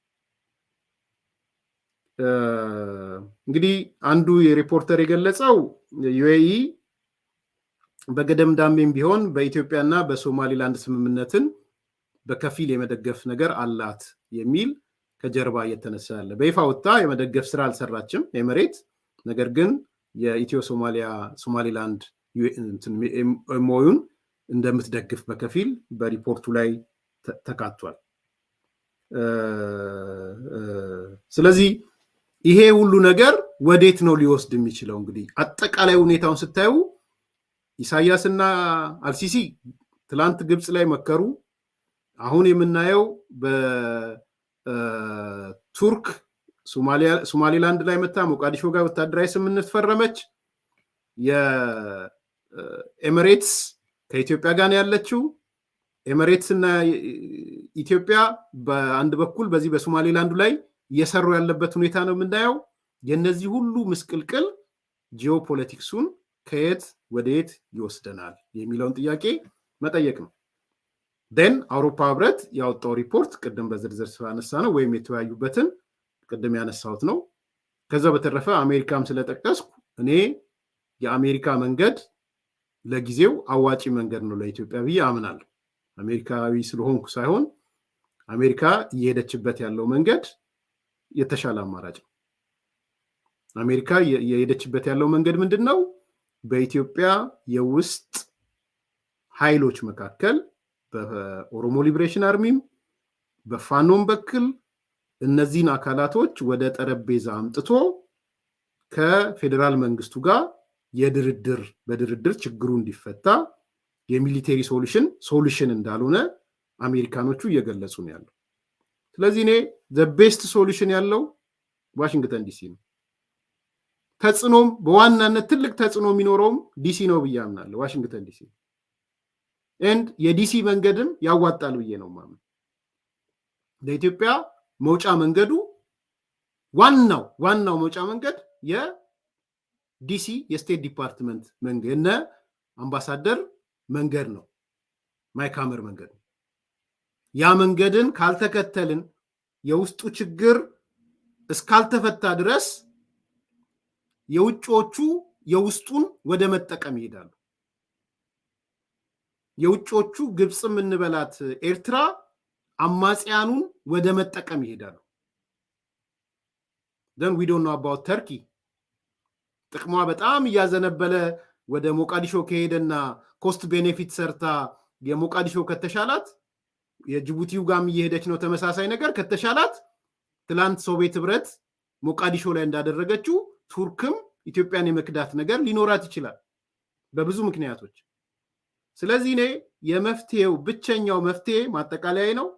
እንግዲህ አንዱ የሪፖርተር የገለጸው ዩኤኢ በገደምዳሜም ቢሆን በኢትዮጵያና በሶማሌላንድ ስምምነትን በከፊል የመደገፍ ነገር አላት የሚል ከጀርባ እየተነሳ ያለ በይፋ ወጣ የመደገፍ ስራ አልሰራችም ኤሚሬት። ነገር ግን የኢትዮ ሶማሌላንድ ኤምኦዩን እንደምትደግፍ በከፊል በሪፖርቱ ላይ ተካቷል። ስለዚህ ይሄ ሁሉ ነገር ወዴት ነው ሊወስድ የሚችለው? እንግዲህ አጠቃላይ ሁኔታውን ስታዩ ኢሳያስና አልሲሲ ትላንት ግብፅ ላይ መከሩ። አሁን የምናየው በቱርክ ሶማሌላንድ ላይ መታ ሞቃዲሾ ጋር ወታደራዊ ስምምነት ፈረመች። የኤሚሬትስ ከኢትዮጵያ ጋር ያለችው ኤሚሬትስ እና ኢትዮጵያ በአንድ በኩል በዚህ በሶማሌላንዱ ላይ እየሰሩ ያለበት ሁኔታ ነው የምናየው። የነዚህ ሁሉ ምስቅልቅል ጂኦፖለቲክሱን ከየት ወደየት ይወስደናል የሚለውን ጥያቄ መጠየቅ ነው። ደን አውሮፓ ህብረት ያወጣው ሪፖርት ቅድም በዝርዝር ስላነሳ ነው ወይም የተወያዩበትን ቅድም ያነሳሁት ነው። ከዛ በተረፈ አሜሪካም ስለጠቀስኩ እኔ የአሜሪካ መንገድ ለጊዜው አዋጪ መንገድ ነው ለኢትዮጵያ ብዬ አምናለሁ። አሜሪካዊ ስለሆንኩ ሳይሆን አሜሪካ እየሄደችበት ያለው መንገድ የተሻለ አማራጭ ነው። አሜሪካ እየሄደችበት ያለው መንገድ ምንድነው? በኢትዮጵያ የውስጥ ኃይሎች መካከል በኦሮሞ ሊብሬሽን አርሚም በፋኖም በኩል እነዚህን አካላቶች ወደ ጠረጴዛ አምጥቶ ከፌደራል መንግስቱ ጋር በድርድር ችግሩ እንዲፈታ የሚሊቴሪ ሶሉሽን እንዳልሆነ አሜሪካኖቹ እየገለጹ ነው ያለው። ስለዚህ እኔ the best solution ያለው ዋሽንግተን ዲሲ ነው። ተጽዕኖም በዋናነት ትልቅ ተጽዕኖ የሚኖረውም ዲሲ ነው ብዬ አምናለሁ። ዋሽንግተን ዲሲ and የዲሲ መንገድም ያዋጣል ብዬ ነው ማምነው። ለኢትዮጵያ መውጫ መንገዱ ዋናው መውጫ መንገድ የዲሲ የስቴት ዲፓርትመንት መንገድ እና አምባሳደር መንገድ ነው፣ ማይካመር መንገድ ነው። ያ መንገድን ካልተከተልን የውስጡ ችግር እስካልተፈታ ድረስ የውጮቹ የውስጡን ወደ መጠቀም ይሄዳሉ። የውጮቹ ግብጽም እንበላት ኤርትራ አማጽያኑን ወደ መጠቀም ይሄዳሉ። then we don't know about Turkey ጥቅሟ በጣም እያዘነበለ ወደ ሞቃዲሾ ከሄደና ኮስት ቤኔፊት ሰርታ የሞቃዲሾ ከተሻላት የጅቡቲው ጋም እየሄደች ነው ተመሳሳይ ነገር ከተሻላት ትላንት ሶቪየት ህብረት ሞቃዲሾ ላይ እንዳደረገችው ቱርክም ኢትዮጵያን የመክዳት ነገር ሊኖራት ይችላል በብዙ ምክንያቶች። ስለዚህ እኔ የመፍትሄው ብቸኛው መፍትሄ ማጠቃለያ ነው።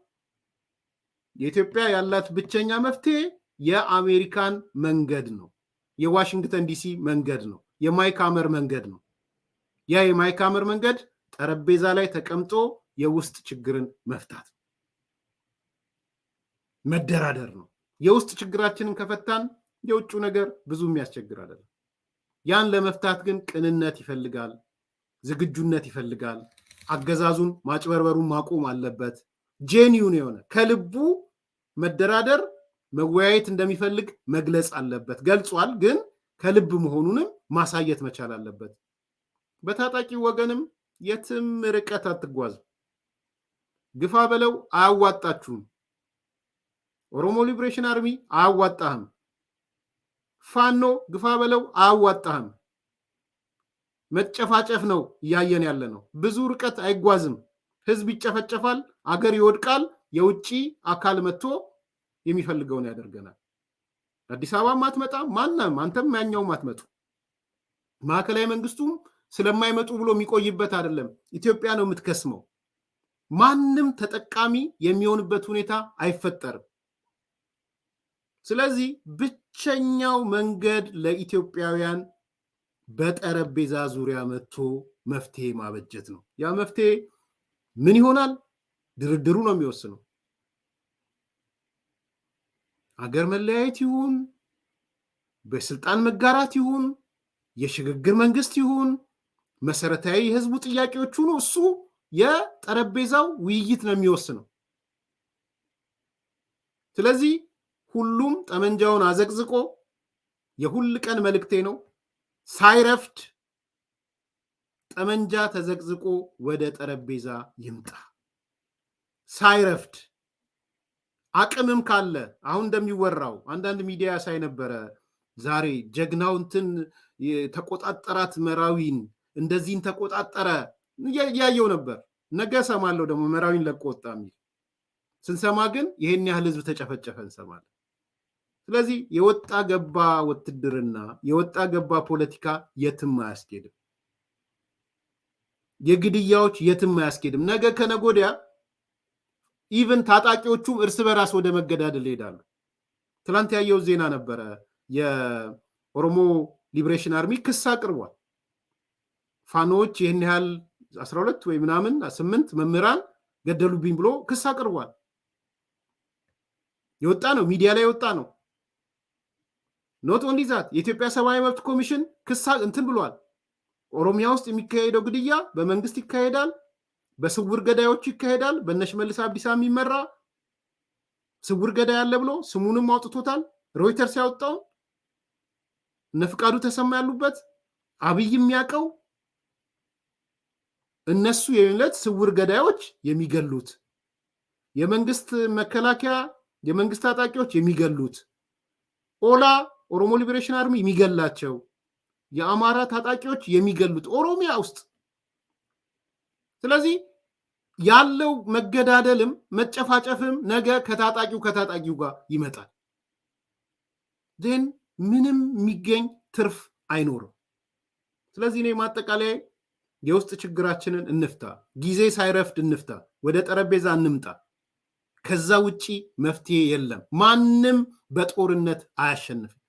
የኢትዮጵያ ያላት ብቸኛ መፍትሄ የአሜሪካን መንገድ ነው፣ የዋሽንግተን ዲሲ መንገድ ነው፣ የማይካመር መንገድ ነው። ያ የማይካመር መንገድ ጠረጴዛ ላይ ተቀምጦ የውስጥ ችግርን መፍታት መደራደር ነው። የውስጥ ችግራችንን ከፈታን የውጭ ነገር ብዙ የሚያስቸግር አይደለም። ያን ለመፍታት ግን ቅንነት ይፈልጋል፣ ዝግጁነት ይፈልጋል። አገዛዙን ማጭበርበሩን ማቆም አለበት። ጄኒዩን የሆነ ከልቡ መደራደር መወያየት እንደሚፈልግ መግለጽ አለበት። ገልጿል፣ ግን ከልብ መሆኑንም ማሳየት መቻል አለበት። በታጣቂ ወገንም የትም ርቀት አትጓዝ። ግፋ በለው አያዋጣችሁም። ኦሮሞ ሊብሬሽን አርሚ አያዋጣህም። ፋኖ ግፋ በለው አያዋጣህም። መጨፋጨፍ ነው እያየን ያለ ነው። ብዙ ርቀት አይጓዝም። ህዝብ ይጨፈጨፋል፣ አገር ይወድቃል። የውጪ አካል መጥቶ የሚፈልገውን ያደርገናል። አዲስ አበባም አትመጣም፣ ማንም አንተም ያኛውም አትመጡ። ማዕከላዊ መንግስቱም ስለማይመጡ ብሎ የሚቆይበት አይደለም። ኢትዮጵያ ነው የምትከስመው። ማንም ተጠቃሚ የሚሆንበት ሁኔታ አይፈጠርም። ስለዚህ ብቸኛው መንገድ ለኢትዮጵያውያን በጠረጴዛ ዙሪያ መጥቶ መፍትሄ ማበጀት ነው። ያ መፍትሄ ምን ይሆናል? ድርድሩ ነው የሚወስነው። አገር መለያየት ይሁን፣ በስልጣን መጋራት ይሁን፣ የሽግግር መንግስት ይሁን፣ መሰረታዊ የህዝቡ ጥያቄዎች ሁሉ እሱ የጠረጴዛው ውይይት ነው የሚወስነው። ስለዚህ ሁሉም ጠመንጃውን አዘቅዝቆ የሁል ቀን መልእክቴ ነው፣ ሳይረፍድ ጠመንጃ ተዘቅዝቆ ወደ ጠረጴዛ ይምጣ። ሳይረፍድ አቅምም ካለ አሁን እንደሚወራው አንዳንድ ሚዲያ ሳይ ነበረ ዛሬ ጀግናው እንትን ተቆጣጠራት መራዊን እንደዚህን ተቆጣጠረ ያየው ነበር። ነገ ሰማለው ደግሞ መራዊን ለቆ ወጣ የሚል ስንሰማ ግን ይሄን ያህል ህዝብ ተጨፈጨፈ እንሰማለን። ስለዚህ የወጣ ገባ ውትድርና የወጣ ገባ ፖለቲካ የትም አያስኬድም። የግድያዎች የትም አያስኬድም። ነገ ከነጎዲያ ኢቭን ታጣቂዎቹም እርስ በራስ ወደ መገዳደል ይሄዳሉ። ትላንት ያየው ዜና ነበረ። የኦሮሞ ሊብሬሽን አርሚ ክስ አቅርቧል። ፋኖች ይህን ያህል 12 ወይ ምናምን 8 መምህራን ገደሉብኝ ብሎ ክስ አቅርቧል። የወጣ ነው፣ ሚዲያ ላይ የወጣ ነው። ኖት ኦንሊ ዛት የኢትዮጵያ ሰብአዊ መብት ኮሚሽን ክስ እንትን ብሏል። ኦሮሚያ ውስጥ የሚካሄደው ግድያ በመንግስት ይካሄዳል፣ በስውር ገዳዮች ይካሄዳል። በነሽመልስ አብዲሳ የሚመራ ስውር ገዳይ አለ ብሎ ስሙንም አውጥቶታል። ሮይተርስ ያወጣው እነ ፍቃዱ ተሰማ ያሉበት አብይ የሚያውቀው እነሱ የለት ስውር ገዳዮች የሚገሉት የመንግስት መከላከያ የመንግስት ታጣቂዎች የሚገሉት ኦላ ኦሮሞ ሊበሬሽን አርሚ የሚገላቸው የአማራ ታጣቂዎች የሚገሉት ኦሮሚያ ውስጥ ስለዚህ ያለው መገዳደልም መጨፋጨፍም ነገ ከታጣቂው ጋር ይመጣል then ምንም የሚገኝ ትርፍ አይኖርም ስለዚህ ነው ማጠቃለያ የውስጥ ችግራችንን እንፍታ ጊዜ ሳይረፍድ እንፍታ ወደ ጠረጴዛ እንምጣ ከዛ ውጪ መፍትሄ የለም ማንንም በጦርነት አያሸንፍም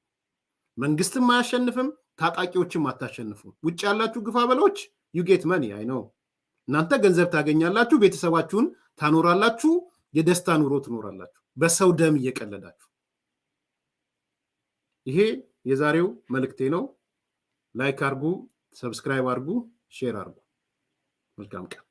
መንግስትም አያሸንፍም ታጣቂዎችም አታሸንፉም ውጪ ያላችሁ ግፋ በሎች you get money I know እናንተ ገንዘብ ታገኛላችሁ ቤተሰባችሁን ታኖራላችሁ የደስታ ኑሮ ትኖራላችሁ በሰው ደም እየቀለዳችሁ ይሄ የዛሬው መልእክቴ ነው ላይክ አርጉ ሰብስክራይብ አርጉ ሼር አርጉ መልካም ቀን